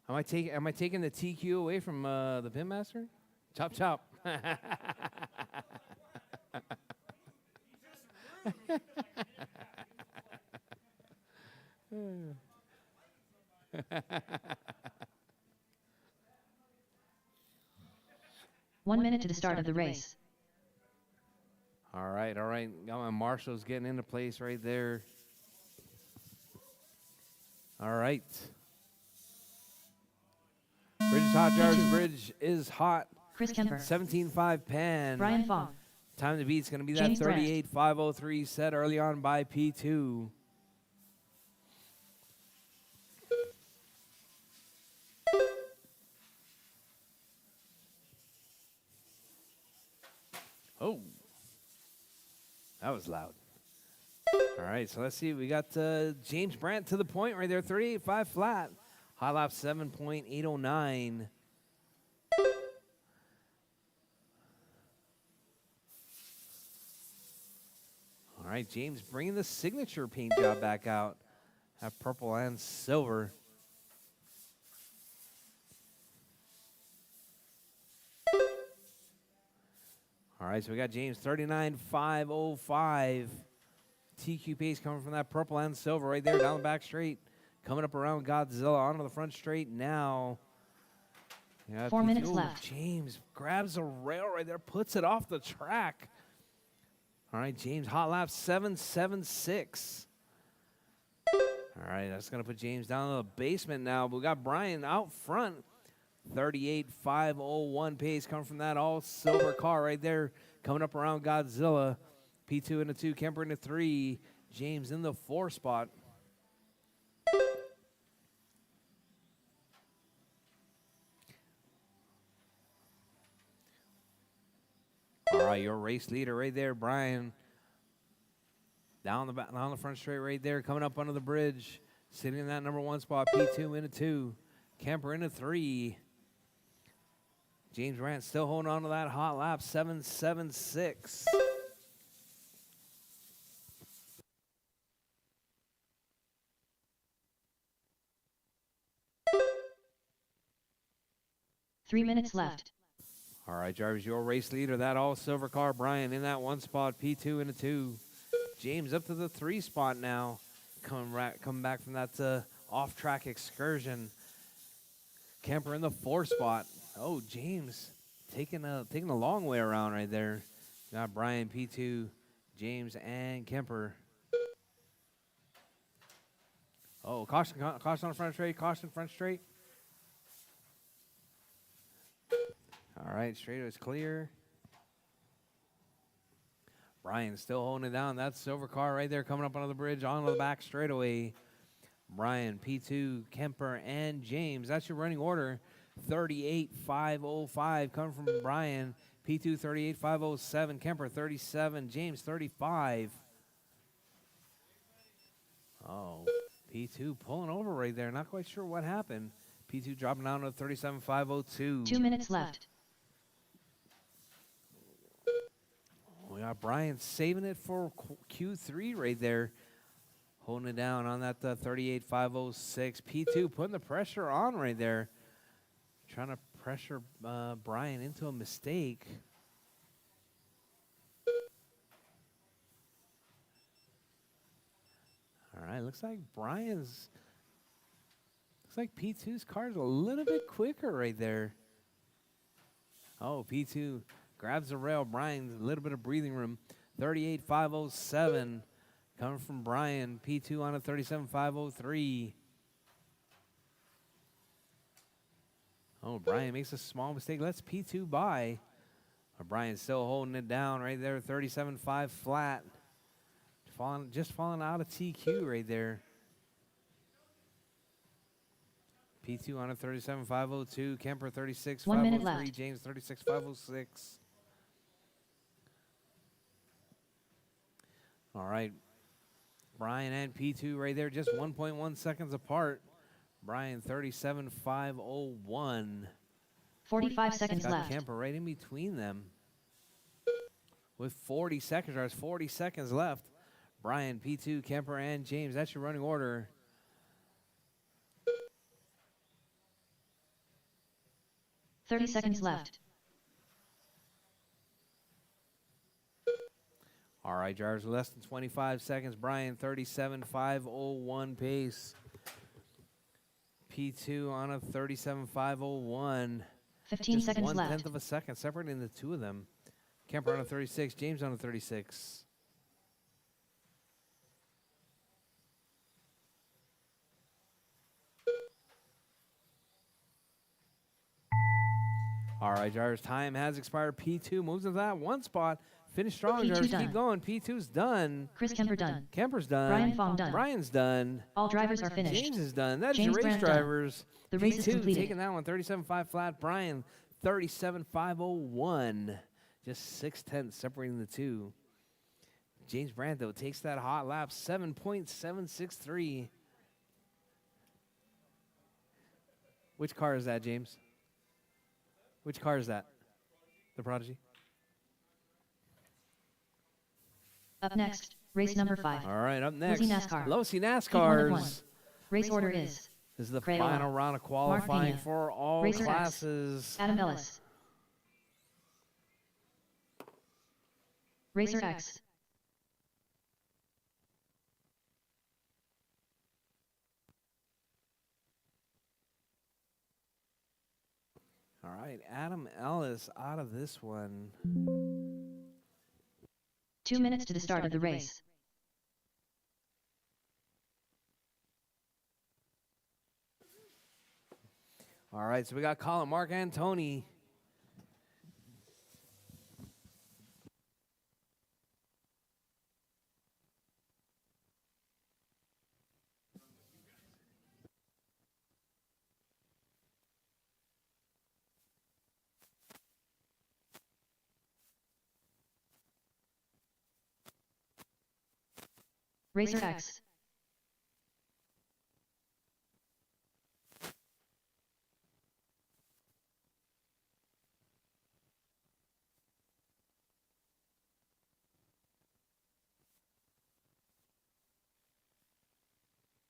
Am I taking the TQ away from the pin master? Chop chop. One minute to the start of the race. All right, all right. Got my marshals getting into place right there. All right. Bridge is hot, Jarvis. Bridge is hot. Chris Kemper, 17.5 pan. Brian Fong, Time to beat is going to be James that Brandt. 38.503 set early on by P2. Oh, that was loud. All right, so let's see. We got James Brandt to the point right there, 38.5 flat. High lap 7.809. All right, James bringing the signature paint job back out. Have purple and silver. All right, so we got James 39.505. TQ pace coming from that purple and silver right there down the back straight. Coming up around Godzilla onto the front straight now. Yeah, 4 minutes left. James grabs a rail right there, puts it off the track. All right, James, hot lap 7.76. All right, that's going to put James down to the basement now. But we got Brian out front. 38.501 pace coming from that all silver car right there. Coming up around Godzilla. P2 in the 2, Kemper in the 3. James in the 4 spot. All right, your race leader right there, Brian. Down the front straight right there, coming up under the bridge. Sitting in that number 1 spot, P2 in a 2. Kemper in a 3. James Brandt still holding on to that hot lap, 7.76. Three minutes left. All right, Jarvis, your race leader, that all silver car, Brian in that 1 spot, P2 in a 2. James up to the 3 spot now, coming back from that off-track excursion. Kemper in the 4 spot. Oh, James taking a long way around right there. Got Brian, P2, James, and Kemper. Oh, caution on the front straight, caution front straight. All right, straight is clear. Brian still holding it down. That silver car right there coming up onto the bridge, onto the back straightaway. Brian, P2, Kemper, and James. That's your running order. 38.505 coming from Brian. P2, 38.507. Kemper, 37. James, 35. Oh, P2 pulling over right there. Not quite sure what happened. P2 dropping down to 37.502. 2 minutes left. We got Brian saving it for Q3 right there. Holding it down on that 38.506. P2 putting the pressure on right there. Trying to pressure Brian into a mistake. All right, looks like P2's car's a little bit quicker right there. Oh, P2 grabs the rail. Brian, a little bit of breathing room. 38.507 coming from Brian. P2 on a 37.503. Oh, Brian makes a small mistake. Let's P2 by. Brian's still holding it down right there. 37.5 flat. Just falling out of TQ right there. P2 on a 37.502. Kemper 1 minute 36.503. left. James 36.506. All right. Brian and P2 right there, just 1.1 seconds apart. Brian 37.501. 45 seconds Got left. Kemper right in between them. With 40 seconds, there's 40 seconds left. Brian, P2, Kemper, and James. That's your running order. Thirty seconds left. All right, drivers, less than 25 seconds. Brian, 37.501 pace. P2 on a 37.501. 15 Just seconds 1/10 left. of a second separating the two of them. Kemper on a 36, James on a 36. All right, drivers, time has expired. P2 moves into that one spot. Finish strong, P2 drivers. done. Keep going. P2's done. Chris Kemper done. Kemper's done. Brian Fong done. Brian's done. All drivers are finished. James is done. That's James your race Brandt done. drivers. The race is P2 completed. taking that one, 37.5 flat. Brian, 37.501. Just 6/10 separating the two. James Brandt, though, takes that hot lap, 7.763. Which car is that, James? Which car is that? The Prodigy? Up next, race number 5. All right, up next. Losi NASCAR. Losi Heat 1 of 1. NASCARs. Race order is This is the Crayola. final round of qualifying Pena. for all Racer X. classes. Adam Ellis. Racer X. All right, Adam Ellis out of this one. 2 minutes to the start of the race. All right, so we got Colin Mark Antoni. Racer X.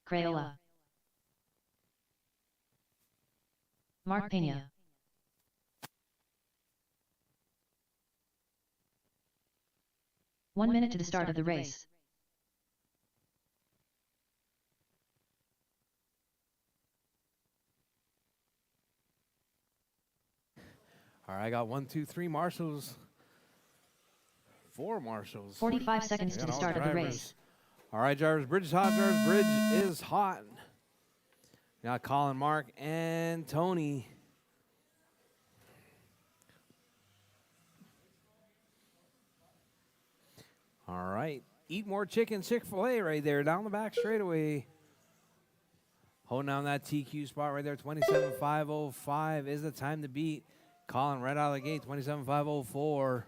Crayola. Mark Pena. One minute to the start of the race. All right, I got 1, 2, 3 marshals. 4 marshals. 45 seconds We to got the all start of the drivers. race. All right, drivers, bridge is hot. Drivers, bridge is hot. We got Colin Mark and Tony. All right, eat more chicken, Chick-fil-A right there down the back straightaway. Holding down that TQ spot right there, 27.505 is the time to beat. Colin right out of the gate, 27.504.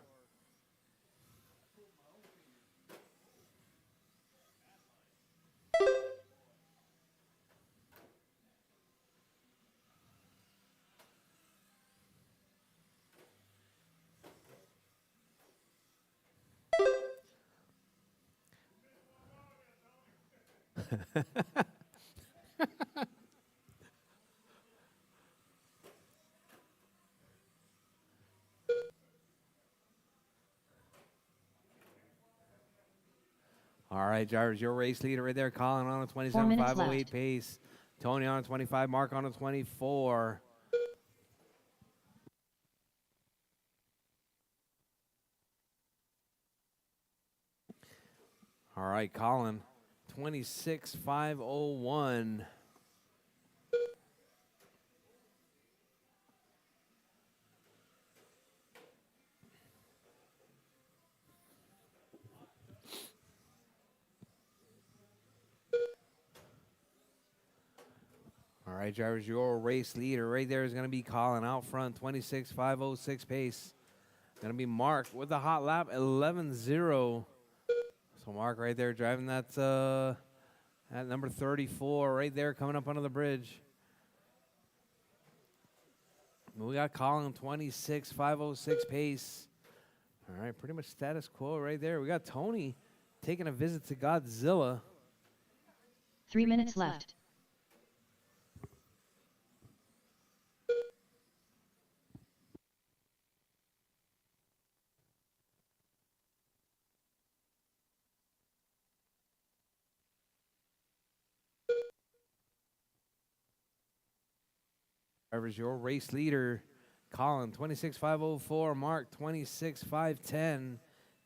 All right, drivers, your race leader right there, Colin on a 4 minutes 27.508 left. pace. Tony on a 25, Mark on a 24. All right, Colin. 26,501. All right, drivers, your race leader right there is going to be Colin out front, 26,506 pace. Going to be Mark with the hot lap, 11-0. So Mark right there driving that at number 34 right there coming up under the bridge. We got Colin, 26,506 pace. All right, pretty much status quo right there. We got Tony taking a visit to Godzilla. 3 minutes left. Drivers, your race leader, Colin, 26,504. Mark, 26,510.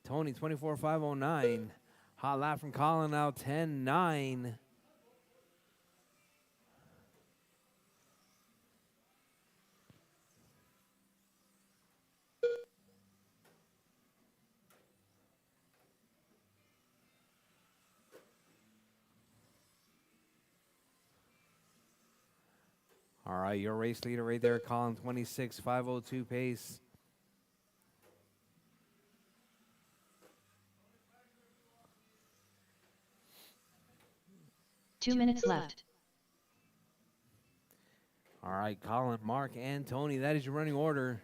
Tony, 24,509. Hot lap from Colin now, 10-9. All right, your race leader right there, Colin, 26,502 pace. Two minutes left. All right, Colin, Mark, and Tony, that is your running order.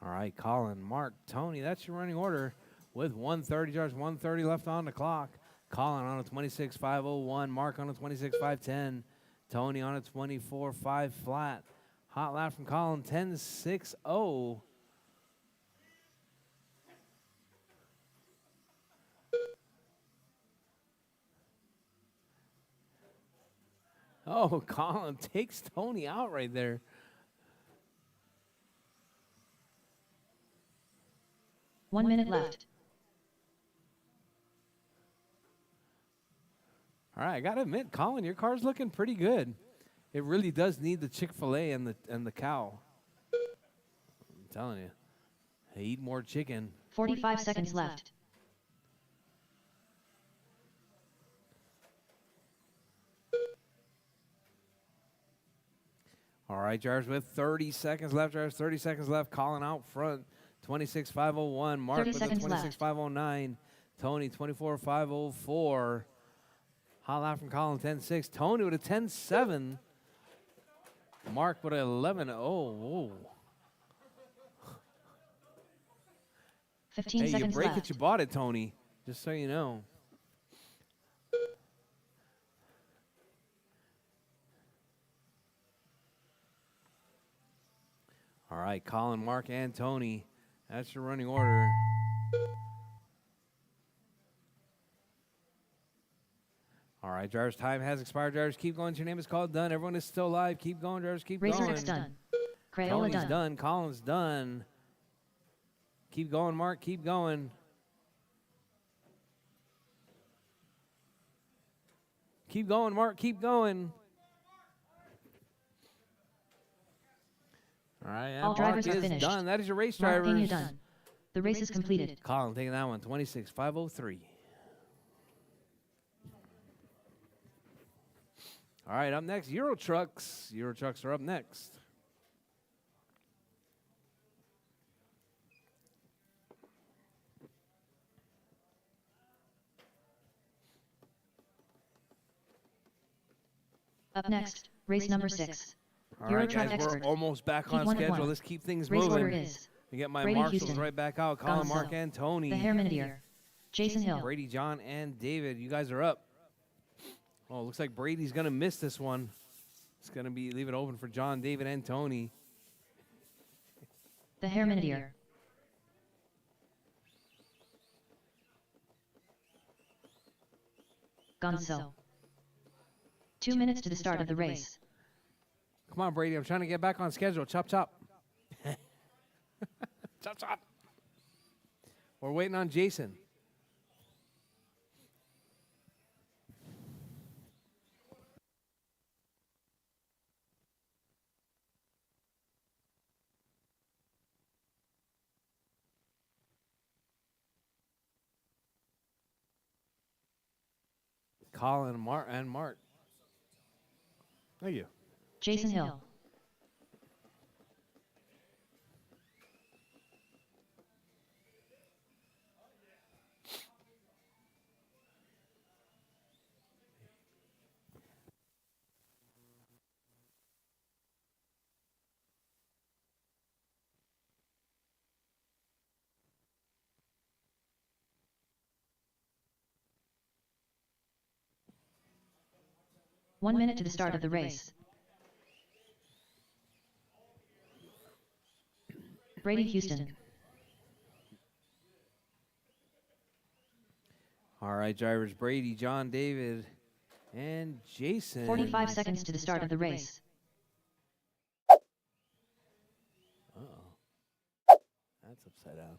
All right, Colin, Mark, Tony, that's your running order with 130 yards, 130 left on the clock. Colin on a 26,501, Mark on a 26,510, Tony on a 24,5 flat. Hot lap from Colin, 10.60. Oh, Colin takes Tony out right there. One minute left. All right, I gotta admit, Colin, your car's looking pretty good. It really does need the Chick-fil-A and the cow. I'm telling you, they eat more chicken. 45 seconds left. All right, drivers, with 30 seconds left, drivers, 30 seconds left. Colin out front, 26,501. Mark 30 with the seconds left. 26,509. Tony, 24,504. Hot lap from Colin, 10.6. Tony with a 10.7. Mark with an 11. Oh, 15 hey, you seconds break left. it, you bought it, Tony. Just so you know. All right, Colin, Mark, and Tony. That's your running order. All right, drivers, time has expired. Drivers, keep going. Your name is called. Done. Everyone is still alive. Keep going, drivers. Keep Razor going. X done. Crayola Tony's done. done. Colin's done. Keep going, Mark. Keep going. Keep going, Mark. Keep going. All right, and All Mark drivers are is finished. done. That is your race, Mark drivers. Pena done. The race is completed. Colin taking that one, 26,503. All right, up next, Euro Trucks. Euro Trucks are up next. Up next, race number 6. All Euro right, Truck guys, Expert. we're almost back Heat on 1 of schedule. 1. Let's keep things Race order moving. is We get my Brady marshals Houston, right back out. Colin, Gonzo, Mark, and Tony. The Herminier. Jason Hill. Brady, John, and David. You guys are up. Oh, looks like Brady's going to miss this one. It's going to be leave it open for John, David, and Tony. The Herminideer. Gonzo. 2 minutes to the start of the race. Come on, Brady. I'm trying to get back on schedule. Chop, chop. Chop, chop. We're waiting on Jason. Colin and Mark. Thank you. Jason Hill. One minute to the start of the race. Brady Houston. All right, drivers. Brady, John, David, and Jason. 45 seconds to the start of the race. Uh-oh. That's upside down.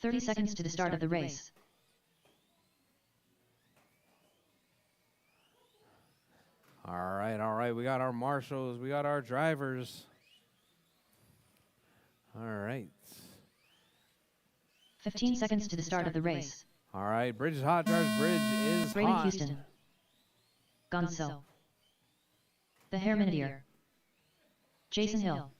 Thirty seconds to the start of the race. All right. We got our marshals. We got our drivers. All right. 15 seconds to the start of the race. All right, Bridge is hot. Drivers, Bridge is Brady hot. Houston. Gonzo. The Herminideer. Jason Hill.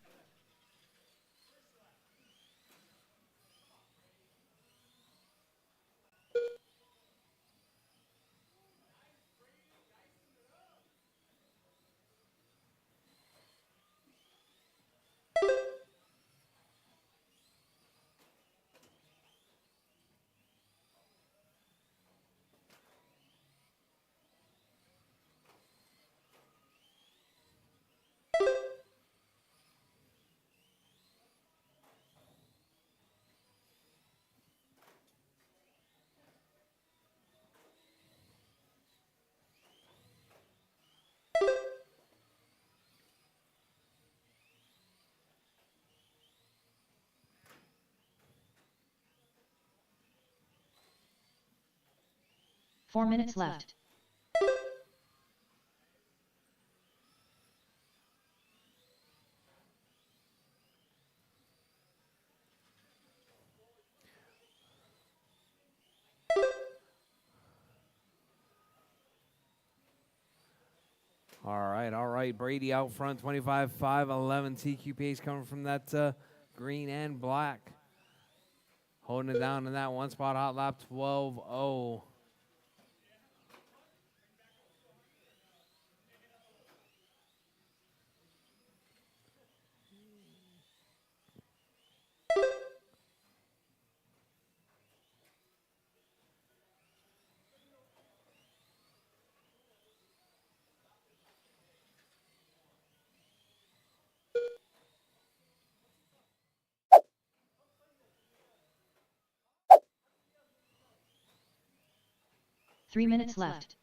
Four minutes left. All right. Brady out front, 25-5, 11 TQ pace coming from that green and black. Holding it down in that one spot, hot lap 12-0. Three minutes left.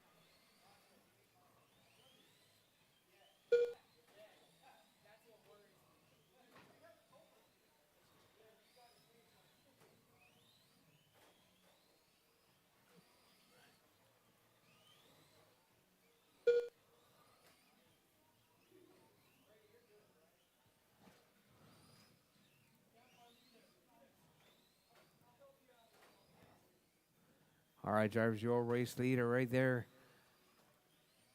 All right, drivers, your race leader right there.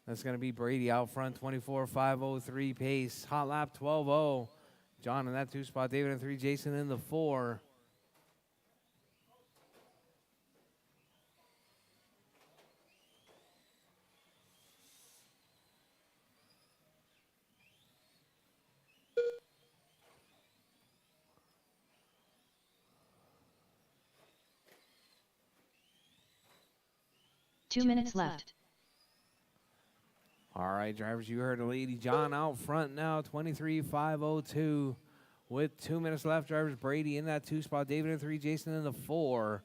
That's going to be Brady out front, 24-503 pace. Hot lap 12-0. John in that two spot, David in three, Jason in the four. Two minutes left. All right, drivers, you heard the lady. John out front now, 23,502. With 2 minutes left, drivers, Brady in that 2 spot, David in 3, Jason in the 4.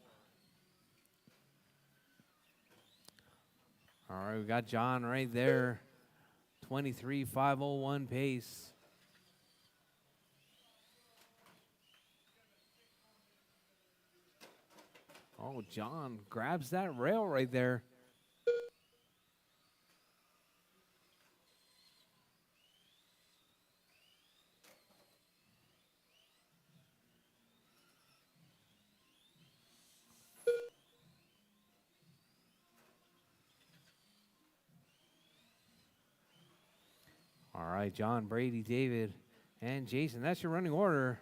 All right, we got John right there, 23,501 pace. Oh, John grabs that rail right there. All right, John, Brady, David, and Jason. That's your running order.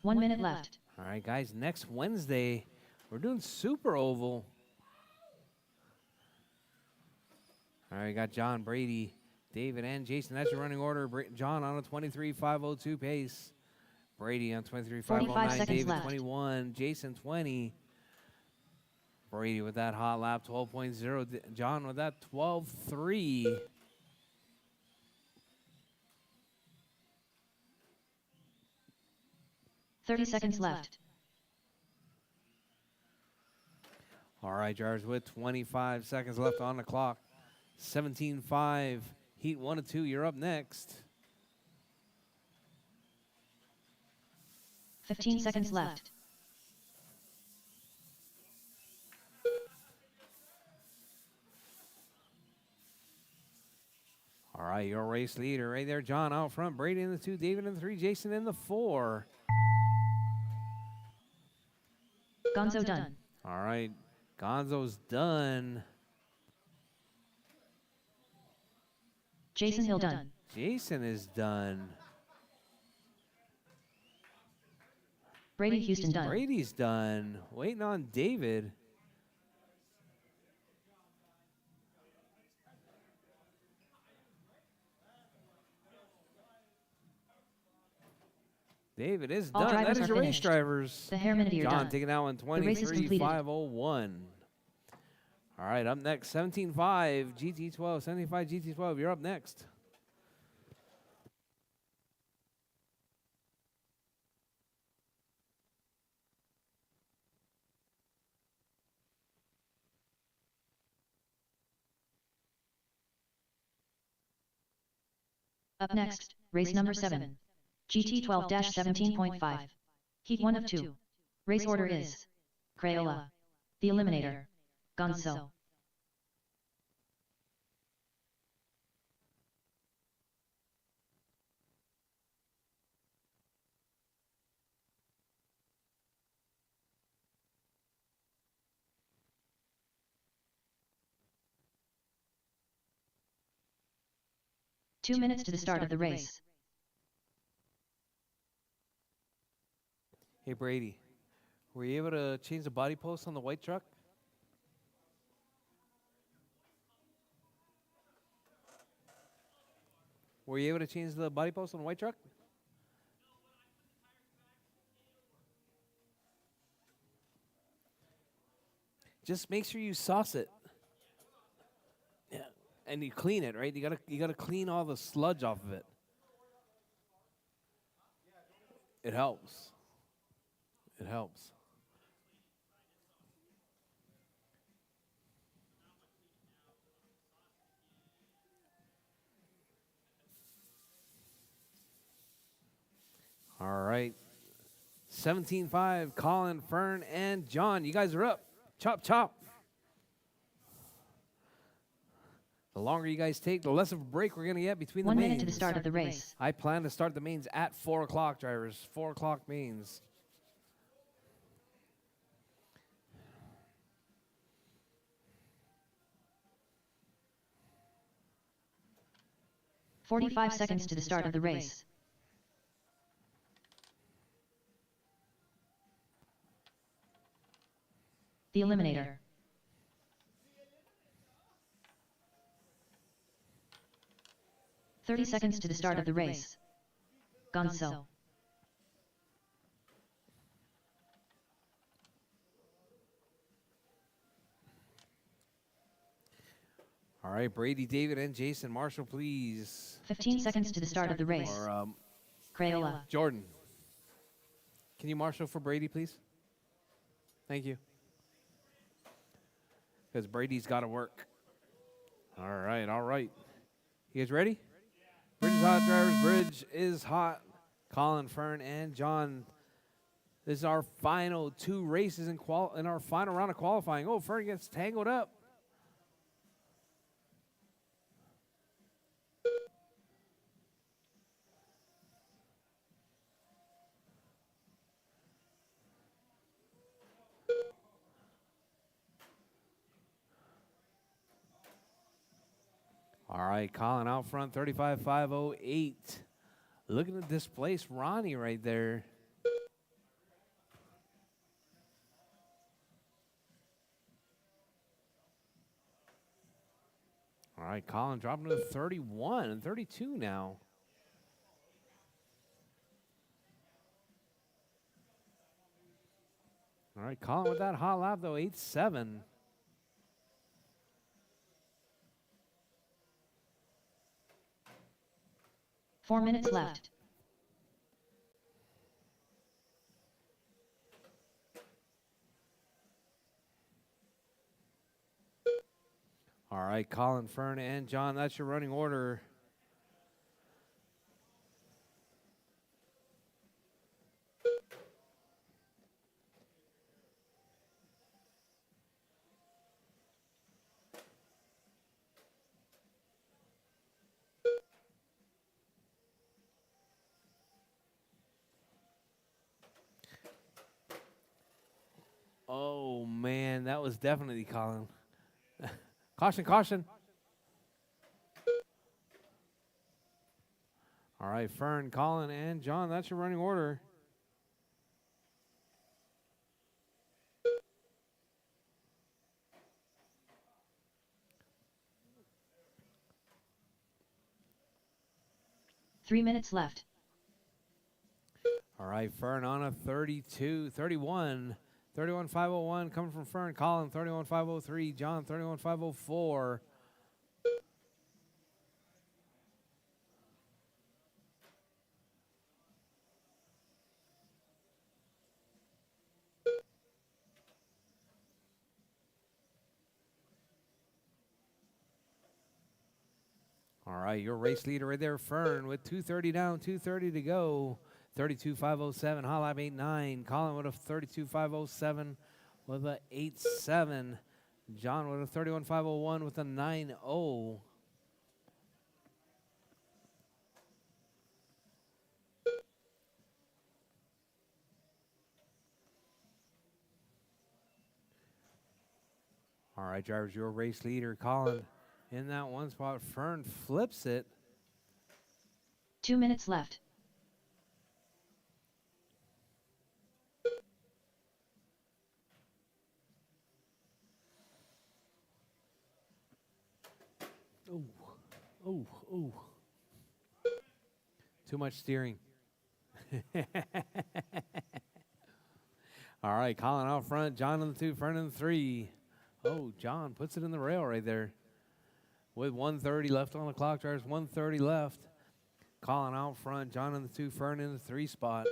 One minute left. All right, guys, next Wednesday, we're doing Super Oval. All right, got John, Brady, David, and Jason. That's your running order. John on a 23,502 pace. Brady on 23,509. David, left. 21. Jason, 20. Brady with that hot lap, 12.0. John with that 12.3. Thirty seconds left. All right, drivers, with 25 seconds left on the clock. 17.5. Heat 1 and 2. You're up next. 15 seconds left. All right, your race leader right there, John out front. Brady in the 2, David in the 3, Jason in the 4. Gonzo done. All right, Gonzo's done. Jason Hill done. Jason is done. Brady Houston done. Brady's done. Waiting on David. David is All done. That drivers is are your race finished. drivers. The hair minute John done. taking that one, The race is completed. 23,501. All right, up next, 17.5 GT12, 75 GT12. You're up next. Up next, race number 7. GT12-17.5. Heat 1 of 2. Race order is Crayola. The Eliminator. Gonzo. Two minutes to the start of the race. Hey, Brady, were you able to change the body post on the white truck? Were you able to change the body post on the white truck? Just make sure you sauce it. Yeah, and you clean it, right? You gotta clean all the sludge off of it. It helps. It helps. All right. 17-5, Colin, Fern, and John. You guys are up. Chop, chop. The longer you guys take, the less of a break we're going to get between 1 the mains. minute to the start of the race. I plan to start the mains at 4 o'clock, drivers. 4 o'clock mains. "45 seconds to the start of the race. The Eliminator. "30 seconds to the start of the race. Gonzo. right, Brady, David, and Jason Marshall, please. 15 seconds to the start of the race. Or Crayola. Jordan. Can you marshal for Brady, please? Thank you. Because Brady's got to work. All right, all right. You guys ready? Bridge is hot, drivers. Bridge is hot. Colin, Fern, and John. This is our final 2 races in our final round of qualifying. Oh, Fern gets tangled up. All right, Colin out front, 35.508. Looking to displace Ronnie right there. All right, Colin dropping to 31 and 32 now. All right, Colin with that hot lap, though, 8.7. Four minutes left. All right, Colin, Fern, and John, that's your running order. Oh, man, that was definitely Colin. Caution, caution. All right, Fern, Colin, and John, that's your running order. Three minutes left. All right, Fern on a 31.501 coming from Fern. Colin, 31.503. John, 31.504. All right, your race leader right there, Fern, with 2:30 down, 2:30 to go. 32.507, hot lap 8.9. Colin with a 32.507 with a 8.7. John with a 31.501 with a 9.0. All right, drivers, your race leader, Colin, in that one spot. Fern flips it. 2 minutes left. Oh. Too much steering. All right, Colin out front. John in the 2, Fern in the 3. Oh, John puts it in the rail right there. With 1:30 left on the clock, drivers, 1:30 left. Colin out front. John in the 2, Fern in the 3 spot.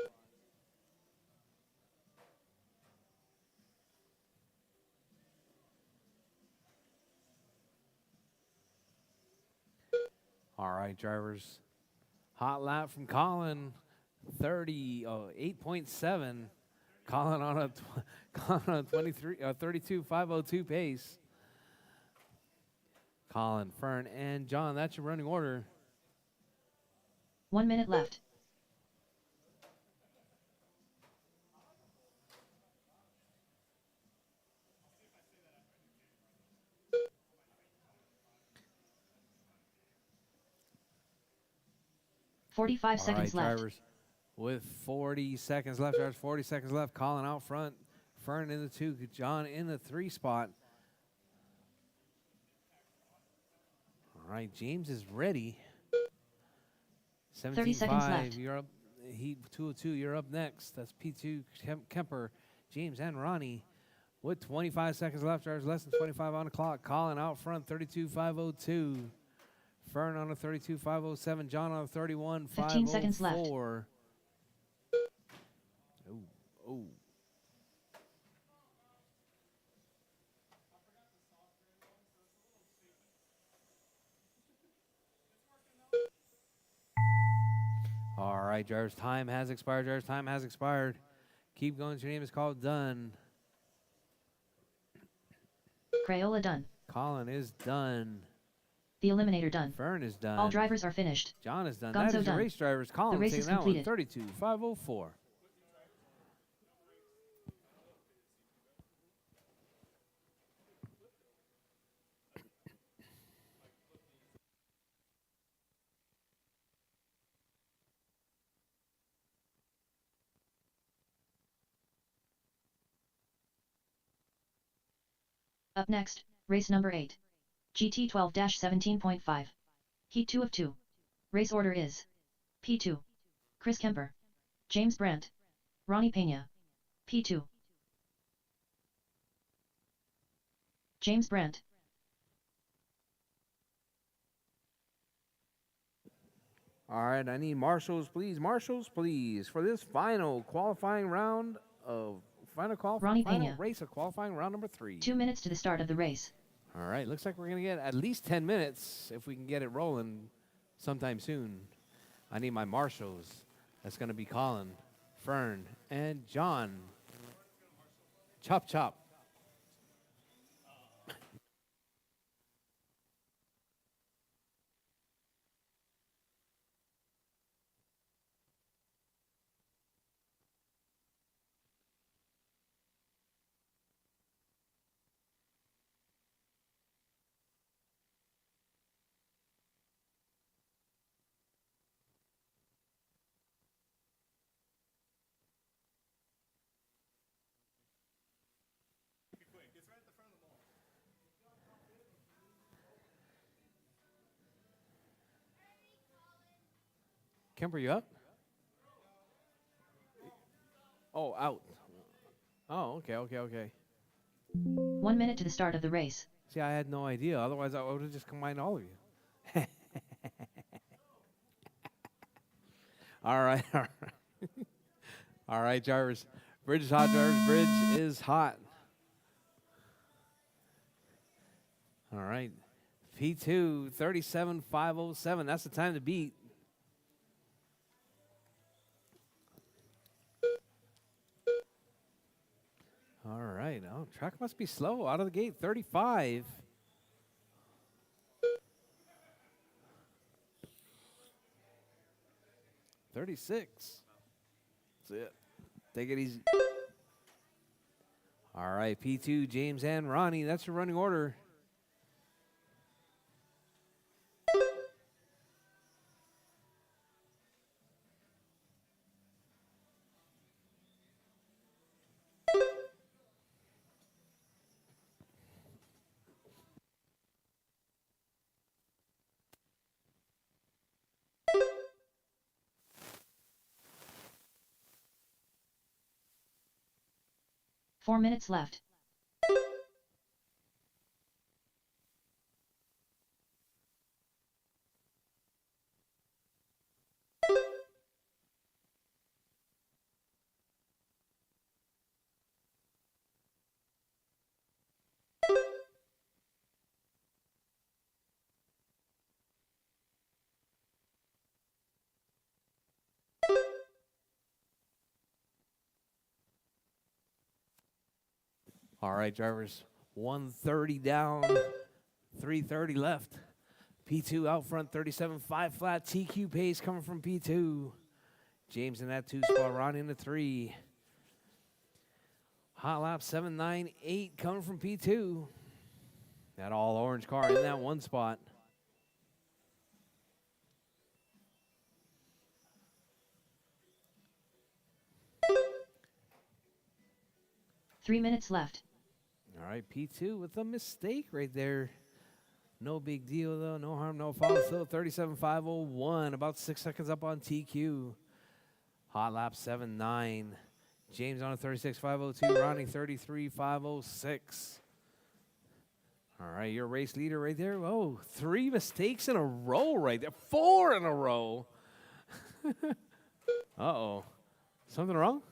All right, drivers. Hot lap from Colin, 8.7. Colin on a 32.502 pace. Colin, Fern, and John, that's your running order. 1 minute left. Forty-five All seconds right, left. drivers. With 40 seconds left, drivers, 40 seconds left. Colin out front. Fern in the 2, John in the 3 spot. All right, James is ready. 30 seconds 17.5, left. you're up. Heat 202, you're up next. That's P2, Kemper, James, and Ronnie. With 25 seconds left, drivers less than 25 on the clock. Colin out front, 32.502. Fern on a 32.507. John on a 15 seconds left. 31.504. Oh. All right, drivers, time has expired. Drivers, time has expired. Keep going. Your name is called. Done. Crayola done. Colin is done. The Eliminator done. Fern is done. All drivers are finished. John is done. Gonzo That is your done. race drivers. Colin The race taking is that one. completed. 32.504. Up next, race number 8. GT 12-17.5. Heat 2 of 2. Race order is P2. Chris Kemper. James Brandt. Ronnie Pena. P2. James Brandt. All right, I need marshals, please. Marshals, please, for this final qualifying round of Ronnie final Pena. race of qualifying round number 3. 2 minutes to the start of the race. All right, looks like we're going to get at least 10 minutes if we can get it rolling sometime soon. I need my marshals. That's going to be Colin, Fern, and John. Chop, chop. Kemper, you up? Oh, out. Oh, okay. 1 minute to the start of the race. See, I had no idea. Otherwise, I would have just combined all of you. All right. All right, drivers. Bridge is hot, drivers. Bridge is hot. All right. P2, 37.507. That's the time to beat. All right. Oh, track must be slow. Out of the gate, 35. $36. That's it. Take it easy. All right, P2, James and Ronnie. That's your running order. Four minutes left. All right, drivers. 130 down, 330 left. P2 out front, 37.5 flat. TQ pace coming from P2. James in that 2 spot, Ronnie in the 3. Hot lap 7.98 coming from P2. That all orange car in that 1 spot. Three minutes left. All right, P2 with a mistake right there. No big deal, though. No harm, no foul. Still 37.501. About 6 seconds up on TQ. Hot lap 7.9. James on a 36.502, Ronnie 33.506. All right, your race leader right there. Oh, 3 mistakes in a row right there. 4 in a row. Uh-oh. Something wrong?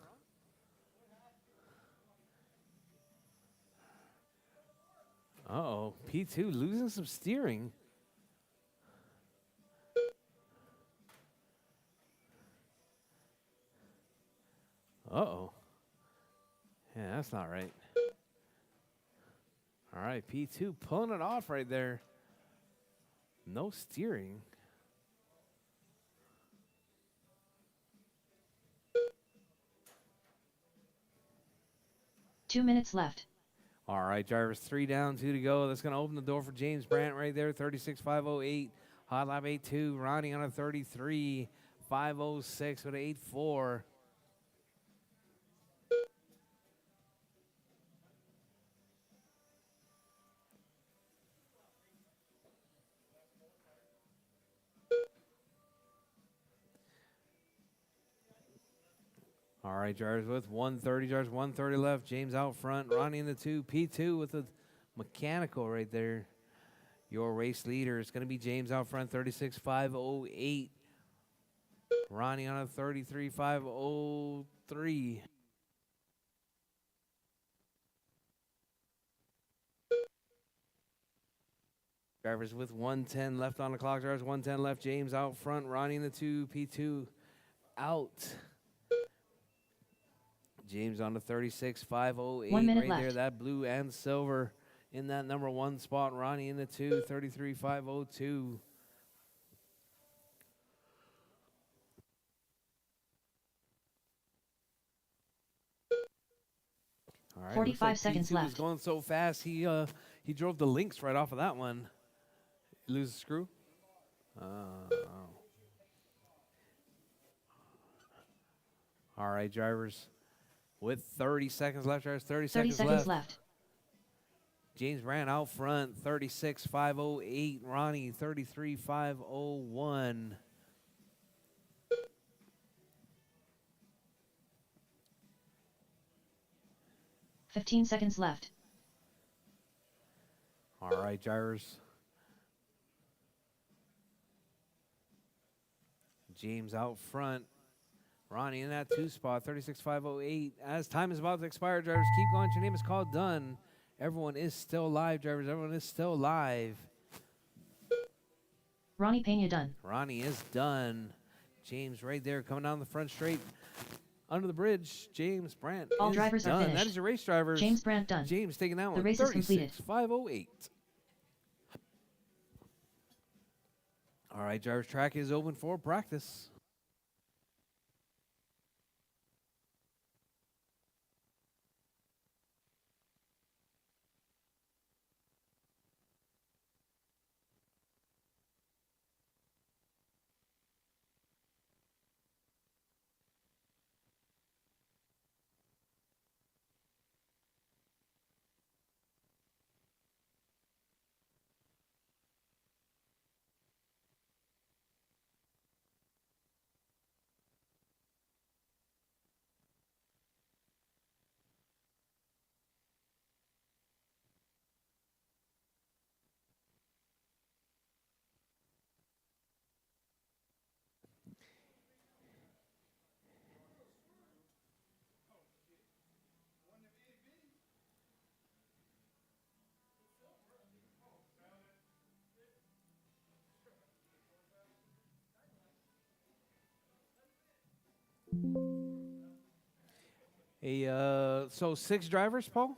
Uh-oh. P2 losing some steering. Uh-oh. Yeah, that's not right. All right, P2 pulling it off right there. No steering. Two minutes left. All right, drivers, 3 down, 2 to go. That's going to open the door for James Brandt right there, 36.508. Hot lap 8.2. Ronnie on a 33.506 with an 8.4. All right, drivers with 130, drivers 130 left. James out front. Ronnie in the 2. P2 with the mechanical right there. Your race leader is going to be James out front, 36.508. Ronnie on a 33.503. Drivers with 110 left on the clock. Drivers 110 left. James out front. Ronnie in the 2. P2 out. James on the 36.508 1 minute right left. there. That blue and silver in that number 1 spot. Ronnie in the 2. 33.502. All right, 45 seconds P2 was left. going so fast, he drove the links right off of that one. Lose the screw? All right, drivers. With 30 seconds left, drivers, 30 30 seconds seconds left. left. James Brandt out front, 36.508. Ronnie, 33.501. 15 seconds left. All right, drivers. James out front. Ronnie in that 2 spot, 36.508. As time is about to expire, drivers, keep going. Your name is called. Done. Everyone is still live, drivers. Everyone is still live. Ronnie Pena done. Ronnie is done. James right there coming down the front straight. Under the bridge, James Brandt All is drivers are done. finished. That is your race, drivers. James Brandt done. James taking that The one. race is completed. 36.508. All right, drivers, track is open for practice. So 6 drivers, Paul?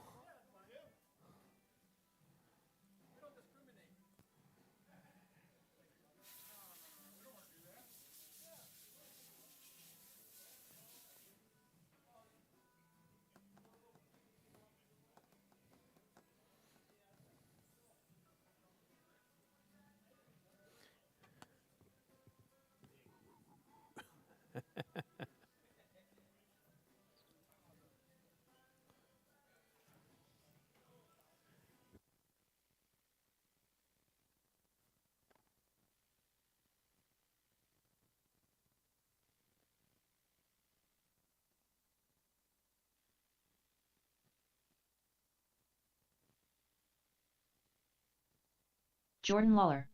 Jordan Lawler.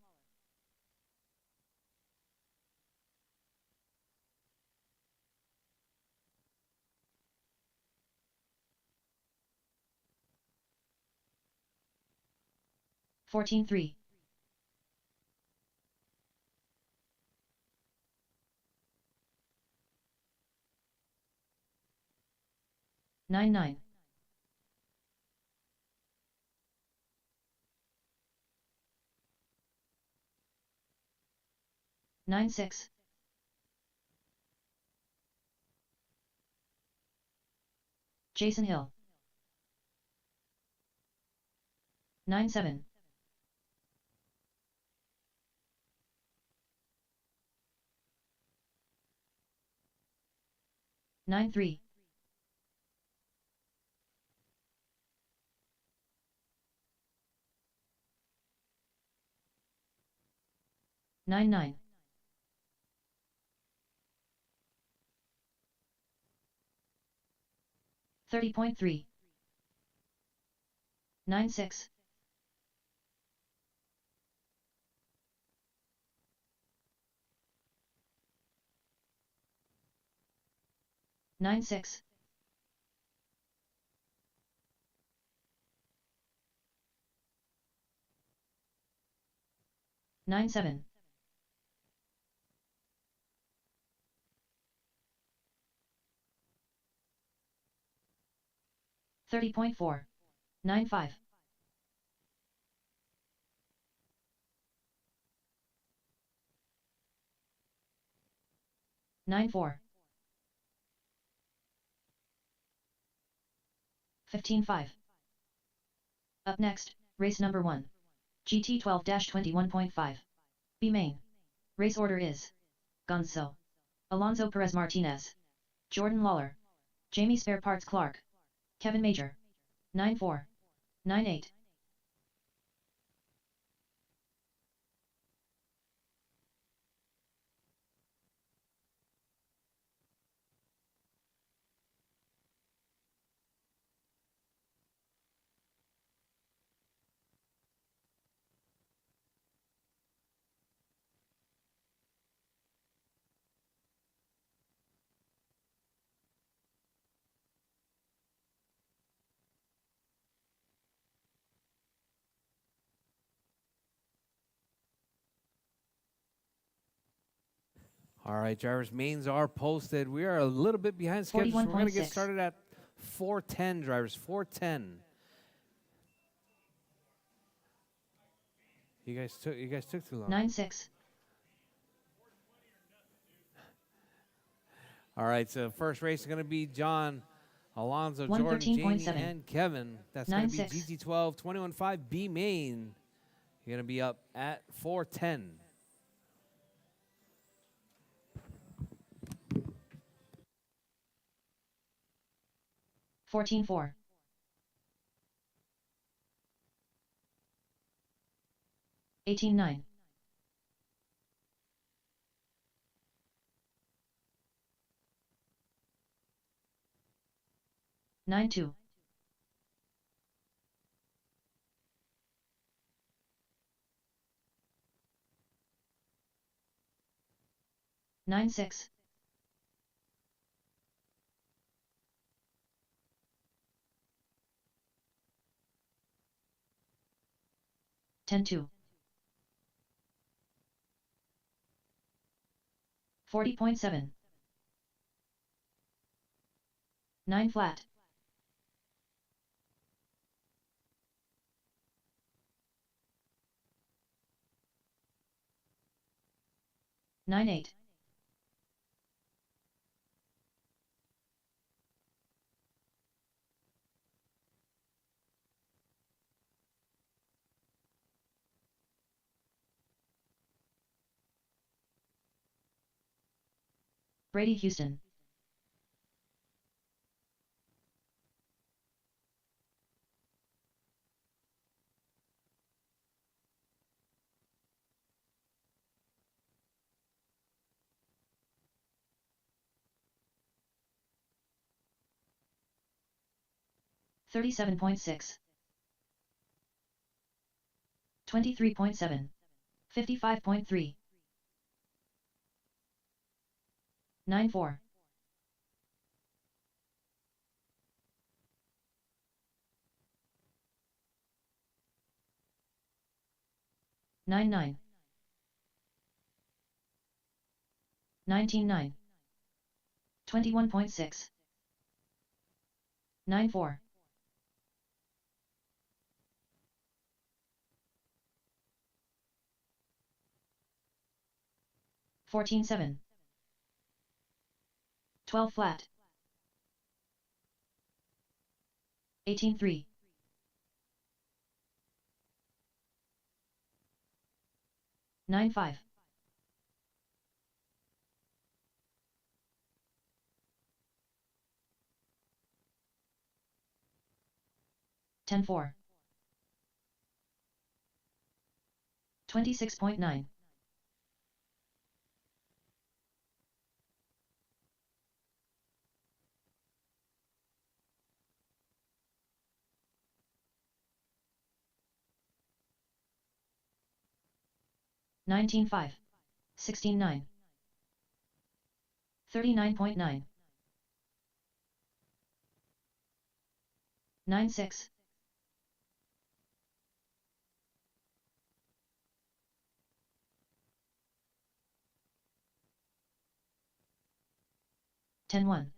Fourteen three. 9-9. 9-6. Jason Hill. 9-7. 9-3. 9-9. 30.3. 9-6. 9-6. 9-7. Thirty point four. 9-5. 9-4. 15-5. Up next, race number 1. GT 12-21.5. B main. Race order is Gonzo, Alonso Perez Martinez, Jordan Lawler, Jamie Spare Parts Clark, Kevin Major. 9-4. 9-8. All right, drivers, mains are posted. We are a little bit behind schedule, so we're going to get 41.6. started at 4:10, drivers. 4:10. You guys took too long. 9-6. All right, so first race is going to be John, Alonso, Jordan, 113.7. Jamie, and Kevin. That's going to be 9-6. GT12 21.5 B main. You're going to be up at 4:10. 14-4. 18-9. 9-2. 9-6. 10-2. 40.7. 9 flat. 9-8. 'Brady Houston. $37.6. 23.7. 55.3. 94. 99. 19.9. 21.6. 94. 14.7. 12 flat. 18.3. 9.5. 10.4. 26.9. 19.5. 16.9. 39.9. 9.6. 10.1.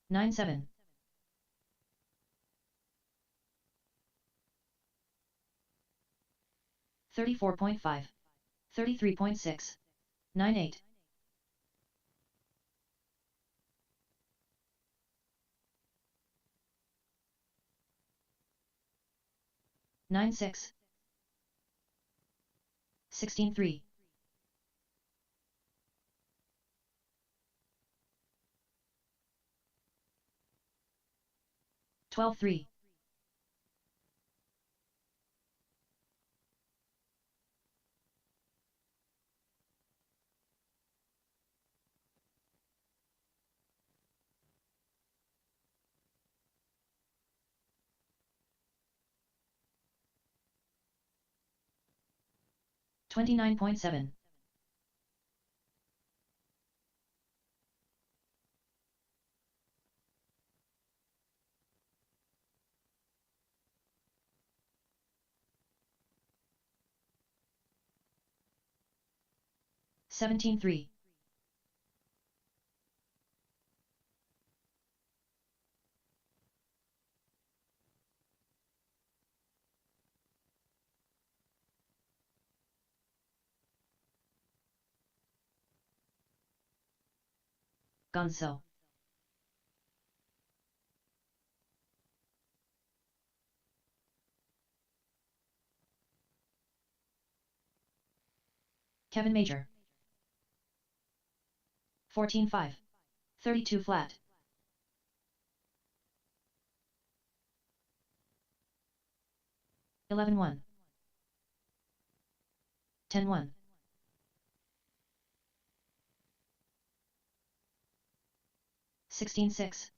9.7. 34.5. 33.6. 9.8. 9.6. 16.3. 12.3. 29.7. 17.3. 'Gonzo. Kevin Major. 14.5. 32 flat. 11.1. 10.1. 16.6.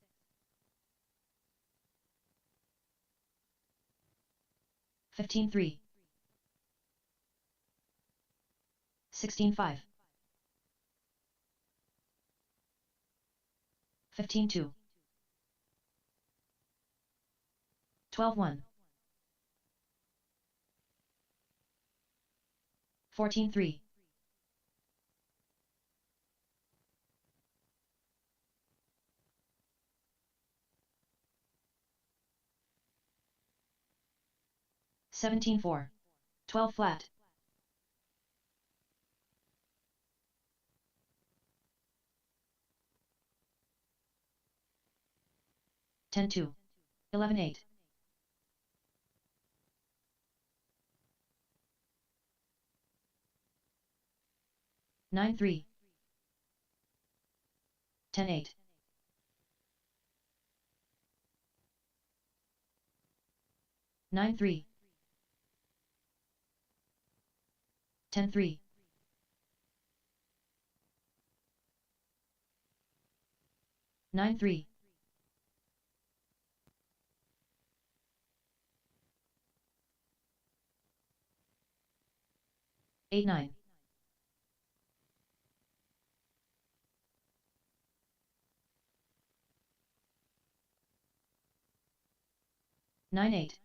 15.3. 16.5. 15.2. 12.1. 14.3. 17.4. 12 flat. 10.2. 11.8. 9.3. 10.8. 9.3. 10.3. 9-3. 8-9. 9-8.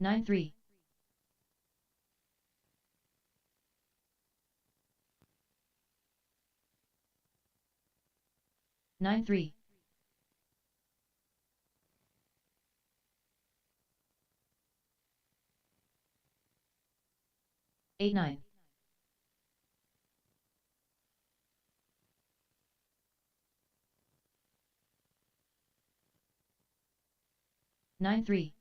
9-3. 9-3. 8-9. 9-3.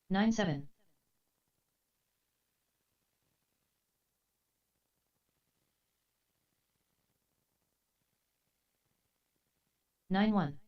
9-7. 9-1.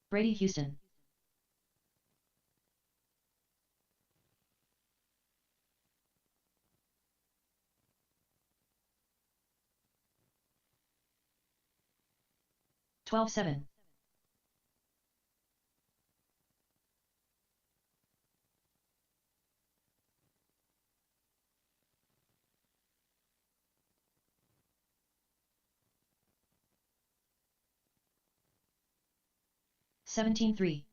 Brady Houston. 12-7. 17-3.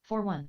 4-1.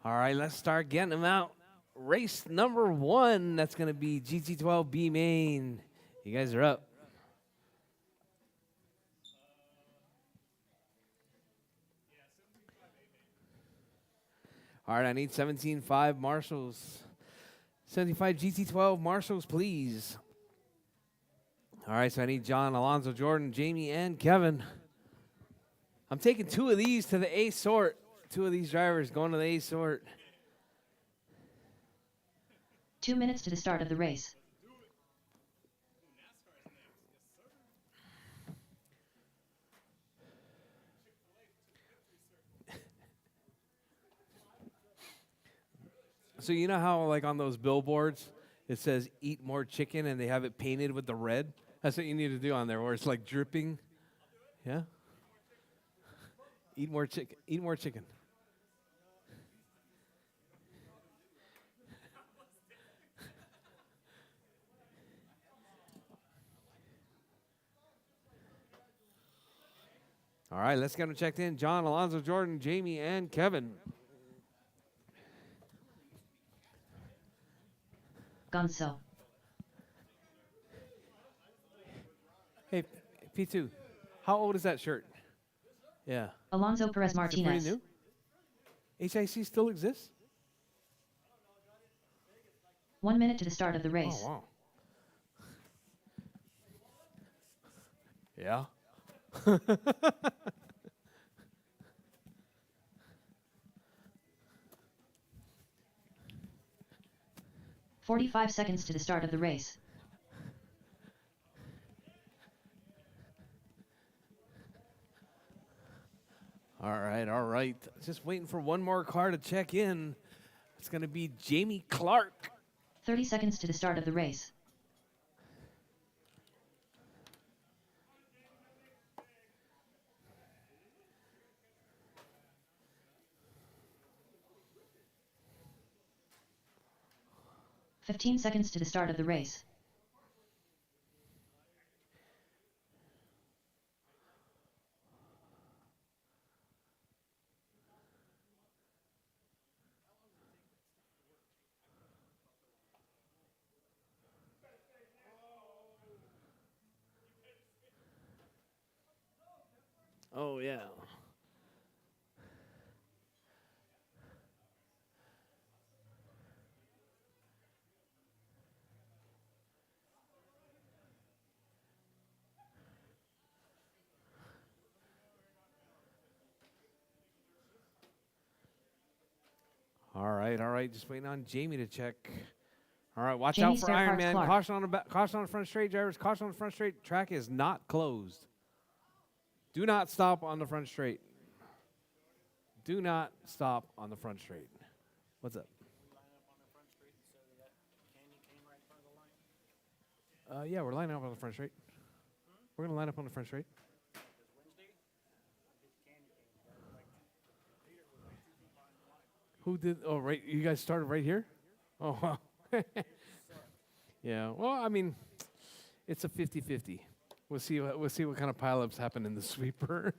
All right, let's start getting them out. Race number 1, that's going to be GT12 B main. You guys are up. All right, I need 17.5 marshals. 75 GT12 marshals, please. All right, so I need John, Alonzo, Jordan, Jamie, and Kevin. I'm taking 2 of these to the A sort. 2 of these drivers going to the A sort. 2 minutes to the start of the race. So you know how, like, on those billboards, it says eat more chicken and they have it painted with the red? That's what you need to do on there, where it's like dripping. Yeah? Eat more chicken. Eat more chicken. All right, let's get them checked in. John, Alonzo, Jordan, Jamie, and Kevin. Gonzo. Hey, P2, how old is that shirt? Yeah. Alonso Perez Is it pretty Martinez. new? HIC still exists? 1 minute to the start of the race. Oh, wow. Yeah. 45 seconds to the start of the race. All right. Just waiting for one more car to check in. It's going to be Jamie Clark. 30 seconds to the start of the race. "15 seconds to the start of the race. Oh, yeah. All right. Just waiting on Jamie to check. All right, watch Jamie out for Starhart Ironman. Clark. Caution on the caution on the front straight, drivers. Caution on the front straight. Track is not closed. Do not stop on the front straight. Do not stop on the front straight. What's up? Yeah, we're lining up on the front straight. We're gonna line up on the front straight. Who did? Oh, right. You guys started right here. Oh, wow. Yeah. Well, I mean, it's a 50-50. We'll see what kind of pileups happen in the sweeper.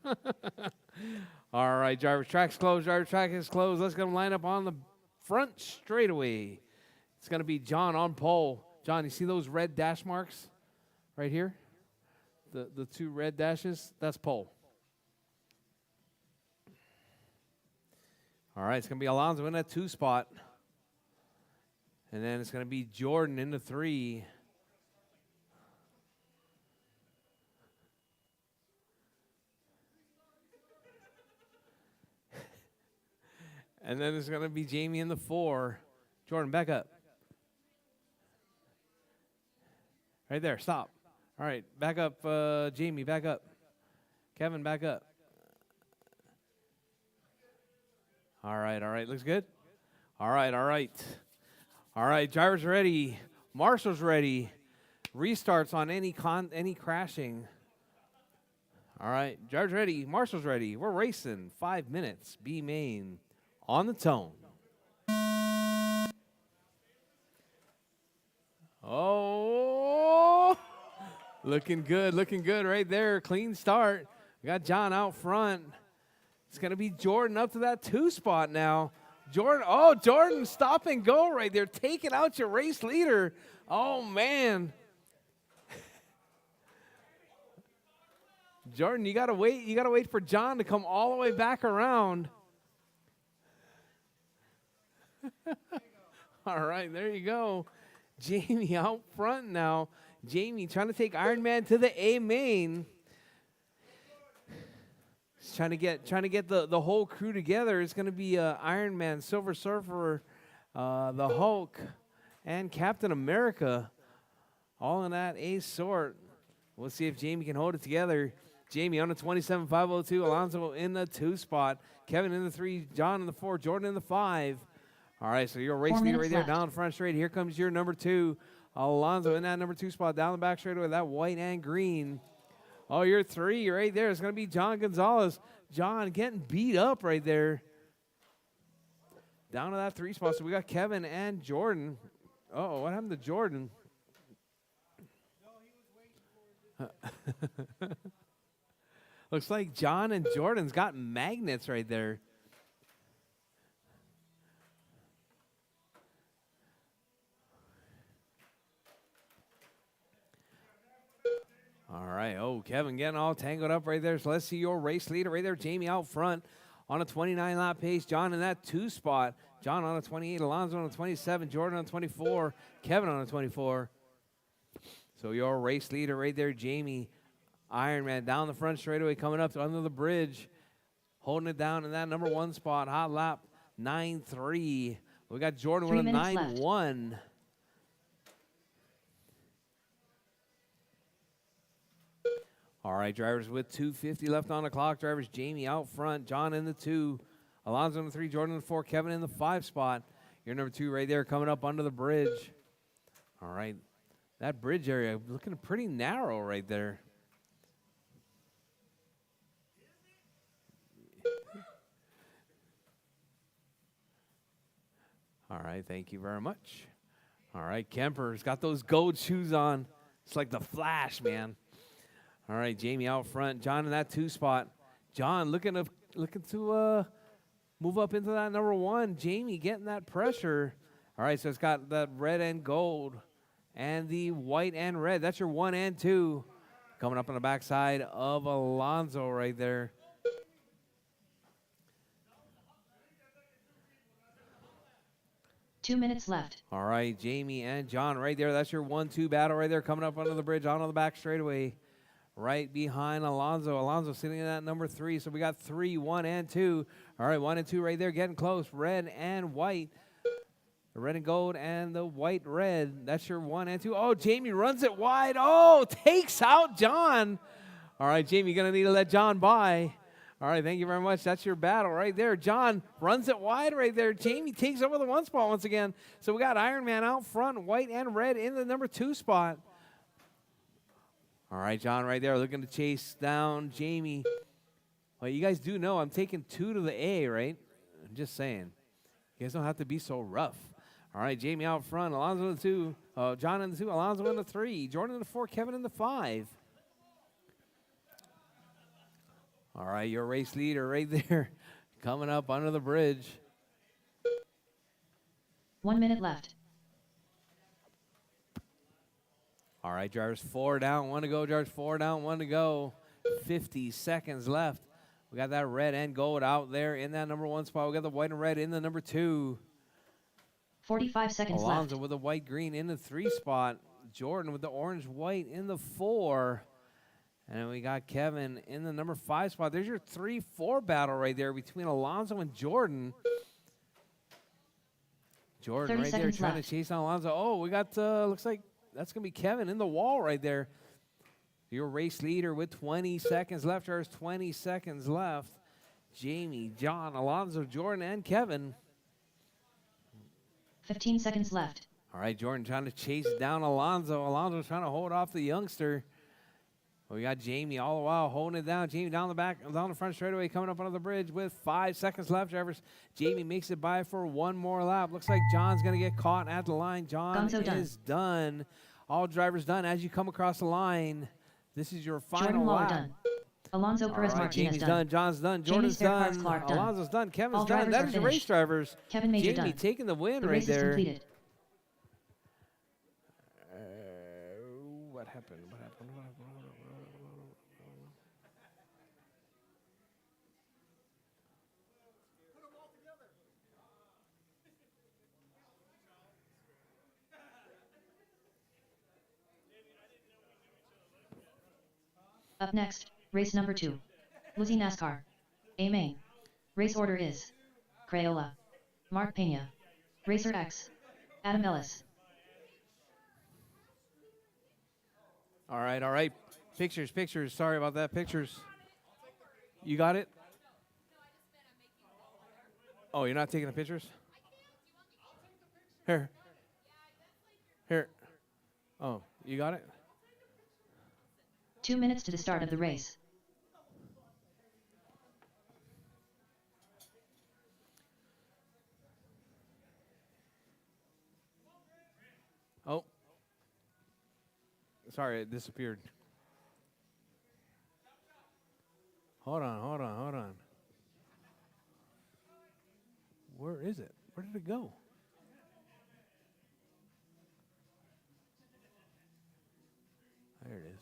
All right, driver track's closed. Driver track is closed. Let's get them line up on the front straightaway. It's gonna be John on pole. John, you see those red dash marks right here? The 2 red dashes. That's pole. All right, it's going to be Alonso in that 2 spot. And then it's going to be Jordan in the 3. And then it's going to be Jamie in the 4. Jordan, back up. Right there, stop. All right, back up, Jamie, back up. Kevin, back up. All right, looks good. All right, drivers ready. Marshall's ready. Restarts on any crashing. All right, drivers ready. Marshall's ready. We're racing. 5 minutes. B main on the tone. Oh, looking good right there. Clean start. We got John out front. It's going to be Jordan up to that 2 spot now. Jordan, oh, Jordan, stop and go right there, taking out your race leader. Oh, man. Jordan, you got to wait. You got to wait for John to come all the way back around. All right, there you go. Jamie out front now. Jamie trying to take Iron Man to the A main. He's trying to get the whole crew together. It's going to be Iron Man, Silver Surfer, the Hulk, and Captain America, all in that A sort. We'll see if Jamie can hold it together. Jamie on the 27.502, Alonso in the 2 spot, Kevin in the 3, John in the 4, Jordan in the 5. All right, so your race 4 leader minutes right there left. down the front straight. Here comes your number 2, Alonso in that number 2 spot, down the back straight with that white and green. Oh, your 3 right there is going to be John Gonzalez. John getting beat up right there. Down to that 3 spot. So we got Kevin and Jordan. Uh-oh, what happened to Jordan? Looks like John and Jordan's got magnets right there. All right. Oh, Kevin getting all tangled up right there. So let's see your race leader right there. Jamie out front on a 29-lap pace. John in that 2 spot. John on a 28. Alonso on a 27. Jordan on a 24. Kevin on a 24. So your race leader right there, Jamie. Iron Man down the front straightaway, coming up to under the bridge. Holding it down in that number 1 spot. Hot lap 9.3. We got Jordan 3 with a minutes left. 9.1. All right, drivers with 2:50 left on the clock. Drivers Jamie out front, John in the 2, Alonso in the 3, Jordan in the 4, Kevin in the 5 spot. Your number 2 right there coming up under the bridge. All right, that bridge area looking pretty narrow right there. All right, thank you very much. All right, Kemper's got those gold shoes on. It's like the Flash, man. All right, Jamie out front. John in that 2 spot. John looking to move up into that number 1. Jamie getting that pressure. All right, so it's got that red and gold and the white and red. That's your 1 and 2. Coming up on the backside of Alonso right there. Two minutes left. All right, Jamie and John right there. That's your 1-2 battle right there coming up under the bridge on the back straightaway. Right behind Alonso. Alonso sitting in that number 3. So we got 3, 1 and 2. All right, 1 and 2 right there getting close. Red and white. The red and gold and the white red. That's your 1 and 2. Oh, Jamie runs it wide. Oh, takes out John. All right, Jamie, going to need to let John by. All right, thank you very much. That's your battle right there. John runs it wide right there. Jamie takes over the 1 spot once again. So we got Iron Man out front, white and red in the number 2 spot. All right, John right there looking to chase down Jamie. Well, you guys do know I'm taking 2 to the A, right? I'm just saying. You guys don't have to be so rough. All right, Jamie out front, Alonso in the 2, John in the 2, Alonso in the 3, Jordan in the 4, Kevin in the 5. All right, your race leader right there coming up under the bridge. 1 minute left. All right, drivers 4 down, 1 to go. Drivers 4 down, 1 to go. 50 seconds left. We got that red and gold out there in that number 1 spot. We got the white and red in the number 2. 45 seconds Alonso left. with the white green in the 3 spot. Jordan with the orange white in the 4. And then we got Kevin in the number 5 spot. There's your 3-4 battle right there between Alonso and Jordan. Jordan 30 right there seconds trying left. to chase down Alonso. Oh, we got, looks like that's going to be Kevin in the wall right there. Your race leader with 20 seconds left. There's 20 seconds left. Jamie, John, Alonso, Jordan, and Kevin. 15 seconds left. All right, Jordan trying to chase down Alonso. Alonso's trying to hold off the youngster. We got Jamie all the while holding it down. Jamie down the back, down the front straightaway, coming up under the bridge with 5 seconds left. Drivers, Jamie makes it by for 1 more lap. Looks like John's going to get caught at the line. John is done. All drivers done. As you come across the line, this is your final Jordan Lawler lap. done. Alonso All Perez right, Martinez Jamie's done. done. John's done. Jamie Jordan's spare parts done. Clark done. Alonso's done. Kevin's All done. drivers That are is the race finished. drivers. Kevin Major Jamie done. taking the win The right race is there. completed. What happened? What happened? What happened? Up next, race number 2. Lizzie NASCAR. A main. Race order is Crayola. Mark Pena. Racer X. Adam Ellis. All right, all right. Pictures, pictures. Sorry about that. Pictures. You got it? Oh, you're not taking the pictures? Here. Here. Oh, you got it? 2 minutes to the start of the race. Oh. Sorry, it disappeared. Hold on, hold on, hold on. Where is it? Where did it go? There it is.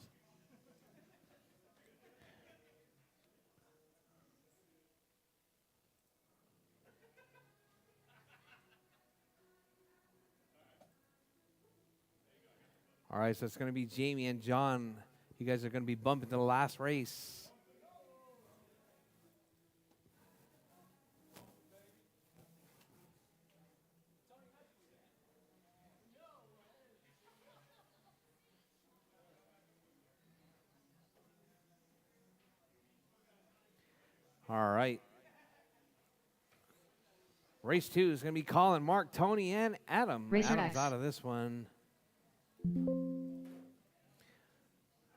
All right, so it's going to be Jamie and John. You guys are going to be bumping to the last race. All right. Race 2 is going to be Colin, Mark, Tony, and Adam. Racer Adam's X. out of this one.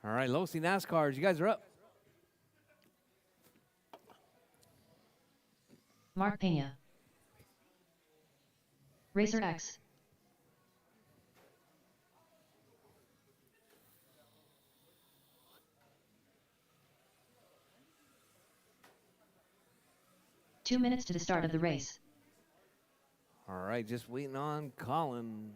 All right, Losi NASCARs, you guys are up. Mark Pena. Racer X. Two minutes to the start of the race. All right, just waiting on Colin.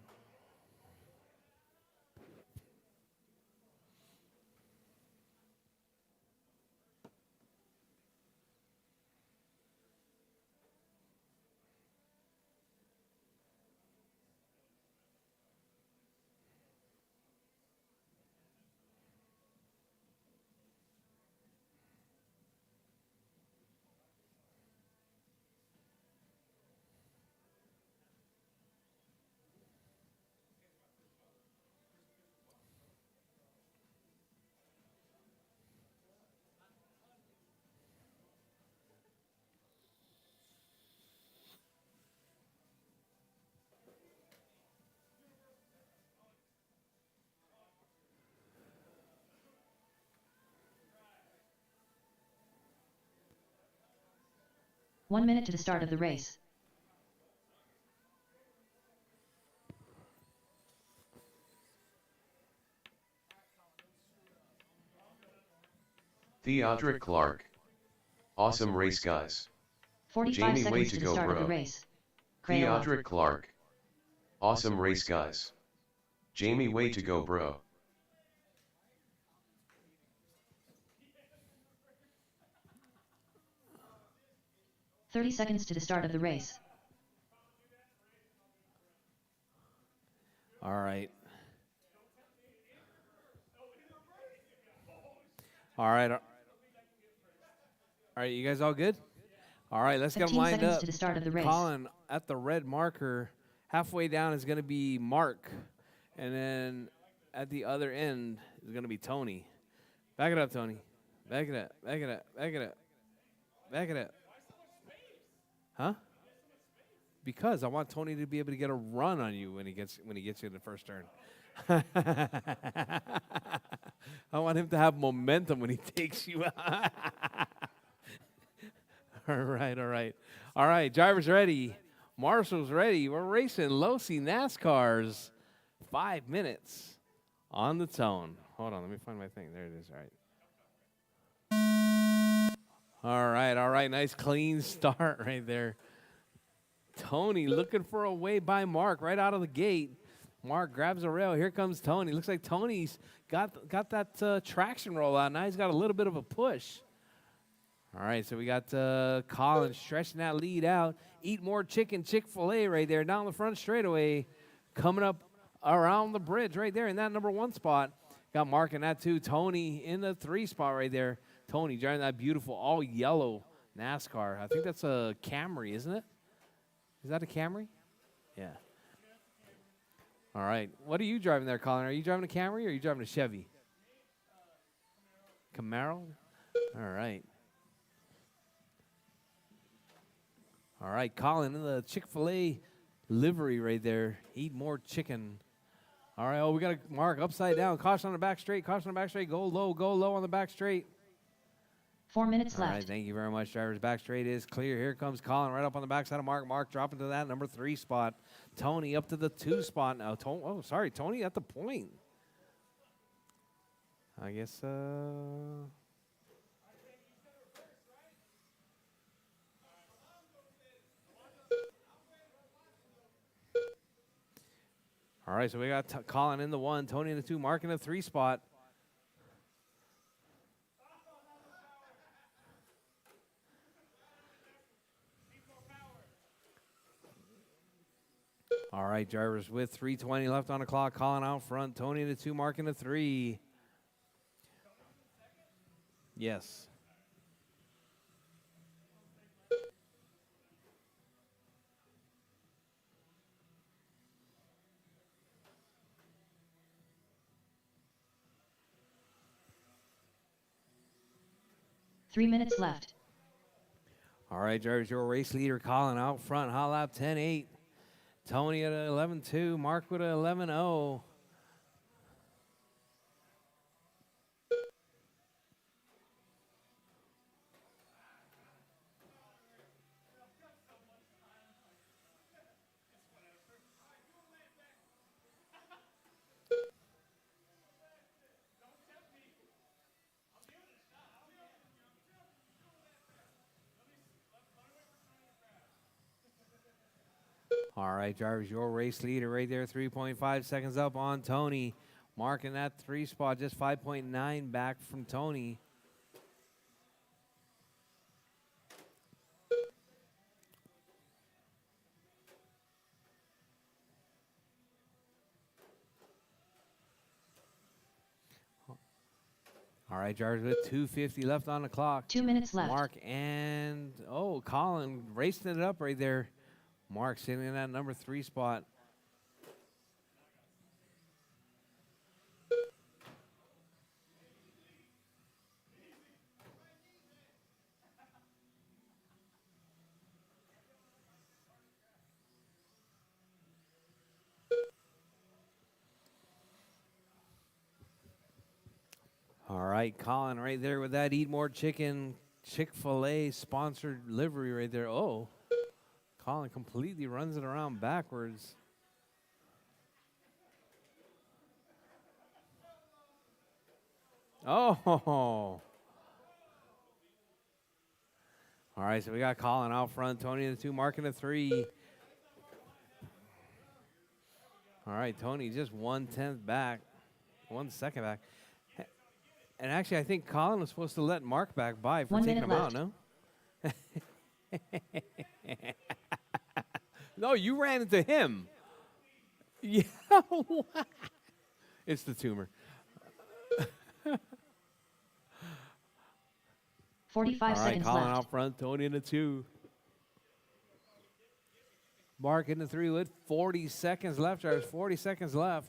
One minute to the start of the race. Theodric Clark. Awesome race, guys. 45 Jamie, way seconds to to the go, start of bro. the race. Crayola. Theodric Clark. Awesome race, guys. Jamie, way to go, bro. "30 seconds to the start of the race. All right. All right. All right, you guys all good? All right, let's get them 15 lined seconds up. to the start of the race. Colin at the red marker. Halfway down is going to be Mark. And then at the other end is going to be Tony. Back it up, Tony. Back it up. Back it up. Back it up. Back it up. Huh? Because I want Tony to be able to get a run on you when he gets you in the first turn. I want him to have momentum when he takes you out. All right, all right. All right, drivers ready. Marshall's ready. We're racing Losi NASCARs. 5 minutes on the tone. Hold on, let me find my thing. There it is. All right. All right. Nice clean start right there. Tony looking for a way by Mark right out of the gate. Mark grabs a rail. Here comes Tony. Looks like Tony's got that traction roll out. Now he's got a little bit of a push. All right, so we got Colin stretching that lead out. Eat More Chicken, Chick-fil-A right there down the front straightaway. Coming up around the bridge right there in that number 1 spot. Got Mark in that 2. Tony in the 3 spot right there. Tony driving that beautiful all yellow NASCAR. I think that's a Camry, isn't it? Is that a Camry? Yeah. All right. What are you driving there, Colin? Are you driving a Camry or are you driving a Chevy? Camaro? All right. All right, Colin in the Chick-fil-A livery right there. Eat More Chicken. All right, we got a Mark upside down. Caution on the back straight. Caution on the back straight. Go low on the back straight. 4 minutes All left. right, thank you very much, drivers. Back straight is clear. Here comes Colin right up on the backside of Mark. Mark dropping to that number 3 spot. Tony up to the 2 spot now. Tony at the point. I guess, all right, so we got Colin in the 1, Tony in the 2, Mark in the 3 spot. All right, drivers with 3:20 left on the clock. Colin out front, Tony in the 2, Mark in the 3. Yes. Three minutes left. All right, drivers, your race leader, Colin out front, hot lap 10.8. Tony at 11.2, Mark with 11.0. All right, drivers, your race leader right there, 3.5 seconds up on Tony. Mark in that 3 spot, just 5.9 back from Tony. All right, drivers with 2:50 left on the clock. 2 minutes left. Mark and, Colin racing it up right there. Mark sitting in that number 3 spot. All right, Colin right there with that Eat More Chicken Chick-fil-A sponsored livery right there. Oh, Colin completely runs it around backwards. Oh. All right, so we got Colin out front, Tony in the 2, Mark in the 3. All right, Tony just 1/10 back, 1 second back. And actually, I think Colin was supposed to let Mark back by for 1 taking minute him out, no? No, you ran into him. Yeah. It's the tumor. 45 All right, seconds Colin left. out front, Tony in the 2. Mark in the 3 with 40 seconds left. There's 40 seconds left.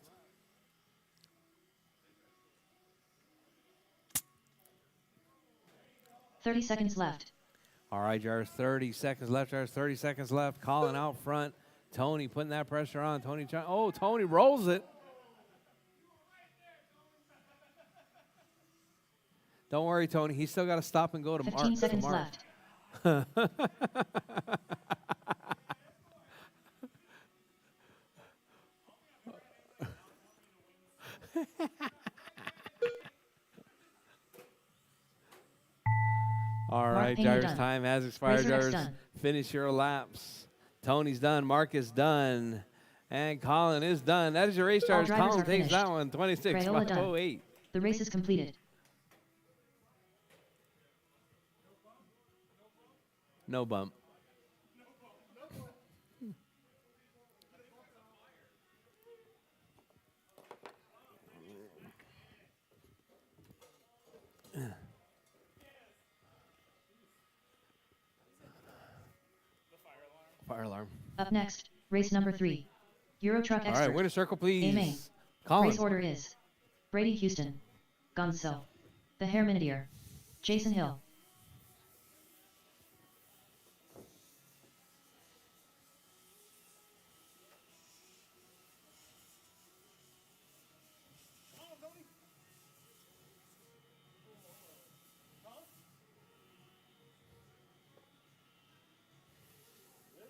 $30 seconds left. All right, Jarvis, 30 seconds left. Jarvis, 30 seconds left. Colin out front. Tony putting that pressure on. Tony rolls it. Don't worry, Tony. He's still got to stop and go to Mark. 15 seconds left. All right, Mark Payment driver's done. time has expired. Racer X Drivers, done. finish your laps. Tony's done. Mark is done. And Colin is done. That is your race, All drivers. drivers Colin are takes finished. that one, 26, Crayola done. 508. The race is completed. No bump. Fire alarm. Up next, race number 3. Euro Truck All Expert. right, winner circle, A main. please. Colin. Race order is Brady Houston, Gonzo, the Herminidier, Jason Hill.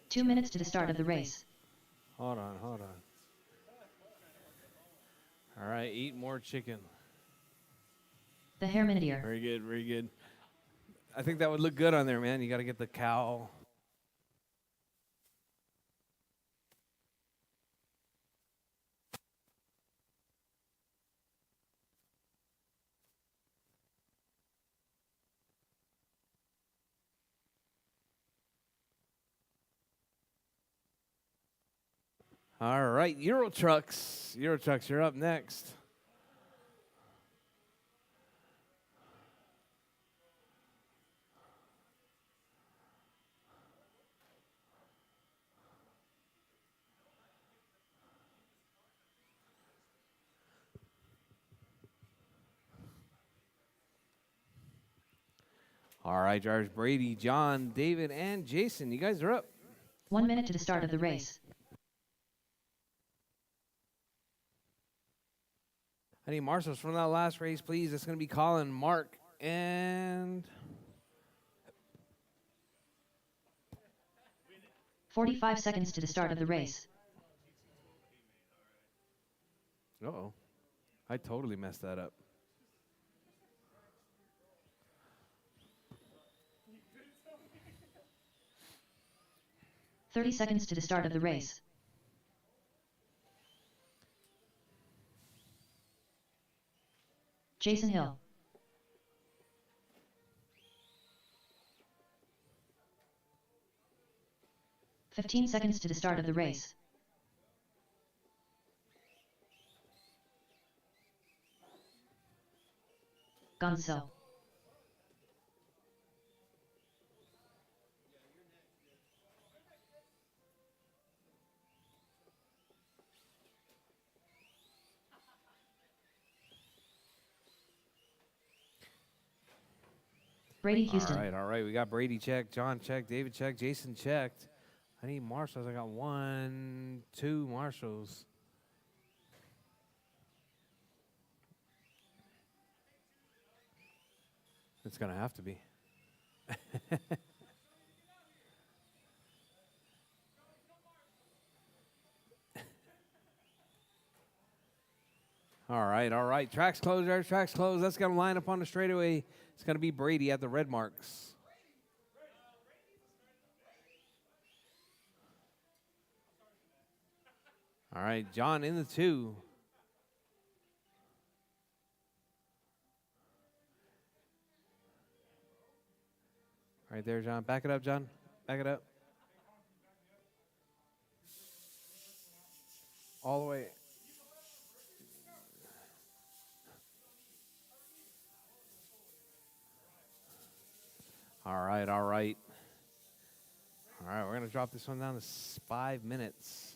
Two minutes to the start of the race. Hold on. All right, eat more chicken. The Herminidier. Very good. I think that would look good on there, man. You got to get the cow. All right, Euro Trucks, you're up next. All right, drivers Brady, John, David, and Jason. You guys are up. 1 minute to the start of the race. I need marshals from that last race, please. It's going to be Colin, Mark, and 45 seconds to the start of the race. uh-oh. I totally messed that up. "30 seconds to the start of the race. Jason Hill. "15 seconds to the start of the race. Gonzo. Brady Houston. All right. We got Brady checked, John checked, David checked, Jason checked. I need marshals. I got 1, 2 marshals. It's going to have to be. All right. Tracks closed, guys. Tracks closed. That's going to line up on the straightaway. It's going to be Brady at the red marks. All right, John in the 2. Right there, John. Back it up, John. Back it up. All the way. All right. All right, we're going to drop this one down to 5 minutes.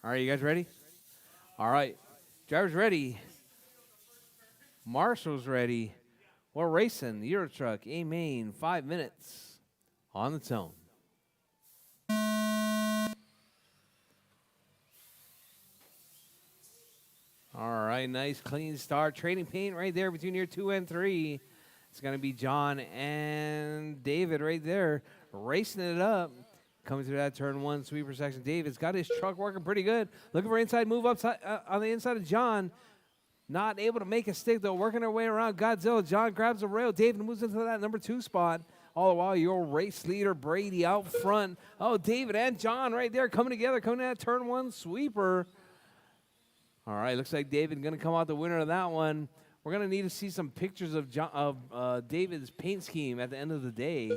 All right, you guys ready? All right. Drivers ready. Marshall's ready. We're racing the Euro Truck A main 5 minutes on the tone. All right, nice clean start. Trading paint right there between your 2 and 3. It's going to be John and David right there racing it up. Coming through that turn one sweeper section. David's got his truck working pretty good. Looking for inside move upside on the inside of John. Not able to make a stick, though. Working their way around Godzilla. John grabs a rail. David moves into that number 2 spot. All the while, your race leader, Brady, out front. Oh, David and John right there coming together, coming to that turn one sweeper. All right, looks like David going to come out the winner of that one. We're going to need to see some pictures of David's paint scheme at the end of the day.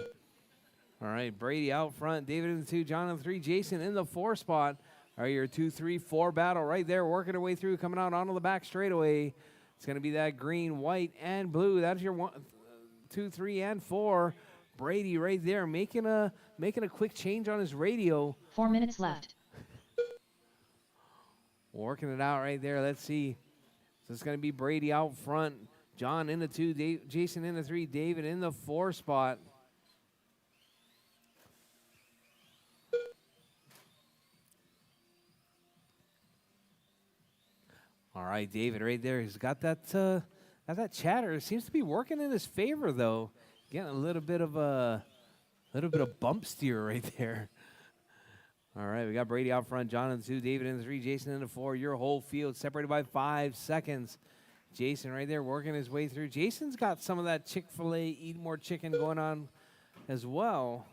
All right, Brady out front. David in the 2, John in the 3, Jason in the 4 spot. All right, your 2, 3, 4 battle right there, working their way through, coming out onto the back straightaway. It's going to be that green, white, and blue. That's your 1, 2, 3, and 4. Brady right there making a quick change on his radio. 4 minutes left. Working it out right there. Let's see. So it's going to be Brady out front. John in the 2, Jason in the 3, David in the 4 spot. All right, David right there. He's got that chatter. It seems to be working in his favor, though. Getting a little bit of bump steer right there. All right, we got Brady out front, John in the 2, David in the 3, Jason in the 4. Your whole field separated by 5 seconds. Jason right there working his way through. Jason's got some of that Chick-fil-A eat more chicken going on as well.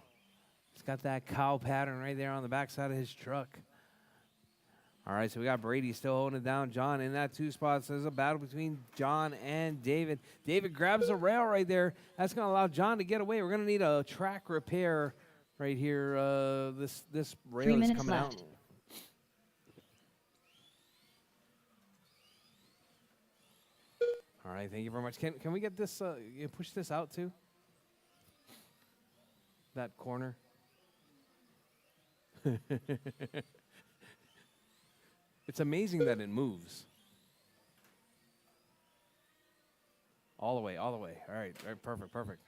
He's got that cow pattern right there on the backside of his truck. All right, so we got Brady still holding it down. John in that 2 spot. So there's a battle between John and David. David grabs a rail right there. That's going to allow John to get away. We're going to need a track repair right here. This rail is coming out. All right, thank you very much. Can we get this? You push this out too? That corner. It's amazing that it moves. All the way. All right, perfect.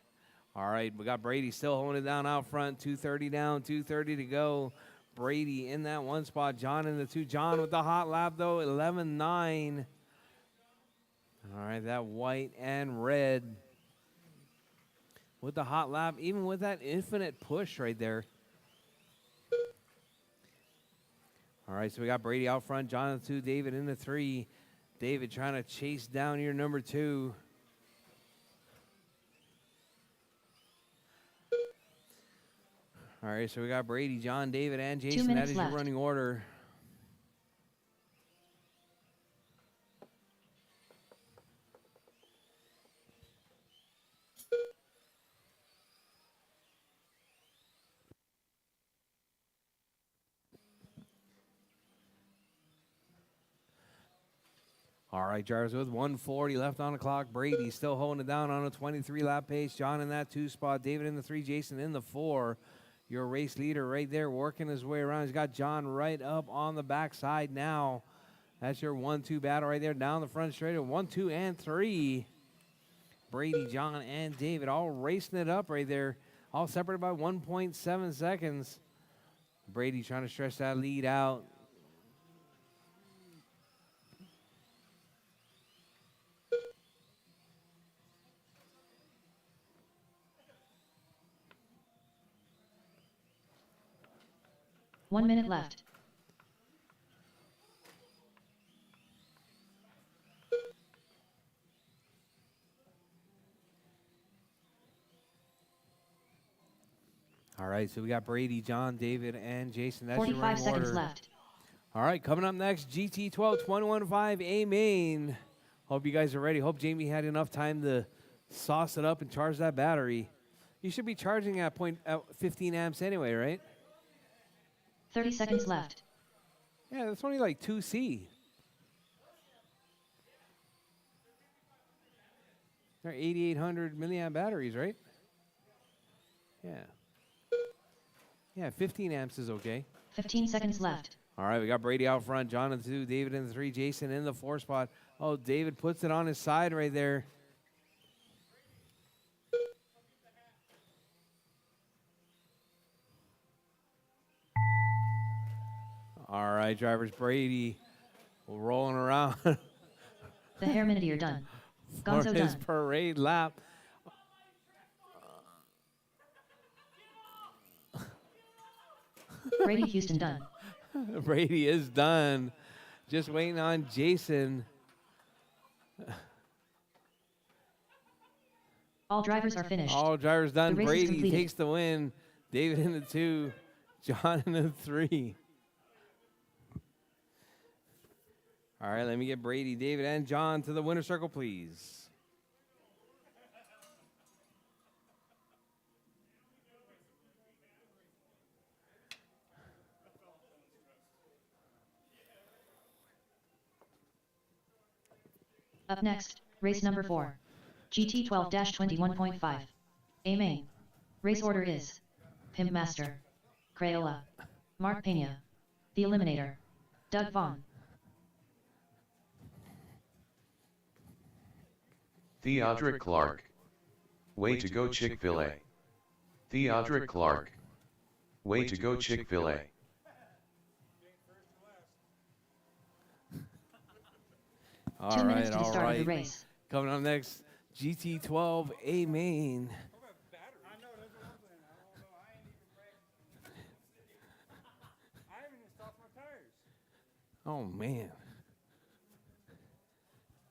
All right, we got Brady still holding it down out front. 2:30 down, 2:30 to go. Brady in that 1 spot. John in the 2. John with the hot lap, though, 11-9. All right, that white and red with the hot lap, even with that infinite push right there. All right, so we got Brady out front, John in the 2, David in the 3. David trying to chase down your number 2. All right, so we got Brady, John, David, and Jason. 2 minutes That is left. your running order. All right, drivers, with 1:40 left on the clock. Brady still holding it down on a 23-lap pace. John in that 2 spot. David in the 3. Jason in the 4. Your race leader right there working his way around. He's got John right up on the backside now. That's your 1-2 battle right there down the front straight. 1, 2, and 3. Brady, John, and David all racing it up right there. All separated by 1.7 seconds. Brady trying to stretch that lead out. One minute left. All right, so we got Brady, John, David, and Jason. That's your 45 running seconds order. left. All right, coming up next, GT12 21.5 A main. Hope you guys are ready. Hope Jamie had enough time to sauce it up and charge that battery. You should be charging at 15 amps anyway, right? 30 seconds left. Yeah, that's only like 2C. They're 8,800 milliamp batteries, right? Yeah. Yeah, 15 amps is okay. 15 seconds left. All right, we got Brady out front, John in the 2, David in the 3, Jason in the 4 spot. Oh, David puts it on his side right there. All right, drivers, Brady rolling around The hair minute you're done. for Gonzo his done. parade lap. Brady Houston done. Brady is done. Just waiting on Jason. All drivers are finished. All drivers done. The race is Brady completed. takes the win. David in the 2. John in the 3. All right, let me get Brady, David, and John to the winner's circle, please. Up next, race number 4. GT 12-21.5. A main. Race order is Pimp Master, Crayola, Mark Pena, The Eliminator, Doug Vaughn. Theodric Clark. Way to go Chick-fil-A. Theodric Clark. Way to go Chick-fil-A. All 2 minutes right, to the all start of the right. race. Coming up next, GT12 A main. I know, that's what I'm saying. I don't know. I ain't even wrecked. I haven't even stopped my tires. Oh, man.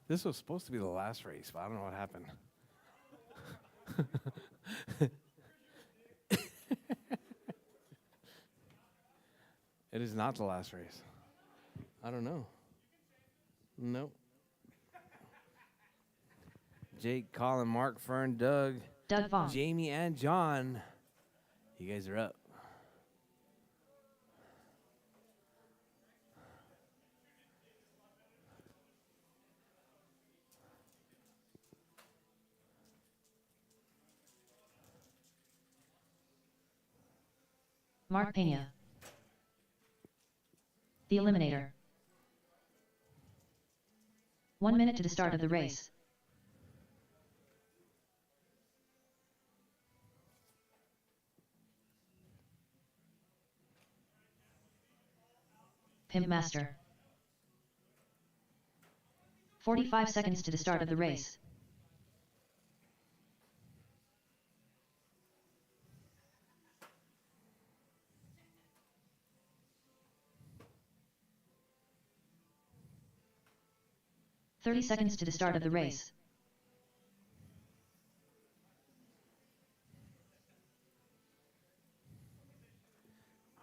This was supposed to be the last race, but I don't know what happened. It is not the last race. I don't know. Nope. Jake, Colin, Mark, Fern, Doug, Vaughn. Jamie, and John. You guys are up. Mark Pena, The Eliminator. 1 minute to the start of the race. Pimp Master. 45 seconds to the start of the race. "30 seconds to the start of the race.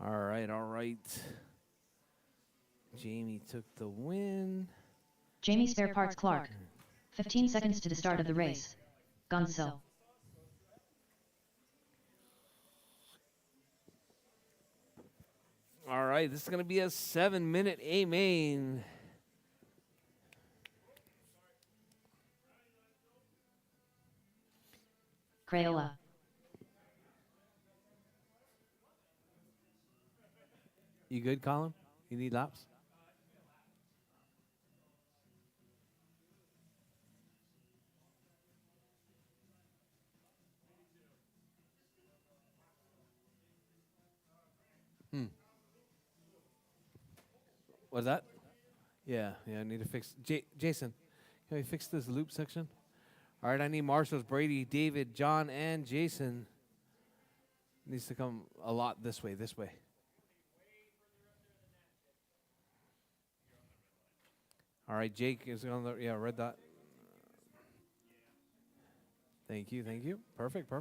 All right, all right. Jamie took the win. Jamie Spare Parts Clark. 15 seconds to the start of the race. Gonzo. All right, this is going to be a 7-minute A main. Crayola. You good, Colin? You need laps? What's that? Yeah, I need to fix. Jason, can we fix this loop section? All right, I need Marshall's, Brady, David, John, and Jason. Needs to come a lot this way, All right, Jake is on the, red dot. Thank you. Perfect.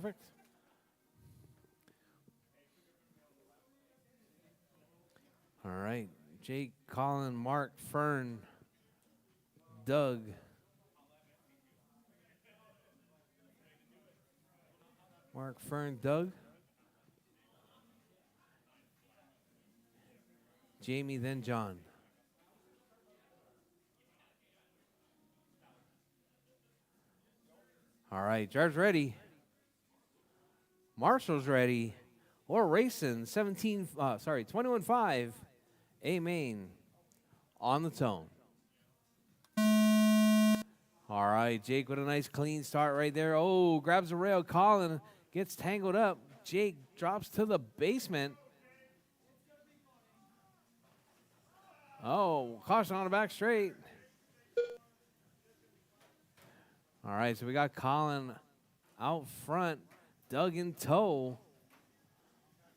All right, Jake, Colin, Mark, Fern, Doug. Mark, Fern, Doug. Jamie, then John. All right, driver's ready. Marshall's ready. We're racing 21.5 A main on the tone. All right, Jake with a nice clean start right there. Oh, grabs the rail. Colin gets tangled up. Jake drops to the basement. Oh, caution on the back straight. All right, so we got Colin out front, Doug in tow.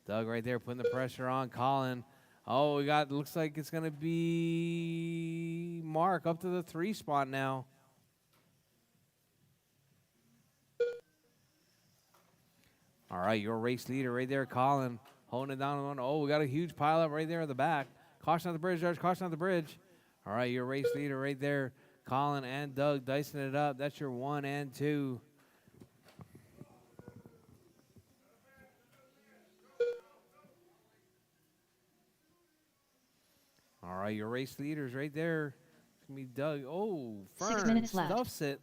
Doug right there putting the pressure on Colin. Oh, we got, looks like it's going to be Mark up to the 3 spot now. All right, your race leader right there, Colin, holding it down. Oh, we got a huge pile up right there at the back. Caution on the bridge, George. Caution on the bridge. All right, your race leader right there, Colin and Doug dicing it up. That's your 1 and 2. All right, your race leaders right there. It's going to be Doug. Oh, Fern 6 minutes left. stuffs it.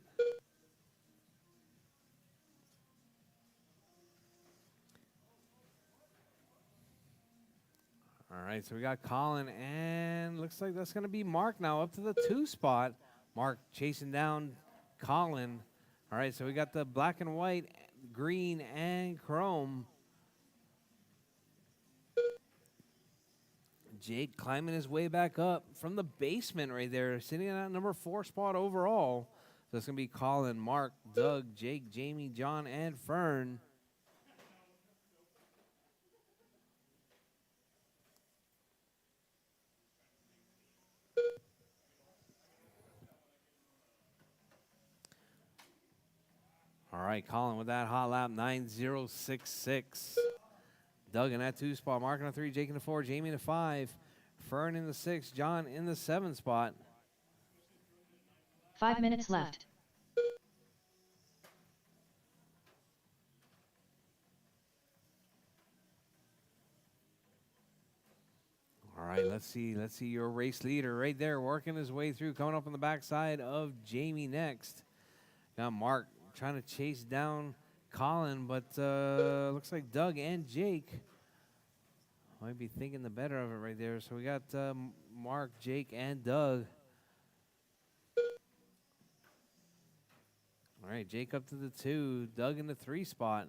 All right, so we got Colin, and looks like that's going to be Mark now up to the 2 spot. Mark chasing down Colin. All right, so we got the black and white, green, and chrome. Jake climbing his way back up from the basement right there, sitting at number 4 spot overall. So it's going to be Colin, Mark, Doug, Jake, Jamie, John, and Fern. All right, Colin with that hot lap, 9:066. Doug in that 2 spot, Mark in the 3, Jake in the 4, Jamie in the 5, Fern in the 6, John in the 7 spot. 5 minutes left. All right, let's see your race leader right there working his way through, coming up on the backside of Jamie next. Got Mark trying to chase down Colin, but looks like Doug and Jake might be thinking the better of it right there. So we got Mark, Jake, and Doug. All right, Jake up to the 2, Doug in the 3 spot.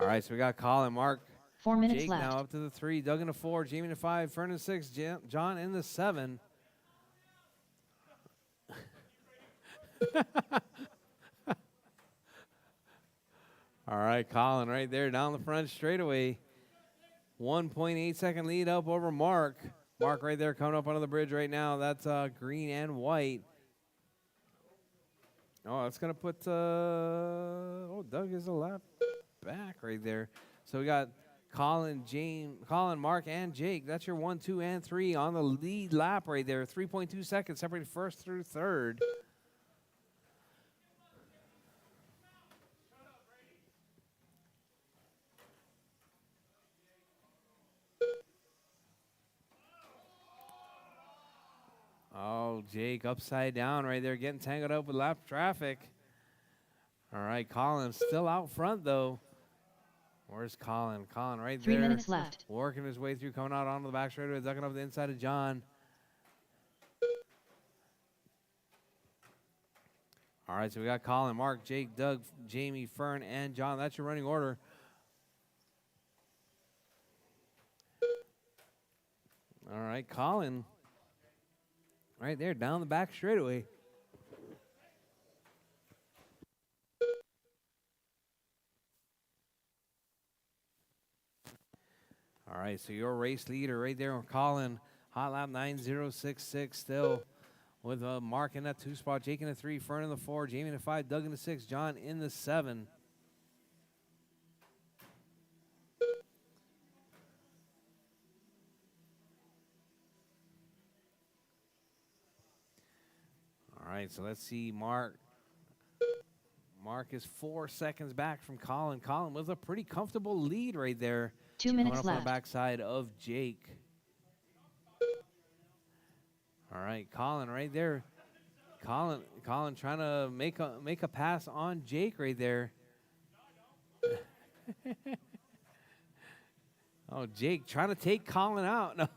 All right, so we got Colin, Mark, 4 minutes Jake left. now up to the 3, Doug in the 4, Jamie in the 5, Fern in the 6, John in the 7. All right, Colin right there down the front straightaway. 1.8 second lead up over Mark. Mark right there coming up under the bridge right now. That's green and white. Oh, that's going to put, Doug is a lap back right there. So we got Colin, Mark, and Jake. That's your 1, 2, and 3 on the lead lap right there. 3.2 seconds separating first through third. Oh, Jake upside down right there, getting tangled up with lap traffic. All right, Colin still out front, though. Where's Colin? Colin right 3 there. minutes left. Working his way through, coming out onto the back straightaway, ducking up the inside of John. All right, so we got Colin, Mark, Jake, Doug, Jamie, Fern, and John. That's your running order. All right, Colin right there down the back straightaway. All right, so your race leader right there, Colin, hot lap 9:066 still with Mark in that 2 spot, Jake in the 3, Fern in the 4, Jamie in the 5, Doug in the 6, John in the 7. All right, so let's see Mark. Mark is 4 seconds back from Colin. Colin with a pretty comfortable lead right there. 2 Coming minutes up on the left. backside of Jake. All right, Colin right there. Colin trying to make a pass on Jake right there. Oh, Jake trying to take Colin out. No.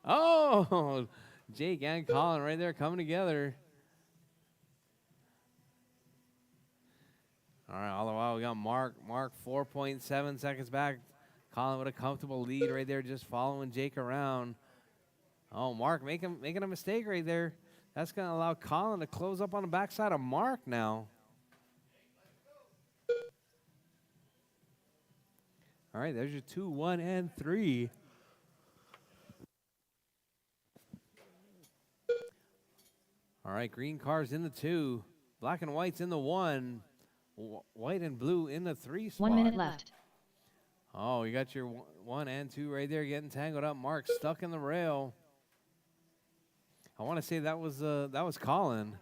Oh, Jake and Colin right there coming together. All right, all the while we got Mark. Mark 4.7 seconds back. Colin with a comfortable lead right there, just following Jake around. Oh, Mark making a mistake right there. That's going to allow Colin to close up on the backside of Mark now. All right, there's your 2, 1, and 3. All right, green cars in the 2. Black and white's in the 1. White and blue in the 3 spot. 1 minute left. Oh, you got your 1 and 2 right there getting tangled up. Mark stuck in the rail. I want to say that was Colin.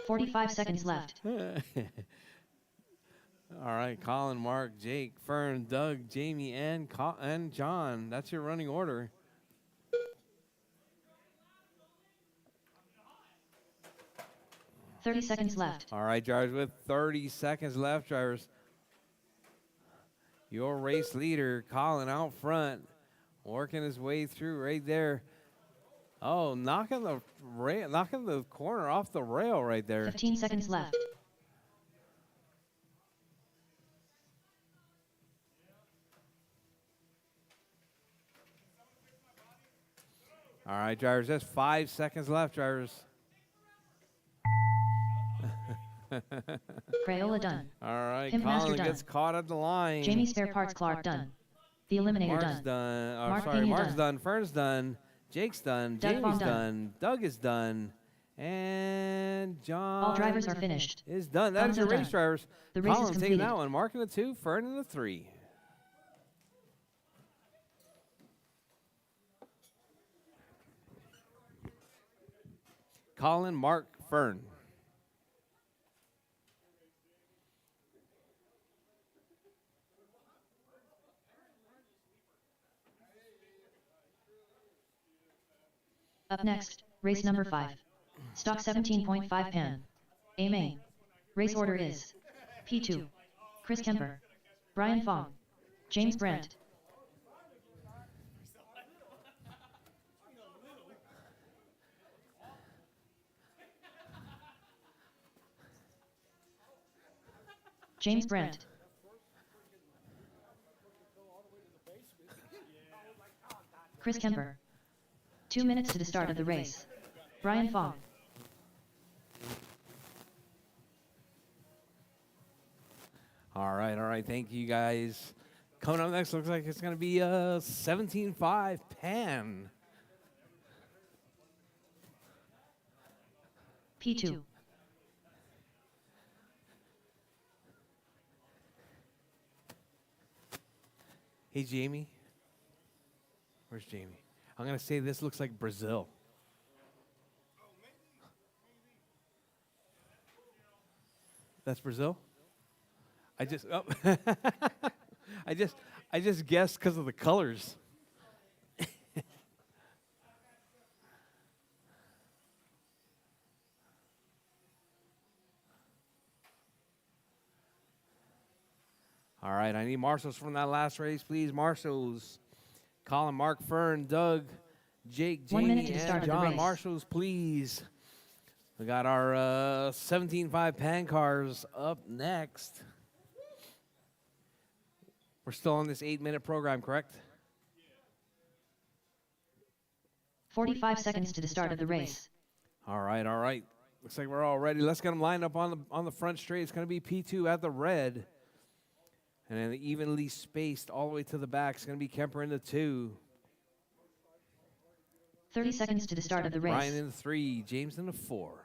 45 seconds left. All right, Colin, Mark, Jake, Fern, Doug, Jamie, and John. That's your running order. $30 seconds left. All right, drivers, with 30 seconds left, drivers. Your race leader, Colin, out front, working his way through right there. Oh, knocking the corner off the rail right there. 15 seconds left. All right, drivers, that's 5 seconds left, drivers. Crayola done. All right, Pimp Master Colin done. gets caught at the line. Jamie Spare Parts Clark done. The Eliminator Mark's done. done. Oh, Mark sorry, Pena Mark's done. done. Fern's done. Jake's done. Doug Jamie's Baum done. done. Doug is done. And John All drivers are finished. is done. That is your Gonzo race done. drivers. The race is Colin's taking completed. that one. Mark in the 2, Fern in the 3. Colin, Mark, Fern. Up next, race number 5. Stock 17.5 pan. A main. Race order is P2. Chris Kemper. Brian Fong. James Brandt. James Brandt. Chris Kemper. 2 minutes to the start of the race. Brian Fong. All right. Thank you, guys. Coming up next, looks like it's going to be a 17.5 pan. P2. Hey, Jamie. Where's Jamie? I'm going to say this looks like Brazil. That's Brazil? I just guessed because of the colors. All right, I need marshals from that last race, please. Marshals. Colin, Mark, Fern, Doug, Jake, 1 minute Jamie, to the start and of the John. race. Marshals, please. We got our 17.5 pan cars up next. We're still on this 8-minute program, correct? 45 seconds to the start of the race. All right. Looks like we're all ready. Let's get them lined up on the front straight. It's going to be P2 at the red. And then evenly spaced all the way to the back. It's going to be Kemper in the 2. 30 seconds to the start of the race. Brian in the 3. James in the 4.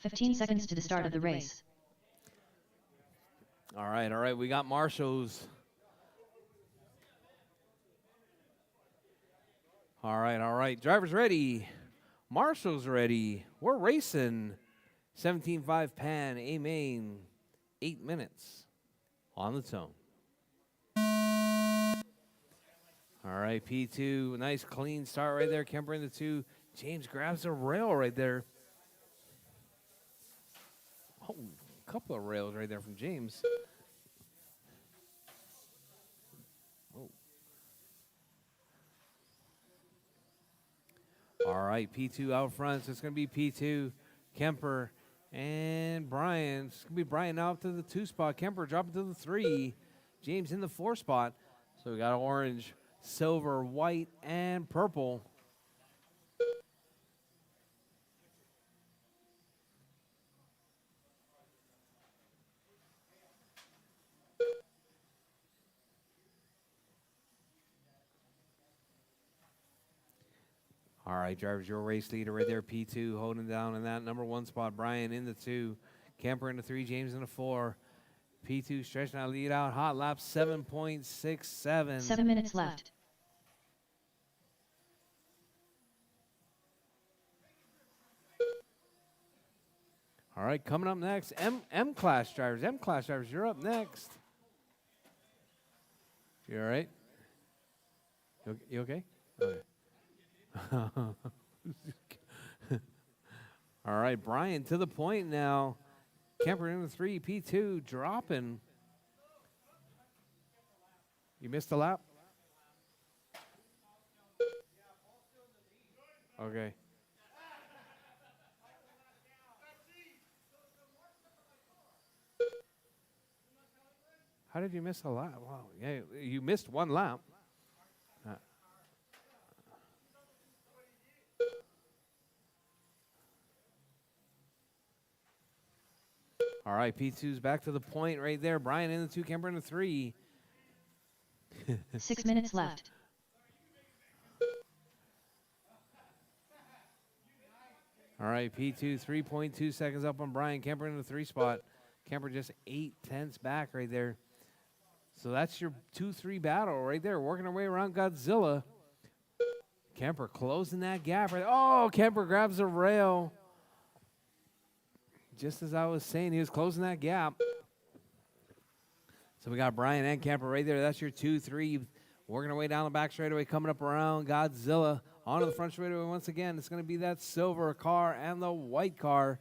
$15 seconds to the start of the race. All right. We got marshals. All right. Drivers ready. Marshals ready. We're racing. 17.5 pan, A main, 8 minutes on the tone. All right, P2, nice clean start right there. Kemper in the 2, James grabs a rail right there. Oh, a couple of rails right there from James. Oh. All right, P2 out front. So it's going to be P2, Kemper, and Brian. It's going to be Brian now up to the 2 spot. Kemper dropping to the 3. James in the 4 spot. So we got orange, silver, white, and purple. All right, drivers, your race leader right there, P2, holding down in that number 1 spot. Brian in the 2, Kemper in the 3, James in the 4. P2 stretching that lead out. Hot lap 7.67. 7 minutes left. All right, coming up next, M-Class drivers. M-Class drivers, you're up next. You all right? You okay? Okay. All right, Brian to the point now. Kemper in the 3, P2 dropping. You missed a lap? Okay. How did you miss a lap? Wow, yeah, you missed 1 lap. All right, P2's back to the point right there. Brian in the 2, Kemper in the 3. 6 minutes left. All right, P2, 3.2 seconds up on Brian. Kemper in the 3 spot. Kemper just 8/10 back right there. So that's your 2-3 battle right there, working our way around Godzilla. Kemper closing that gap right there. Oh, Kemper grabs a rail. Just as I was saying, he was closing that gap. So we got Brian and Kemper right there. That's your 2-3. Working our way down the back straightaway, coming up around Godzilla. Onto the front straightaway once again. It's going to be that silver car and the white car.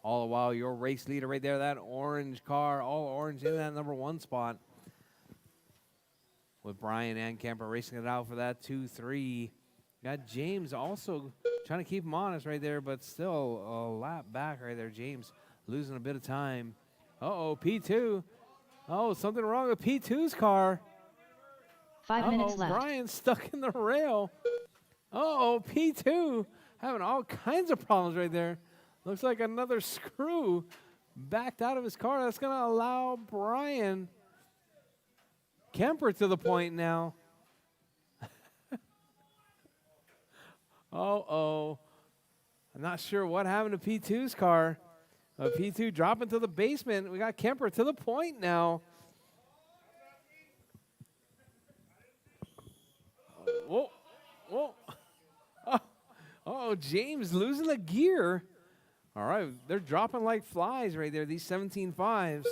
All the while, your race leader right there, that orange car, all orange in that number 1 spot. With Brian and Kemper racing it out for that 2-3. Got James also trying to keep him honest right there, but still a lap back right there. James losing a bit of time. Uh-oh, P2. Oh, something wrong with P2's car. 5 minutes left. Brian stuck in the rail. Uh-oh, P2 having all kinds of problems right there. Looks like another screw backed out of his car. That's going to allow Brian Kemper to the point now. Uh-oh. I'm not sure what happened to P2's car. P2 dropping to the basement. We got Kemper to the point now. Whoa. Whoa. Oh, James losing the gear. All right, they're dropping like flies right there, these 17.5s.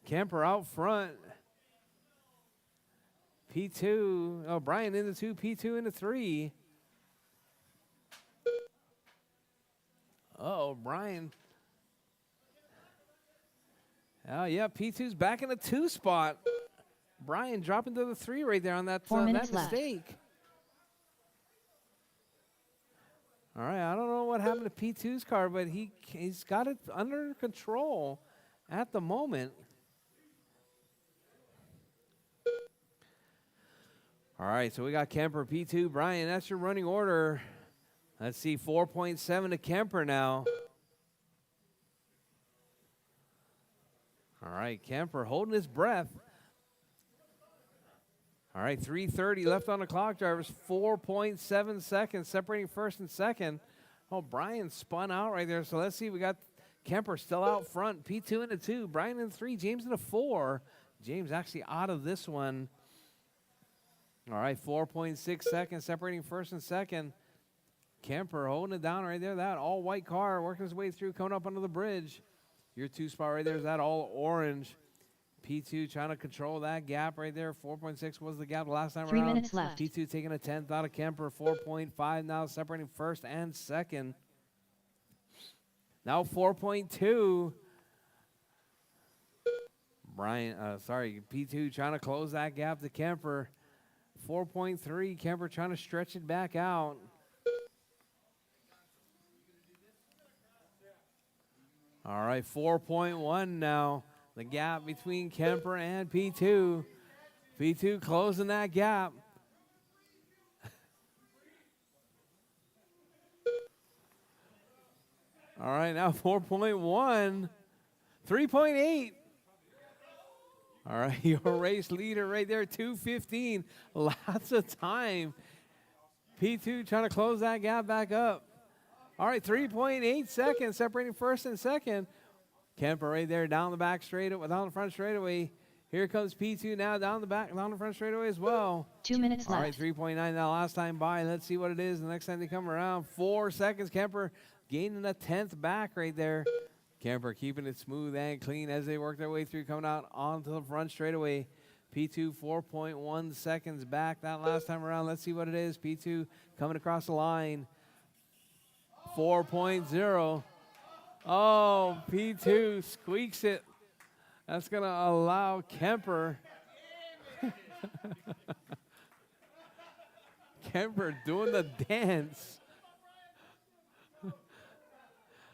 Kemper out front. P2. Oh, Brian in the 2, P2 in the 3. Uh-oh, Brian. Oh, yeah, P2's back in the 2 spot. Brian dropping to the 3 right there on that, 4 that minutes left. mistake. All right, I don't know what happened to P2's car, but he's got it under control at the moment. All right, so we got Kemper, P2, Brian. That's your running order. Let's see, 4.7 to Kemper now. All right, Kemper holding his breath. All right, 3:30 left on the clock, drivers. 4.7 seconds separating first and second. Oh, Brian spun out right there. So let's see. We got Kemper still out front. P2 in the 2. Brian in the 3. James in the 4. James actually out of this one. All right, 4.6 seconds separating first and second. Kemper holding it down right there. That all-white car working his way through, coming up under the bridge. Your 2 spot right there is that all-orange. P2 trying to control that gap right there. 4.6 was the gap last time 3 around. minutes left. P2 taking a 10th out of Kemper. 4.5 now separating first and second. Now 4.2. P2 trying to close that gap to Kemper. 4.3. Kemper trying to stretch it back out. All right, 4.1 now. The gap between Kemper and P2. P2 closing that gap. All right, now 4.1. 3.8. All right, your race leader right there, 2:15. Lots of time. P2 trying to close that gap back up. All right, 3.8 seconds separating first and second. Kemper right there down the back straightaway, down the front straightaway. Here comes P2 now down the front straightaway as well. 2 minutes All left. right, 3.9 now last time by. Let's see what it is the next time they come around. 4 seconds. Kemper gaining a 10th back right there. Kemper keeping it smooth and clean as they work their way through, coming out onto the front straightaway. P2 4.1 seconds back that last time around. Let's see what it is. P2 coming across the line. 4.0. Oh, P2 squeaks it. That's going to allow Kemper. Kemper doing the dance.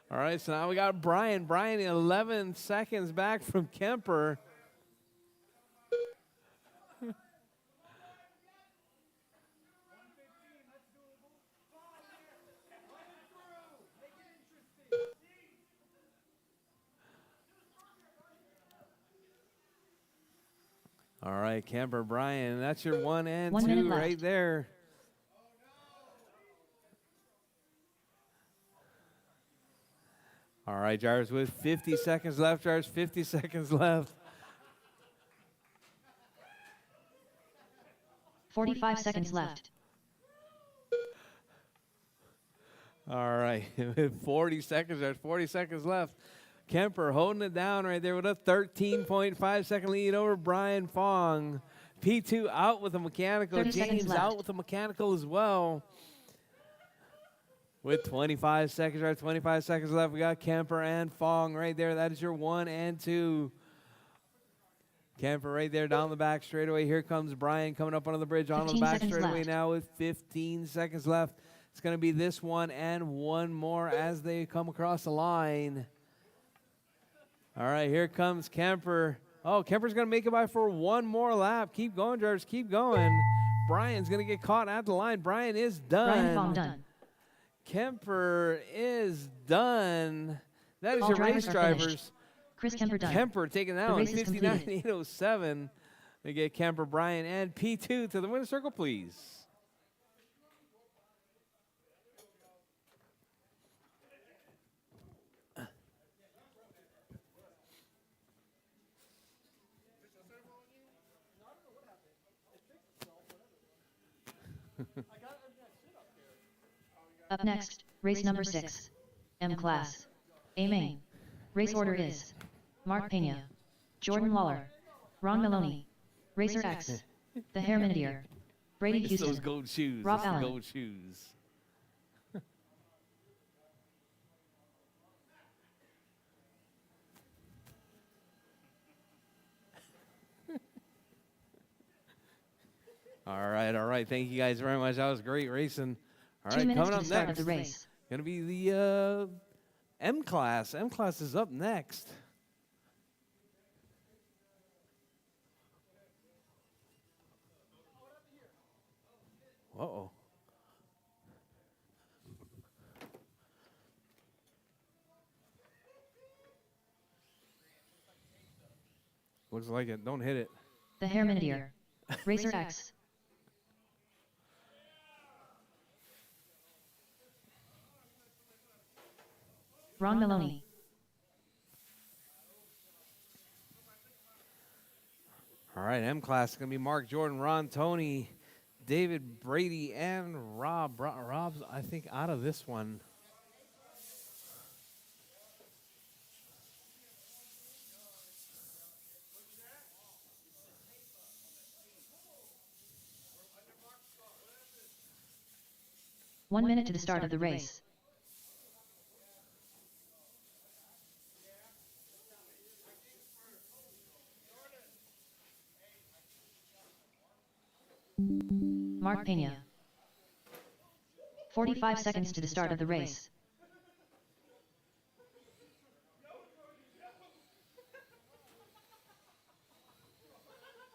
All right, so now we got Brian. Brian 11 seconds back from Kemper. All right, Kemper, Brian, that's your 1 and 1 minute 2 left. right there. All right, Jarvis with 50 seconds left. Jarvis, 50 seconds left. 45 seconds left. All right, 40 seconds. There's 40 seconds left. Kemper holding it down right there with a 13.5 second lead over Brian Fong. P2 out with a mechanical. 30 seconds James left. out with a mechanical as well. With 25 seconds, right? 25 seconds left. We got Kemper and Fong right there. That is your 1 and 2. Kemper right there down the back straightaway. Here comes Brian coming up onto the bridge on the 15 back seconds straightaway left. now with 15 seconds left. It's going to be this one and one more as they come across the line. All right, here comes Kemper. Oh, Kemper's going to make it by for one more lap. Keep going, Jarvis. Keep going. Brian's going to get caught at the line. Brian is done. Brian Fong done. Kemper is done. That is All your drivers race are drivers. finished. Chris Kemper done. Kemper taking that The one, race is completed. 59.807. They get Kemper, Brian, and P2 to the winner's circle, please. Up next, race number 6. M class. A main. Race order is Mark Pena, Jordan Lawler, Ron Maloney, Racer X, The Herminier, Brady It's Houston, those gold shoes. Rob It's the Allen. gold shoes. All right. Thank you guys very much. That was great racing. All 2 right, minutes coming to up the start next, of the race. gonna be the M class. M class is up next. Uh-oh. Looks like it. Don't hit it. The Herminier, Racer X, Ron Maloney, All right, M class is going to be Mark, Jordan, Ron, Tony, David, Brady, and Rob. Rob's, I think, out of this one. 1 minute to the start of the race. Mark Pena. 45 seconds to the start of the race.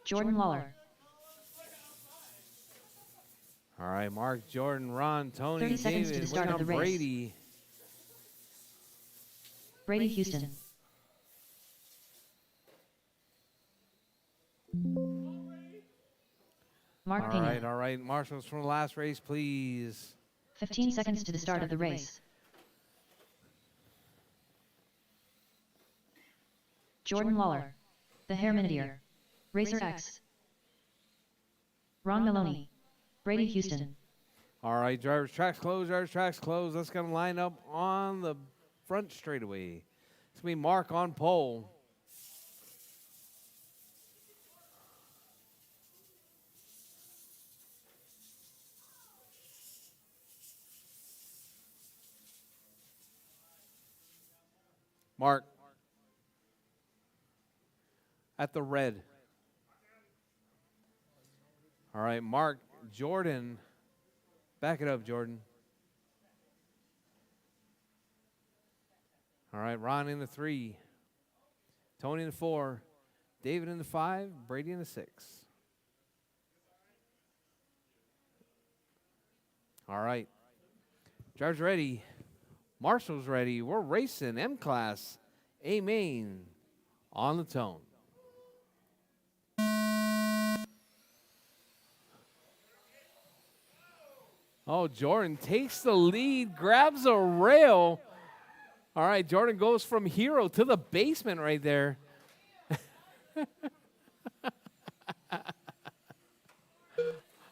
Jordan Lawler. All right, Mark, Jordan, Ron, Tony, 30 seconds to David, the start waiting of on the race. Brady. Brady Houston. Mark Pena. All right, marshals from the last race, please. 15 seconds to the start of the race. Jordan Lawler. The Herminidier. Rchq. Ron Maloney. Brady Houston. All right, drivers, tracks closed, Let's get them line up on the front straightaway. It's going to be Mark on pole. Mark. At the red. All right, Mark, Jordan. Back it up, Jordan. All right, Ron in the 3. Tony in the 4. David in the 5. Brady in the 6. All right. Drivers ready. Marshall's ready. We're racing M-Class. A-Main on the tone. Oh, Jordan takes the lead, grabs a rail. All right, Jordan goes from hero to the basement right there.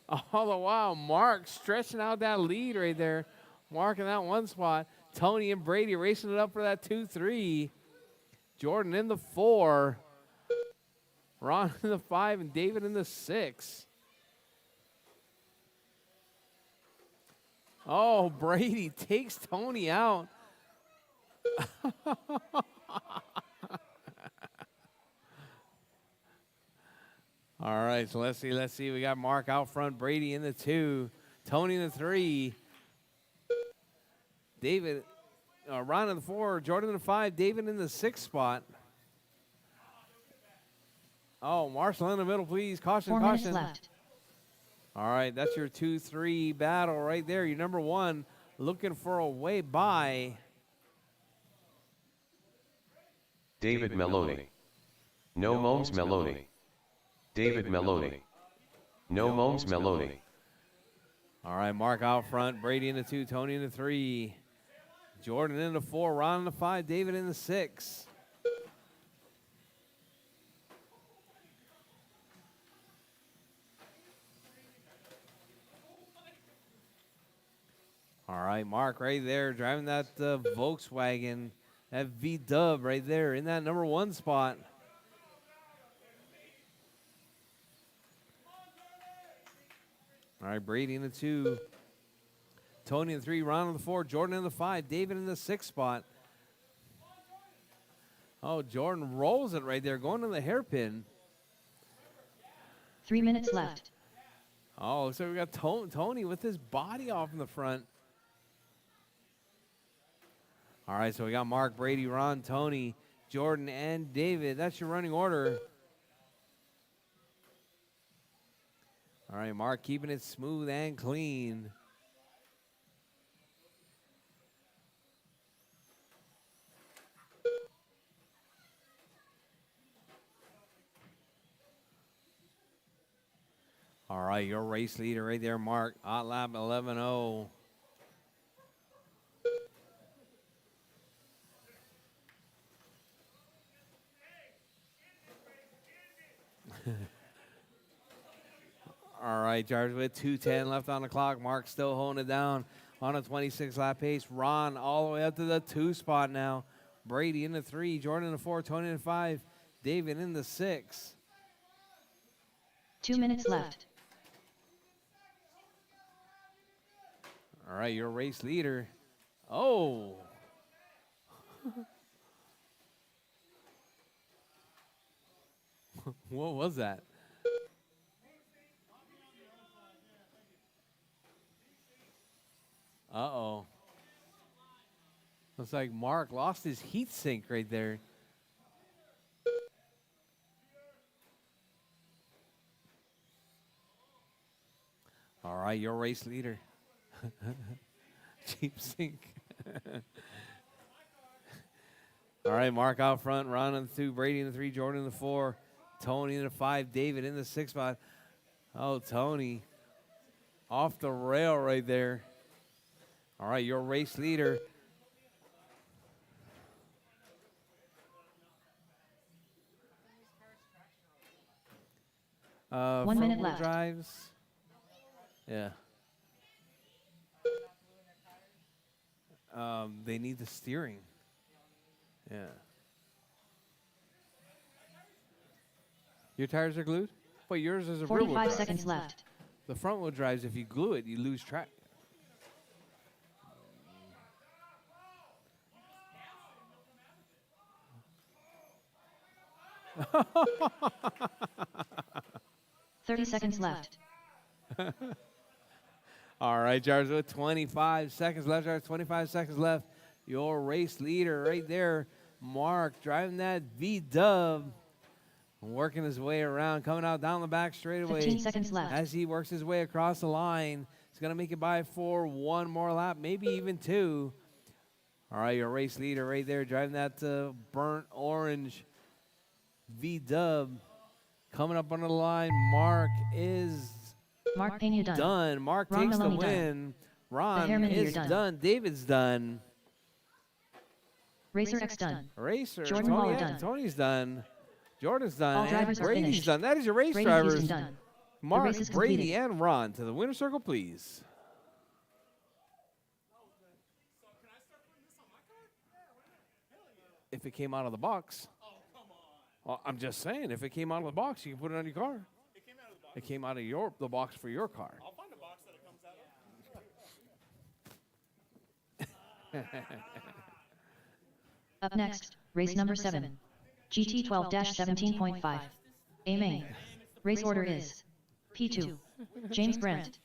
All the while, Mark stretching out that lead right there, marking that one spot. Tony and Brady racing it up for that 2-3. Jordan in the 4. Ron in the 5 and David in the 6. Oh, Brady takes Tony out. All right, so let's see. We got Mark out front, Brady in the 2, Tony in the 3, David, Ron in the 4, Jordan in the 5, David in the 6 spot. Oh, Marshall in the middle, please. Caution, 4 caution. minutes left. All right, that's your 2-3 battle right there. Your number 1 looking for a way by. David Maloney. No Momes Maloney. David Maloney. No Momes Maloney. All right, Mark out front, Brady in the 2, Tony in the 3, Jordan in the 4, Ron in the 5, David in the 6. All right, Mark right there driving that Volkswagen, that V-Dub right there in that number 1 spot. All right, Brady in the 2, Tony in the 3, Ron in the 4, Jordan in the 5, David in the 6 spot. Oh, Jordan rolls it right there, going to the hairpin. 3 minutes left. Oh, so we got Tony with his body off in the front. All right, so we got Mark, Brady, Ron, Tony, Jordan, and David. That's your running order. All right, Mark keeping it smooth and clean. All right, your race leader right there, Mark. Hot lap 11-0. All right, drivers with 2:10 left on the clock. Mark still holding it down on a 26-lap pace. Ron all the way up to the 2 spot now. Brady in the 3, Jordan in the 4, Tony in the 5, David in the 6. 2 minutes left. All right, your race leader. Oh. What was that? Uh-oh. Looks like Mark lost his heat sink right there. All right, your race leader. Cheap sink. All right, Mark out front, Ron in the 2, Brady in the 3, Jordan in the 4, Tony in the 5, David in the 6 spot. Oh, Tony off the rail right there. All right, your race leader. One minute front-wheel left. drives. Yeah. They need the steering. Yeah. Your tires are glued? But yours is a rear-wheel 45 drive. seconds left. The front-wheel drives, if you glue it, you lose track. Thirty seconds left. All right, Jars, with 25 seconds left. Jars, 25 seconds left. Your race leader right there, Mark, driving that V-dub, working his way around, coming out down the back straightaway. 15 seconds left. As he works his way across the line, he's going to make it by for one more lap, maybe even two. All right, your race leader right there, driving that burnt orange V-dub, coming up on the line. Mark is Mark Pena done. done. Mark Ron takes the Maloney done. win. Ron Hairman, you're is done. done. David's done. Racer X done. Racer. Jordan Tony, Waller yeah, done. Tony's done. Jordan's done. All and drivers are Brady's finished. done. That is your race Brady drivers. Houston done. Mark, race is Brady, completed. and Ron to the winner's circle, please. So can I start putting this on my car? Yeah, why not? Hell yeah. If it came out of the box. Oh, come on. Well, I'm just saying, if it came out of the box, you can put it on your car. It came out of the box. It came out of the box for your car. I'll find a box that it comes out of. Up next, race number 7. GT 12-17.5. A main. Race order is P2. James Brent.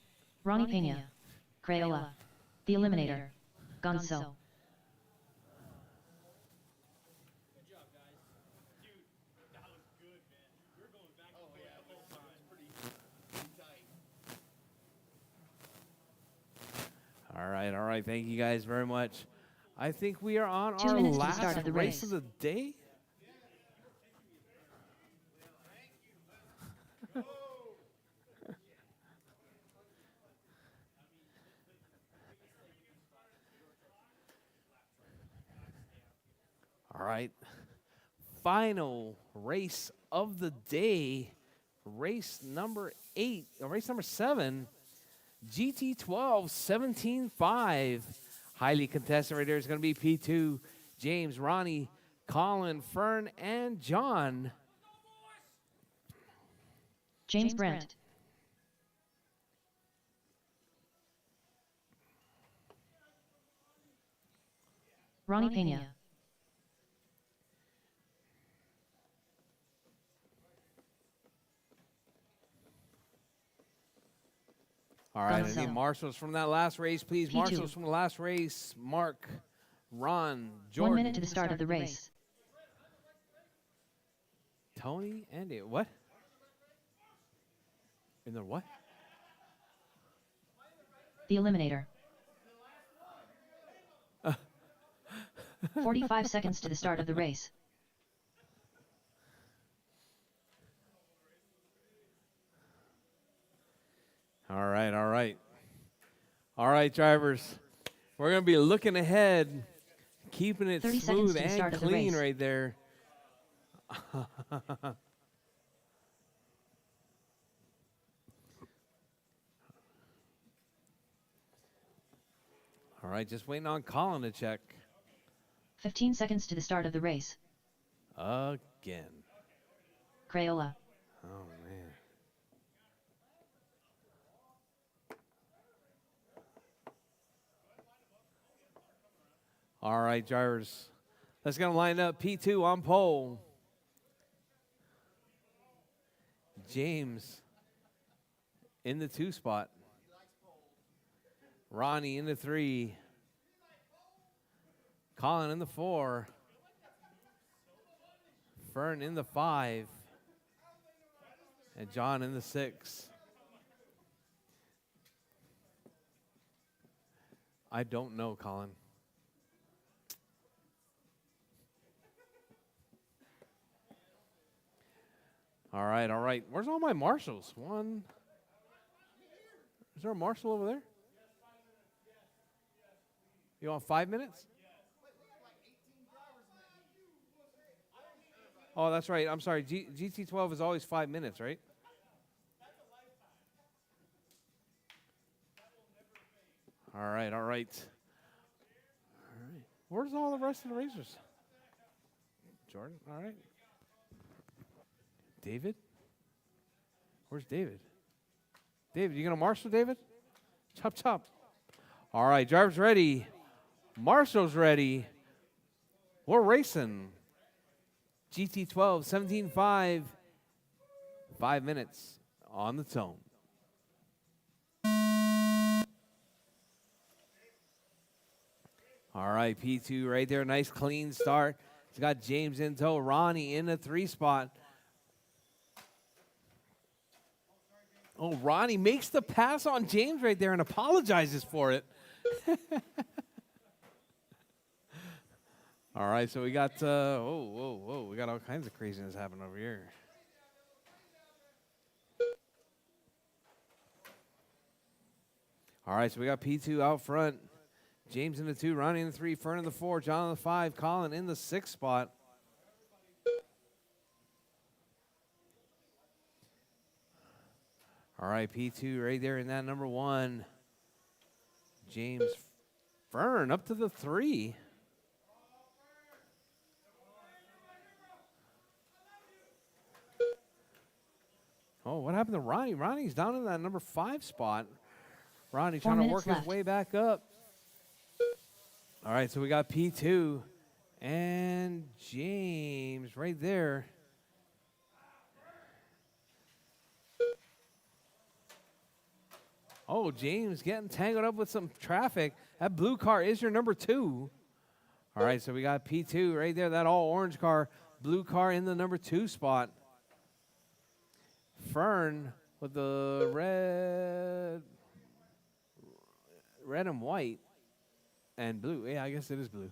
Ronnie Pena. Crayola. The Eliminator. Gonzo. Good job, guys. Dude, that was good, man. We're going back and forth the whole time. Pretty tight. All right. Thank you guys very much. I think we are on 2 our minutes to the last start of the race race. of the day. All right. Final race of the day. Race number 8, or race number 7. GT 12-17.5. Highly contested right there. It's going to be P2. James, Ronnie, Colin, Fern, and John. James Brent. Ronnie Pena. All right, I Gonzo. need marshals from that last race, please. P2. Marshals from the last race. Mark, Ron, 1 Jordan, minute to the start of the race. Tony, and David. What? In the what? The Eliminator. 45 seconds to the start of the race. All right. All right, drivers. We're going to be looking ahead, keeping it 30 seconds smooth to the start and of the clean race. right there. All right, just waiting on Colin to check 15 seconds to the start of the race. again. Crayola. Oh, man. All right, drivers. Let's get them lined up. P2 on pole. James in the 2 spot. Ronnie in the 3. Colin in the 4. Fern in the 5. And John in the 6. I don't know, Colin. All right, all right. Where's all my marshals? One. Is there a marshal over there? You want 5 minutes? Oh, that's right. I'm sorry. GT12 is always 5 minutes, right? All right, all right. All right. Where's all the rest of the racers? Jordan, all right. David? Where's David? David, you going to marshal, David? Chop, chop. All right, drivers ready. Marshall's ready. We're racing. GT12, 17.5. 5 minutes on the tone. All right, P2 right there. Nice clean start. He's got James in tow. Ronnie in the 3 spot. Oh, Ronnie makes the pass on James right there and apologizes for it. All right, so we got, whoa. We got all kinds of craziness happening over here. All right, so we got P2 out front. James in the 2, Ronnie in the 3, Fern in the 4, John in the 5, Colin in the 6 spot. All right, P2 right there in that number 1. James Fern up to the 3. Oh, what happened to Ronnie? Ronnie's down in that number 5 spot. Ronnie trying to work his way back up. All right, so we got P2 and James right there. Oh, James getting tangled up with some traffic. That blue car is your number 2. All right, so we got P2 right there, that all orange car. Blue car in the number 2 spot. Fern with the red and white and blue. Yeah, I guess it is blue.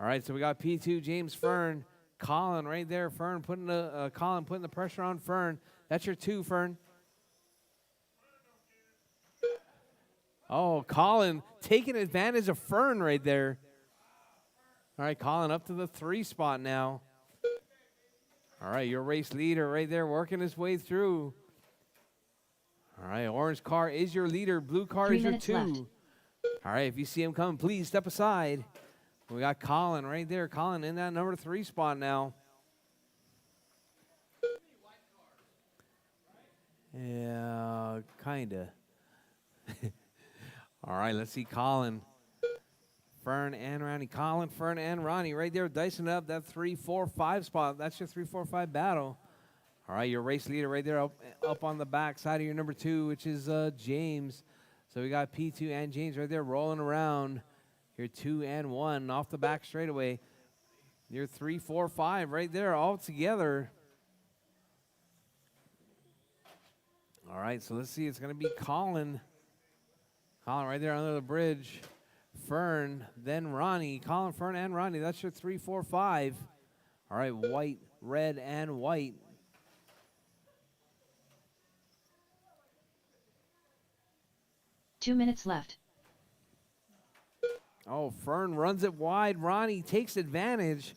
All right, so we got P2, James Fern. Colin right there. Fern putting Colin putting the pressure on Fern. That's your 2, Fern. Oh, Colin taking advantage of Fern right there. All right, Colin up to the 3 spot now. All right, your race leader right there working his way through. All right, orange car is your leader. Blue car is your 2. Left. All right, if you see him coming, please step aside. We got Colin right there. Colin in that number 3 spot now. Yeah, kind of. All right, let's see Colin. Fern and Ronnie. Colin, Fern, and Ronnie right there dicing up that 3, 4, 5 spot. That's your 3, 4, 5 battle. All right, your race leader right there up on the back side of your number 2, which is James. So we got P2 and James right there rolling around. Your 2 and 1 off the back straightaway. Your 3, 4, 5 right there all together. All right, so let's see. It's going to be Colin. Colin right there under the bridge. Fern, then Ronnie. Colin, Fern, and Ronnie. That's your 3, 4, 5. All right, white, red, and white. Two minutes left. Oh, Fern runs it wide. Ronnie takes advantage.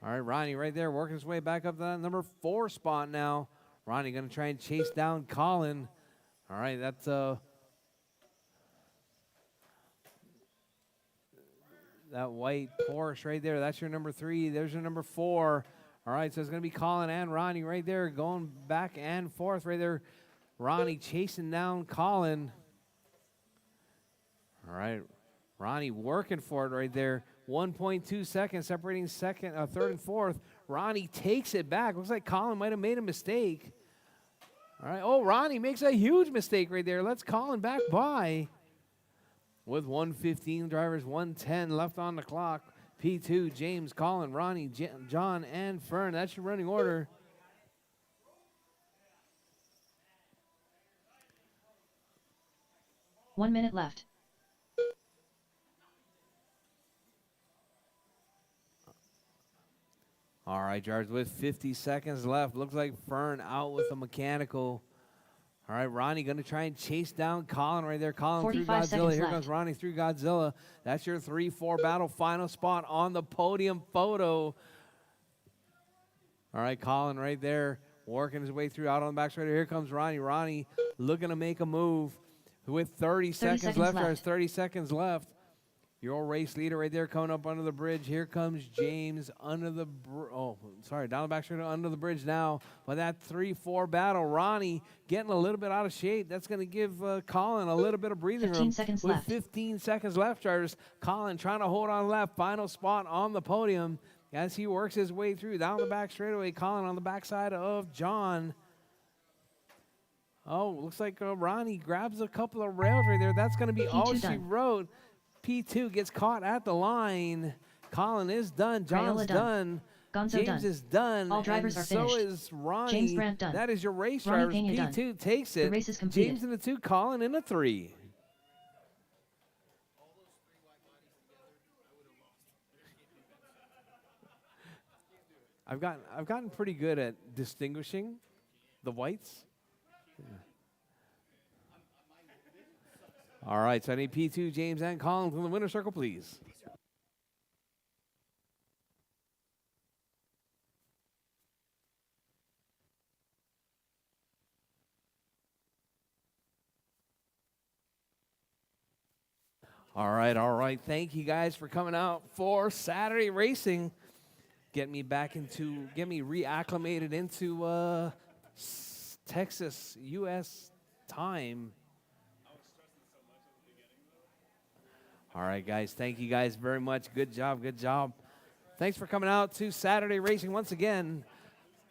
All right, Ronnie right there working his way back up to that number 4 spot now. Ronnie going to try and chase down Colin. All right, that's that white Porsche right there. That's your number 3. There's your number 4. All right, so it's going to be Colin and Ronnie right there going back and forth right there. Ronnie chasing down Colin. All right, Ronnie working for it right there. 1.2 seconds separating third and fourth. Ronnie takes it back. Looks like Colin might have made a mistake. All right. Oh, Ronnie makes a huge mistake right there. Let's Colin back by. With 1:15 drivers, 1:10 left on the clock. P2, James, Colin, Ronnie, John, and Fern. That's your running order. One minute left. All right, drivers, with 50 seconds left. Looks like Fern out with a mechanical. All right, Ronnie going to try and chase down Colin right there. Colin through 45 Godzilla. seconds Here left. comes Ronnie through Godzilla. That's your 3-4 battle. Final spot on the podium photo. All right, Colin right there working his way through out on the back straight. Here comes Ronnie. Ronnie looking to make a move with 30 seconds left. There's 30 seconds left. Your race leader right there coming up under the bridge. Here comes James under the down the back straight under the bridge now. But that 3-4 battle, Ronnie getting a little bit out of shape. That's going to give Colin a little bit of breathing 15 room. seconds with left. 15 seconds left, drivers. Colin trying to hold on left. Final spot on the podium as he works his way through down the back straightaway. Colin on the backside of John. Oh, looks like Ronnie grabs a couple of rails right there. That's going to be all she done. wrote. P2 gets caught at the line. Colin is done. John's Crayola done. Gonzo James done. is done. All drivers and are finished. So is Ronnie. James Brandt done. That is your race Ronnie drivers. Pena P2 takes it. The race is completed. James in the 2, Colin in the 3. I've gotten pretty good at distinguishing the whites. Yeah. All right, so I need P2, James, and Colin from the winner's circle, please. All right. Thank you guys for coming out for Saturday racing. Get me reacclimated into Texas, U.S. time. All right, guys. Thank you guys very much. Good job. Thanks for coming out to Saturday racing once again.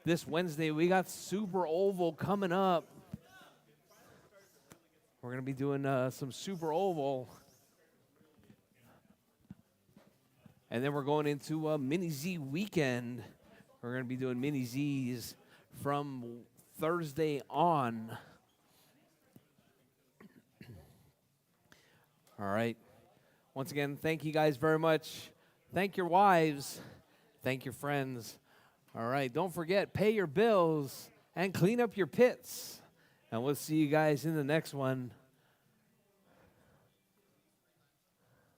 This Wednesday, we got Super Oval coming up. We're going to be doing some Super Oval. And then we're going into a Mini Z weekend. We're going to be doing Mini Zs from Thursday on. All right. Once again, thank you guys very much. Thank your wives. Thank your friends. All right. Don't forget, pay your bills and clean up your pits. And we'll see you guys in the next one.